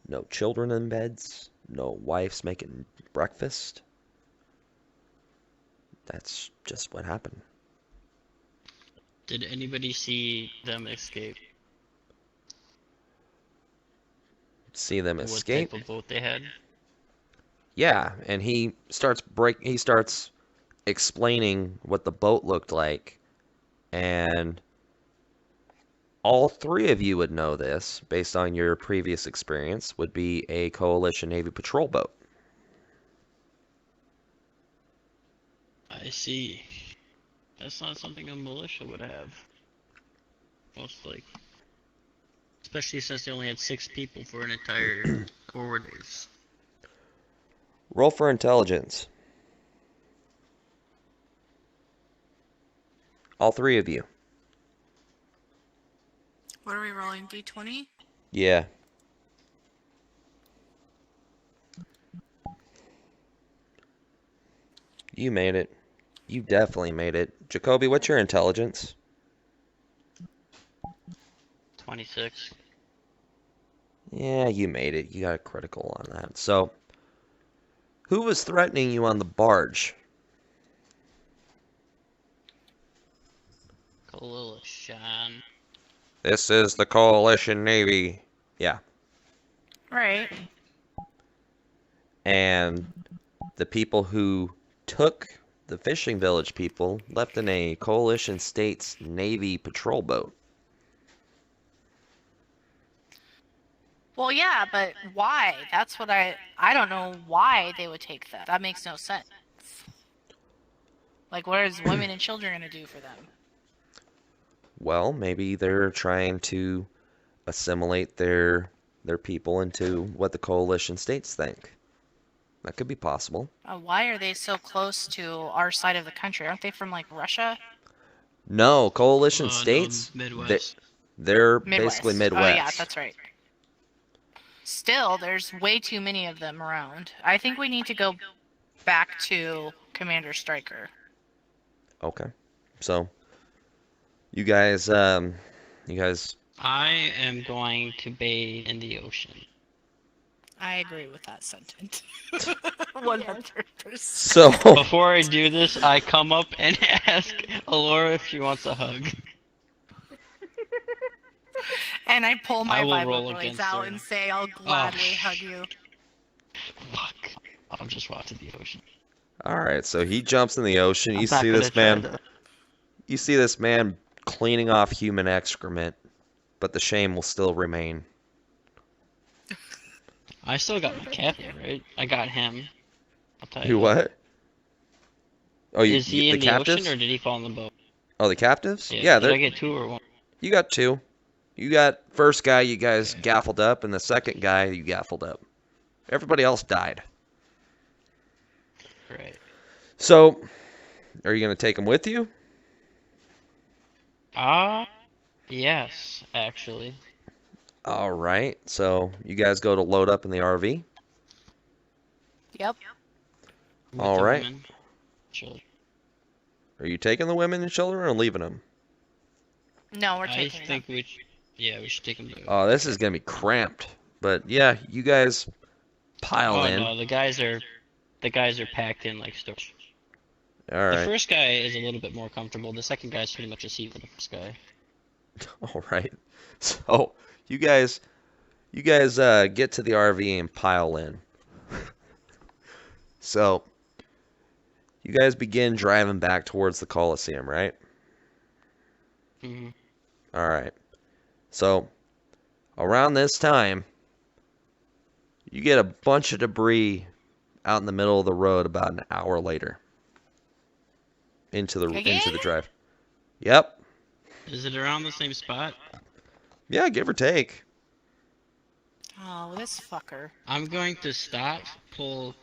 S1: No children in beds, no wives making breakfast. That's just what happened.
S2: Did anybody see them escape?
S1: See them
S2: What
S1: escape?
S2: type of boat they had?
S1: Yeah, and he starts explaining what the boat looked like, and all three of you would know this based on your previous experience, would be a Coalition Navy patrol boat.
S2: I see. That's not something a militia would have. Most likely. Especially since they only had 6 people for an entire 4 days.
S1: Roll for intelligence. All three of you.
S3: What are we rolling? D20?
S1: Yeah. You made it. You definitely made it. Jacoby, what's your intelligence?
S2: 26.
S1: Yeah, you made it. You got a critical on that. So, who was threatening you on the barge?
S2: Coalition.
S1: This is the Coalition Navy. Yeah.
S3: Right.
S1: And the people who took the fishing village people left in a Coalition States Navy patrol boat.
S3: Well, yeah, but why? That's what I don't know why they would take that. That makes no sense. Like, what is women and children gonna do for them?
S1: Well, maybe they're trying to assimilate their people into what the coalition states think. That could be possible.
S3: Why are they so close to our side of the country? Aren't they from like Russia?
S1: No, coalition
S2: No,
S1: states,
S2: Midwest.
S1: they're basically
S3: Midwest. Oh yeah,
S1: Midwest.
S3: that's right. Still, there's way too many of them around. I think we need to go back to Commander Stryker.
S1: Okay. So, you guys,
S2: I am going to bathe in the ocean.
S3: I agree with that sentence. 100%.
S1: so,
S2: Before I do this, I come up and ask Alora if she wants a hug.
S3: And I pull my
S2: I will
S3: Bible
S2: roll
S3: blades
S2: against
S3: out
S2: her.
S3: and say, I'll gladly hug you.
S2: Fuck. I'll just walk to the ocean.
S1: all right. So he jumps in the ocean. You
S2: I'm not
S1: see
S2: gonna
S1: this
S2: try
S1: man.
S2: to-
S1: You see this man cleaning off human excrement, but the shame will still remain.
S2: I still got my captain, right? I got him. I'll tell
S1: You what? Oh, you
S2: Is he
S1: the
S2: in the
S1: captives?
S2: ocean or did he fall in the boat?
S1: Oh, the captives?
S2: Yeah, did
S1: they're
S2: I get 2 or 1?
S1: you got 2. You got first guy you guys gaffled up, and the second guy you gaffled up. Everybody else died.
S2: Right.
S1: So, are you gonna take him with you?
S2: Yes, actually.
S1: All right. So you guys go to load up in the RV.
S3: Yep.
S2: With
S1: All
S2: the
S1: right.
S2: women. Children.
S1: Are you taking the women and children or leaving them?
S3: No, we're
S2: I
S3: taking them.
S2: think we should take them to
S1: Oh, this is gonna be cramped. But yeah, you guys pile in.
S2: no, the guys are packed in like storage.
S1: All
S2: The
S1: right.
S2: first guy is a little bit more comfortable. The second guy is pretty much a seat for the first guy.
S1: All right. So you guys get to the RV and pile in. So you guys begin driving back towards the Coliseum, right?
S2: Mm-hmm.
S1: All right. So around this time, you get a bunch of debris out in the middle of the road about an hour later into the
S3: Again?
S1: drive. Yep.
S2: Is it around the same spot?
S1: Yeah, give or take.
S3: Oh, this fucker.
S2: I'm going to stop, pull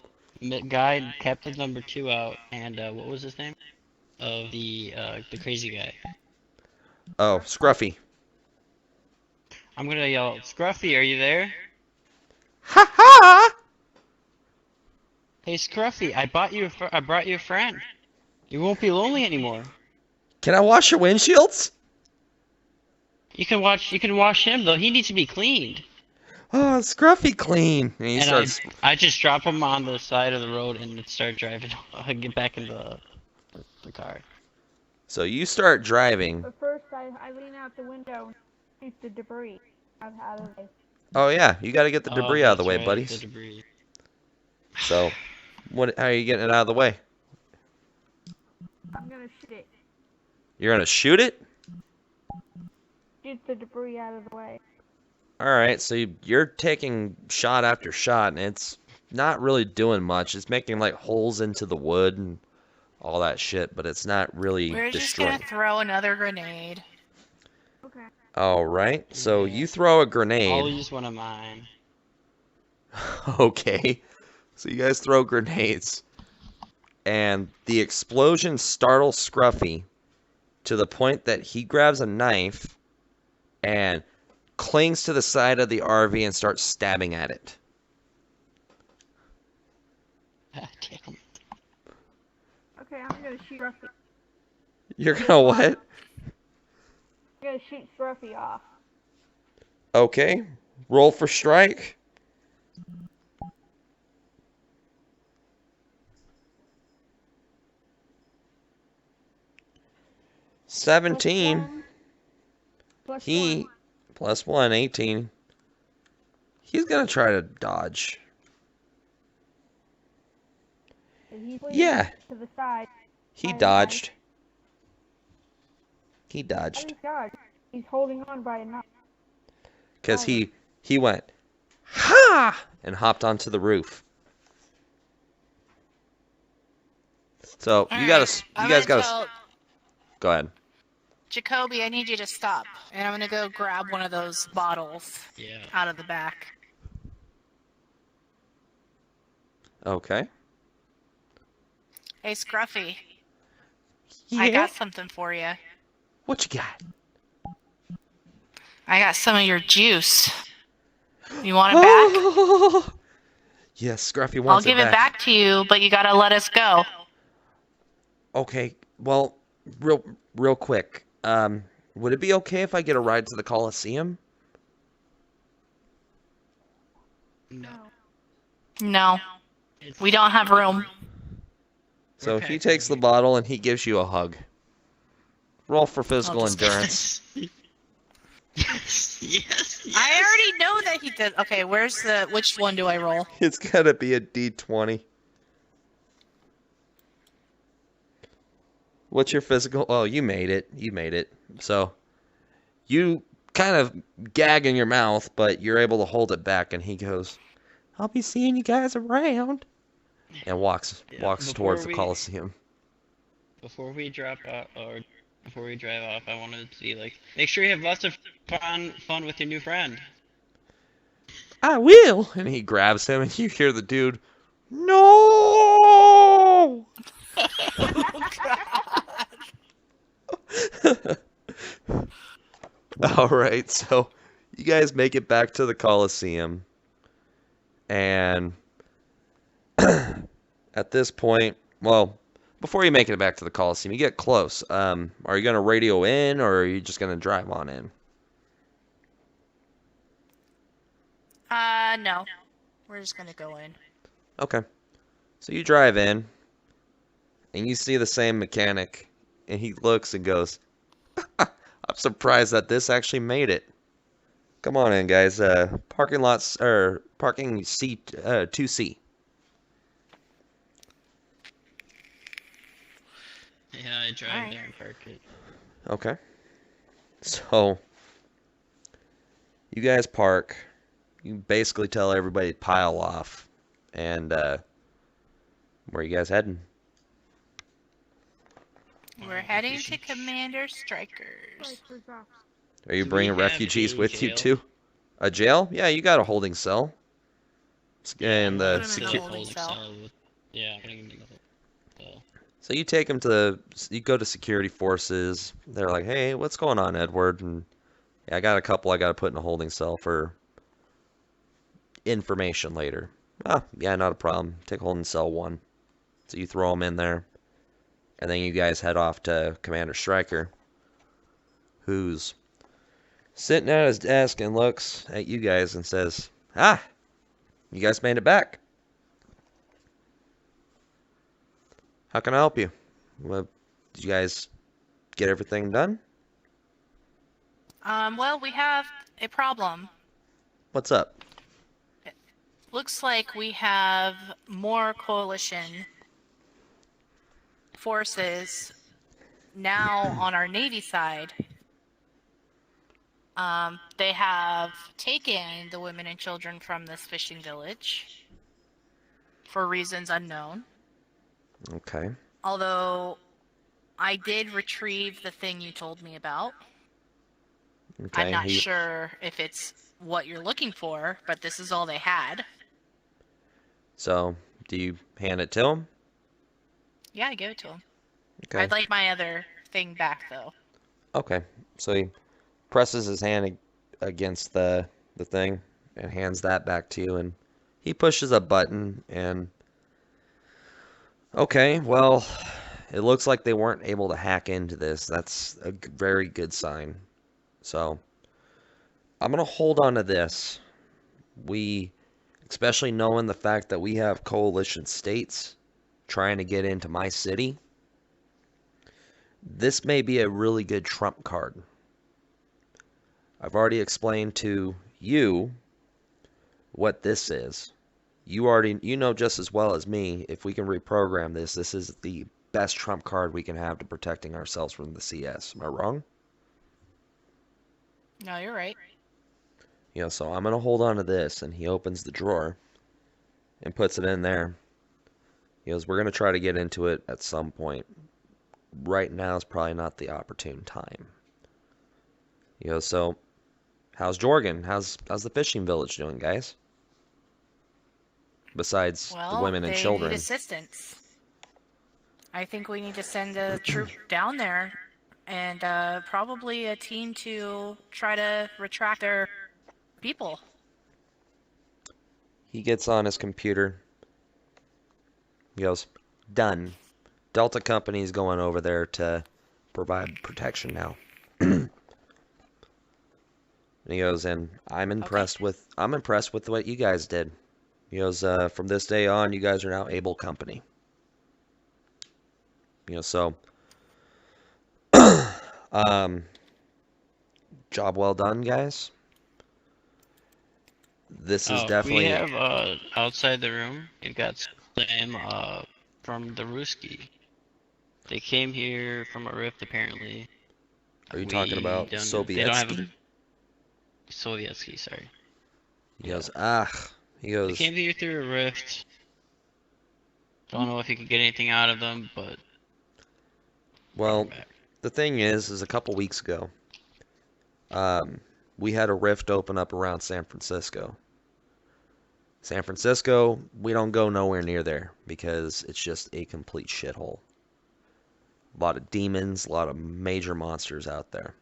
S2: guide Captain number 2 out, and what was his name? Of the crazy guy.
S1: Oh, Scruffy.
S2: I'm gonna yell, Scruffy, are you there?
S1: Ha ha!
S2: Hey Scruffy, I brought you a friend. You won't be lonely anymore.
S1: Can I wash your windshields?
S2: You can wash him though. He needs to be cleaned.
S1: Oh, Scruffy clean. And he
S2: And
S1: starts.
S2: I just drop him on the side of the road and start driving. Get back in the car.
S1: So you start driving.
S4: But first, I lean out the window and shoot the debris out of the way.
S1: Oh yeah, you got to get the debris out of the
S2: that's
S1: way,
S2: right,
S1: buddies.
S2: The debris.
S1: So, how are you getting it out of the way?
S4: I'm gonna shoot it.
S1: You're gonna shoot it?
S4: Shoot the debris out of the way.
S1: All right. So you're taking shot after shot, and it's not really doing much. It's making like holes into the wood and all that shit, but it's not really
S3: We're just
S1: destroying.
S3: gonna throw another grenade.
S4: Okay.
S1: All right. So
S2: Yeah.
S1: you throw a
S2: I'll
S1: grenade.
S2: use one of mine.
S1: Okay. So you guys throw grenades, and the explosion startles Scruffy to the point that he grabs a knife and clings to the side of the RV and starts stabbing at it.
S2: Damn.
S4: Okay, I'm gonna shoot Scruffy.
S1: You're gonna what?
S4: I'm gonna shoot Scruffy off.
S1: Okay. Roll for strike.
S4: Plus
S1: 17.
S4: one. Plus
S1: He
S4: one.
S1: plus 1, 18. He's gonna try to dodge.
S4: And he's leaning
S1: Yeah,
S4: to the side.
S1: he
S4: Fine,
S1: dodged. He
S4: How
S1: dodged.
S4: did he dodge? He's holding on by a knife.
S1: Because he went, ha! And hopped onto the roof. So
S3: All
S1: you
S3: right,
S1: gotta,
S3: I'm
S1: you guys
S3: gonna
S1: gotta,
S3: tell
S1: go ahead.
S3: Jacoby, I need you to stop, and I'm gonna go grab one of those bottles
S2: Yeah.
S3: out of the back.
S1: Okay.
S3: Hey, Scruffy, I
S1: Yeah.
S3: got something for you.
S1: What you got?
S3: I got some of your juice. You want it back?
S1: Yes, Scruffy
S3: I'll
S1: wants it
S3: give it back to you, but you gotta let us go.
S1: Okay. Well, real quick. Would it be okay if I get a ride to the Coliseum?
S2: No.
S3: No,
S2: It's,
S3: we don't have room.
S1: So
S2: We're
S1: he
S2: packed
S1: takes
S2: in
S1: the bottle and he gives you a hug. Roll for physical
S3: just-
S1: endurance.
S2: Yes. Yes.
S3: I already know that he did. Okay, which one do I roll?
S1: It's gotta be a D20. What's your physical? Oh, you made it. You made it. So you kind of gag in your mouth, but you're able to hold it back, and he goes, "I'll be seeing you guys around," and walks
S2: Yeah,
S1: towards the Coliseum.
S2: Before we drop out, or before we drive off, I wanted to see, like, make sure you have lots of fun with your new friend.
S1: I will. And he grabs him, and you hear the dude, "No!" All right, so you guys make it back to the Coliseum, and at this point, well, before you make it back to the Coliseum, you get close. Are you gonna radio in, or are you just gonna drive on in?
S3: No. We're just gonna go in.
S1: Okay. So you drive in, and you see the same mechanic, and he looks and goes, "I'm surprised that this actually made it. Come on in, guys. Parking lots or parking seat 2C."
S2: Yeah, I drive
S3: Alright.
S2: there and park it.
S1: Okay. So you guys park. You basically tell everybody to pile off, and where are you guys heading?
S3: We're heading to Commander Stryker's.
S4: Strikers off.
S1: Are you
S2: Do we
S1: bringing
S2: have
S1: refugees
S2: a
S1: with you
S2: jail?
S1: too? A jail? Yeah, you got a holding cell. And
S3: Put
S1: the
S3: 'em in the
S1: security.
S3: holding cell.
S2: Yeah, putting him in the cell.
S1: So you take them to you go to security forces. They're like, "Hey, what's going on, Edward?" And yeah, I got a couple I got to put in a holding cell for information later. Ah, yeah, not a problem. Take holding cell 1. So you throw them in there, and then you guys head off to Commander Stryker, who's sitting at his desk and looks at you guys and says, "Ah, you guys made it back. How can I help you? Well, did you guys get everything done?
S3: Well, we have a problem.
S1: What's up?"
S3: Looks like we have more coalition forces now on our Navy side. They have taken the women and children from this fishing village for reasons unknown.
S1: Okay.
S3: Although I did retrieve the thing you told me about.
S1: Okay.
S3: I'm not sure if it's what you're looking for, but this is all they had.
S1: So, do you hand it to him?
S3: Yeah, I gave it to him.
S1: Okay.
S3: I'd like my other thing back, though.
S1: Okay. So he presses his hand against the thing and hands that back to you, and he pushes a button, and okay, well, it looks like they weren't able to hack into this. That's a very good sign. So I'm gonna hold on to this. Especially knowing the fact that we have coalition states trying to get into my city, this may be a really good trump card. I've already explained to you what this is. You know just as well as me, if we can reprogram this, this is the best trump card we can have to protecting ourselves from the CS. Am I wrong?
S3: No, you're right.
S1: So I'm going to hold on to this, and he opens the drawer and puts it in there. He goes, we're going to try to get into it at some point. Right now is probably not the opportune time. He goes, so, how's Jorgen? How's the fishing village doing, guys? Besides the
S3: Well,
S1: women and
S3: they
S1: children.
S3: need assistance. I think we need to send a troop down there and probably a team to try to retract their people.
S1: He gets on his computer. He goes, done. Delta Company's going over there to provide protection now. And he goes, and I'm impressed with what you guys did. He goes, from this day on, you guys are now able company. So job well done, guys. This is definitely.
S2: We have outside the room. We've got Sam from the Ruski. They came here from a rift, apparently.
S1: Are you talking about Sovietsky?
S2: Sovietsky, sorry.
S1: He goes, He
S2: They
S1: goes,
S2: came here through a rift. Don't know if you could get anything out of them, but.
S1: well, the thing is a couple weeks ago, we had a rift open up around San Francisco. San Francisco, we don't go nowhere near there because it's just a complete shithole. A lot of demons, a lot of major monsters out there.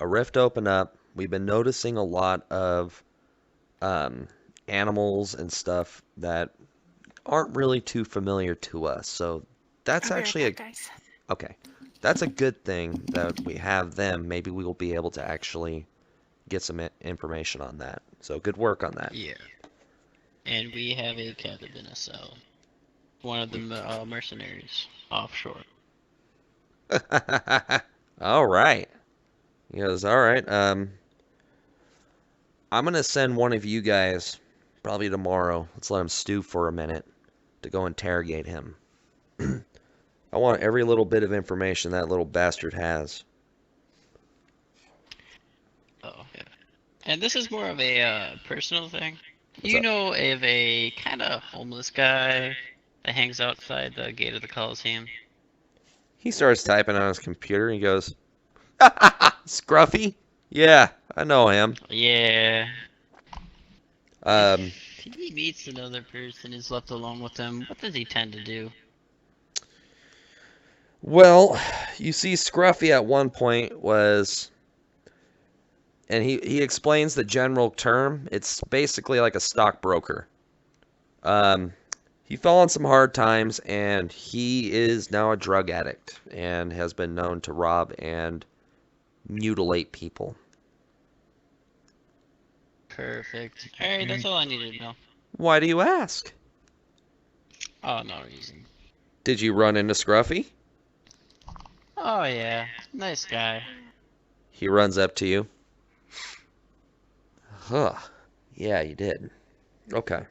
S1: A rift opened up. We've been noticing a lot of animals and stuff that aren't really too familiar to us. So that's actually okay. That's a good thing that we have them. Maybe we will be able to actually get some information on that. So good work on that.
S2: Yeah. And we have a captive in a cell. One of the mercenaries offshore.
S1: All right. He goes, all right. I'm going to send one of you guys, probably tomorrow. Let's let him stew for a minute to go interrogate him. I want every little bit of information that little bastard has.
S2: Oh, yeah. And this is more of a personal thing.
S1: What's up?
S2: Know of a kind of homeless guy that hangs outside the gate of the Coliseum?
S1: He starts typing on his computer. He goes, Scruffy? Yeah, I know him.
S2: Yeah.
S1: Um,
S2: If he meets another person who's left alone with him, what does he tend to do?
S1: well, you see, Scruffy at one point was, and he explains the general term. It's basically like a stockbroker. He fell on some hard times, and he is now a drug addict and has been known to rob and mutilate people.
S2: Perfect. Alright, that's all I needed to know.
S1: Why do you ask?
S2: Oh, no reason.
S1: Did you run into Scruffy?
S2: Oh, yeah. Nice guy.
S1: He runs up to you. Huh. Yeah, you did. Okay.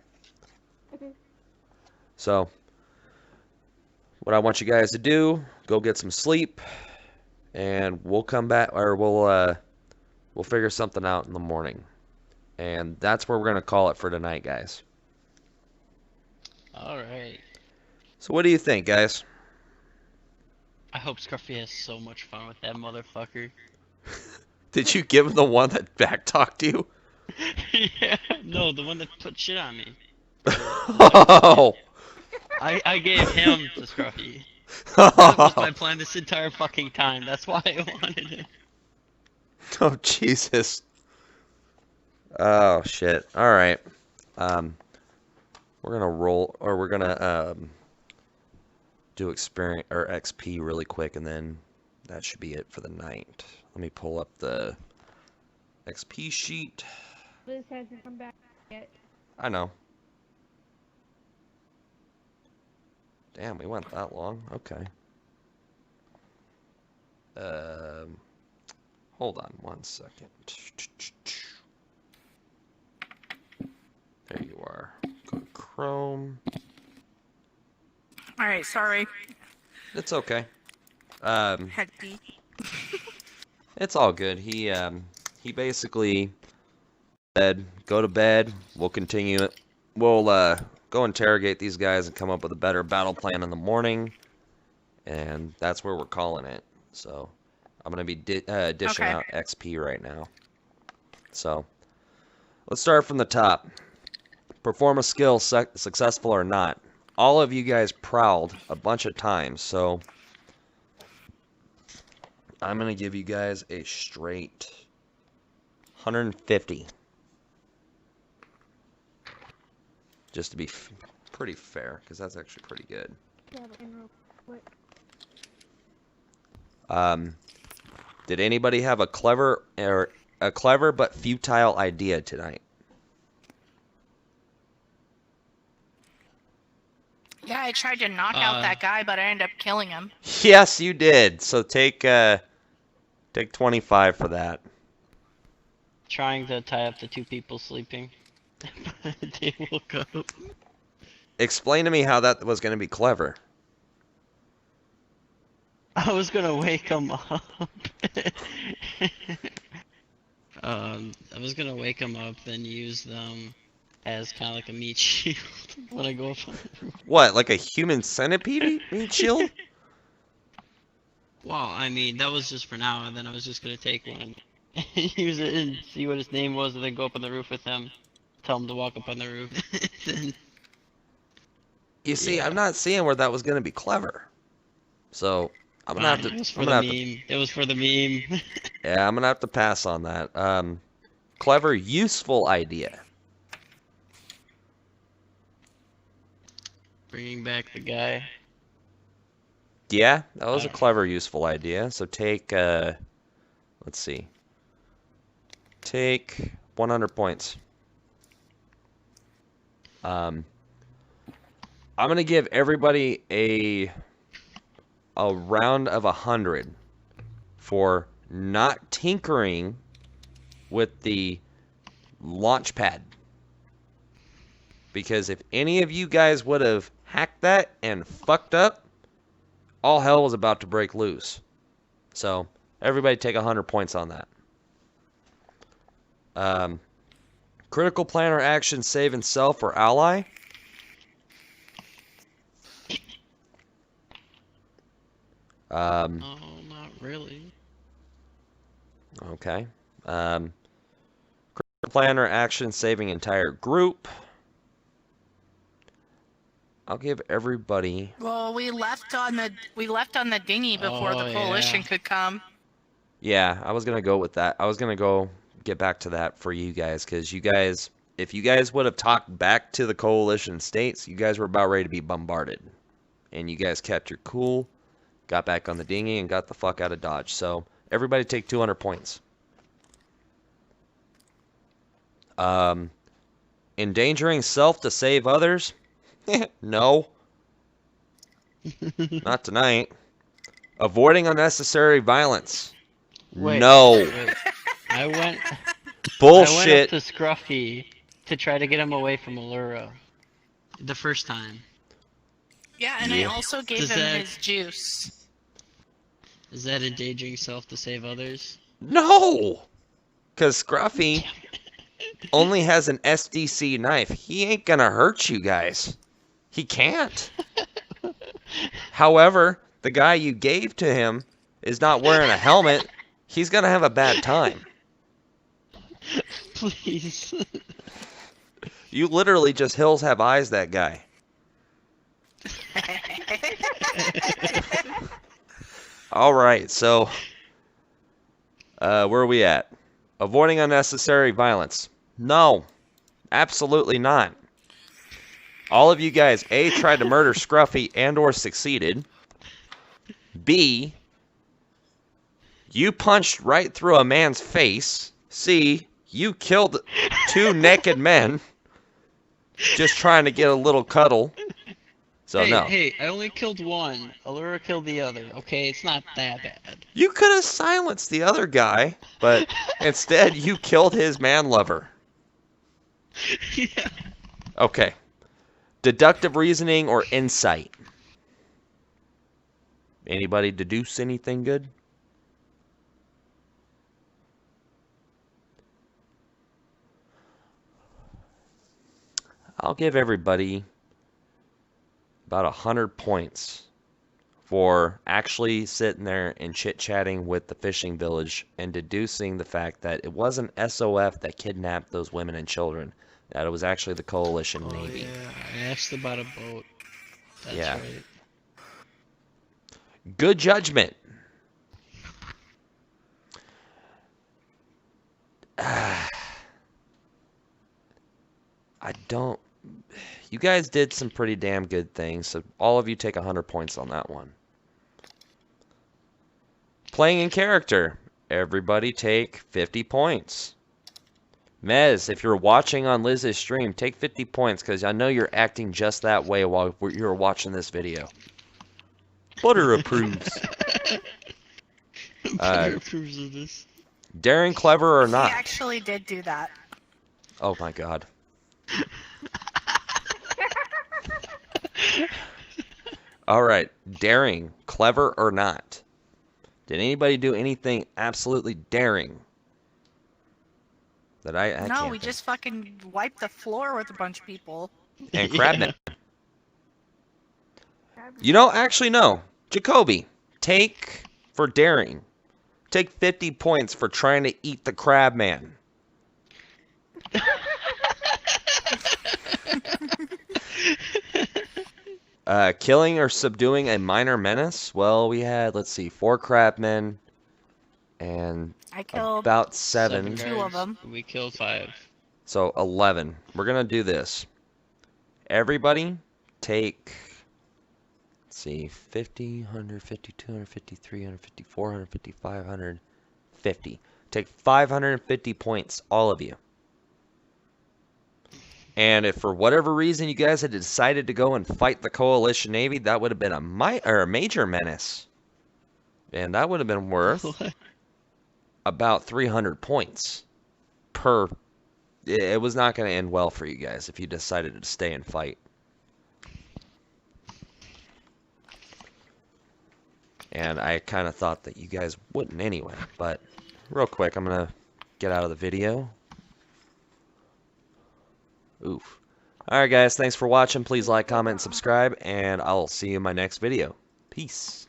S4: Okay.
S1: So, what I want you guys to do, go get some sleep, and we'll come back, or we'll figure something out in the morning. And that's where we're going to call it for tonight, guys.
S2: Alright.
S1: So what do you think, guys?
S2: I hope Scruffy has so much fun with that motherfucker.
S1: Did you give him the one that backtalked you?
S2: Yeah, no, the one that put shit on me.
S1: Oh!
S2: I gave him to Scruffy. That was my plan this entire fucking time. That's why I wanted him.
S1: Oh, Jesus. Oh, shit. Alright. We're gonna roll, or we're gonna, do experience, or XP really quick, and then that should be it for the night. Let me pull up the XP sheet.
S4: Liz hasn't come back yet.
S1: I know. Damn, we went that long. Okay. Hold on one second. There you are. Go to Chrome.
S3: Alright, sorry.
S1: It's okay.
S3: Had D.
S1: It's all good. He basically said, go to bed. We'll continue it. We'll go interrogate these guys and come up with a better battle plan in the morning. And that's where we're calling it. So I'm going to be dishing
S3: Okay.
S1: out XP right now. So let's start from the top. Perform a skill, successful or not. All of you guys prowled a bunch of times, so I'm going to give you guys a straight 150. Just to be pretty fair, because that's actually pretty good.
S4: Yeah, but in real quick.
S1: Did anybody have a clever but futile idea tonight?
S3: Yeah, I tried to knock out that guy, but I ended up killing him.
S1: Yes, you did. So take 25 for that.
S2: Trying to tie up the 2 people sleeping. They woke up.
S1: Explain to me how that was going to be clever.
S2: I was gonna wake them up. I was gonna wake them up, then use them as kind of like a meat shield when I go up on the roof.
S1: What, like a human centipede meat shield?
S2: Well, I mean, that was just for now, and then I was just gonna take one, use it, and see what his name was, and then go up on the roof with him. Tell him to walk up on the roof. Then,
S1: You see,
S2: yeah.
S1: I'm not seeing where that was going to be clever. So I'm gonna have to.
S2: It was for
S1: I'm
S2: the
S1: gonna have to.
S2: meme. It was for the meme.
S1: Yeah, I'm gonna have to pass on that. Clever, useful idea.
S2: Bringing back the guy.
S1: Yeah, that was a clever, useful idea. So take, let's see. Take 100 points. I'm gonna give everybody a round of 100 for not tinkering with the launch pad. Because if any of you guys would have hacked that and fucked up, all hell was about to break loose. So everybody take 100 points on that. Critical plan or action, save and self or ally.
S2: Oh, not really.
S1: Okay. Critical plan or action, saving entire group. I'll give everybody.
S3: Well, we left on the dinghy before the coalition could come.
S1: Yeah, I was gonna go with that. I was gonna go get back to that for you guys, because you guys, if you guys would have talked back to the coalition states, you guys were about ready to be bombarded, and you guys kept your cool, got back on the dinghy, and got the fuck out of Dodge. So everybody take 200 points. Endangering self to save others? No. Not tonight. Avoiding unnecessary violence?
S2: Wait,
S1: no.
S2: wait. I went
S1: Bullshit.
S2: up to Scruffy to try to get him away from Allura. The first time.
S3: Yeah, and I also gave
S2: Does
S3: him
S2: that-
S3: his juice.
S2: Is that endangering self to save others?
S1: No! Because Scruffy only has an SDC knife. He ain't gonna hurt you guys. He can't. However, the guy you gave to him is not wearing a helmet. He's gonna have a bad time.
S2: Please.
S1: You literally just hills have eyes that guy. All right, so where are we at? Avoiding unnecessary violence. No, absolutely not. All of you guys, A, tried to murder Scruffy and or succeeded. B, you punched right through a man's face. C, you killed 2 naked men just trying to get a little cuddle. So
S2: hey,
S1: no.
S2: Hey, I only killed one. Allura killed the other. Okay, it's not that bad.
S1: You could have silenced the other guy, but instead you killed his man lover.
S2: Yeah.
S1: Okay. Deductive reasoning or insight? Anybody deduce anything good? I'll give everybody about 100 points for actually sitting there and chit-chatting with the fishing village and deducing the fact that it wasn't SOF that kidnapped those women and children, that it was actually the Coalition Navy.
S2: Yeah, I asked about a boat. That's
S1: Yeah.
S2: right.
S1: Good judgment. I don't... You guys did some pretty damn good things, so all of you take 100 points on that one. Playing in character. Everybody take 50 points. Mez, if you're watching on Liz's stream, take 50 points because I know you're acting just that way while you're watching this video. Butter approves.
S2: Butter approves of this.
S1: Daring, clever, or
S3: He
S1: not?
S3: actually did do that.
S1: Oh my god. Alright, daring, clever, or not? Did anybody do anything absolutely daring? That I
S3: No,
S1: can't
S3: we
S1: think.
S3: just fucking wiped the floor with a bunch of people.
S1: And Crabman. You know, actually no. Jacoby, take, for daring, take 50 points for trying to eat the Crabman. Killing or subduing a minor menace? Well, we had, let's see, 4 crabmen and
S3: I killed
S1: about 7.
S3: Two of them.
S2: We killed 5.
S1: So 11. We're going to do this. Everybody take, let's see, 50, 100, 50, 250, 350, 450, 550. Take 550 points, all of you. And if for whatever reason you guys had decided to go and fight the Coalition Navy, that would have been a major menace. And that would have been worth about 300 points per. It was not going to end well for you guys if you decided to stay and fight. And I kind of thought that you guys wouldn't anyway. But real quick, I'm going to get out of the video. Oof. Alright guys, thanks for watching. Please like, comment, and subscribe, and I'll see you in my next video. Peace.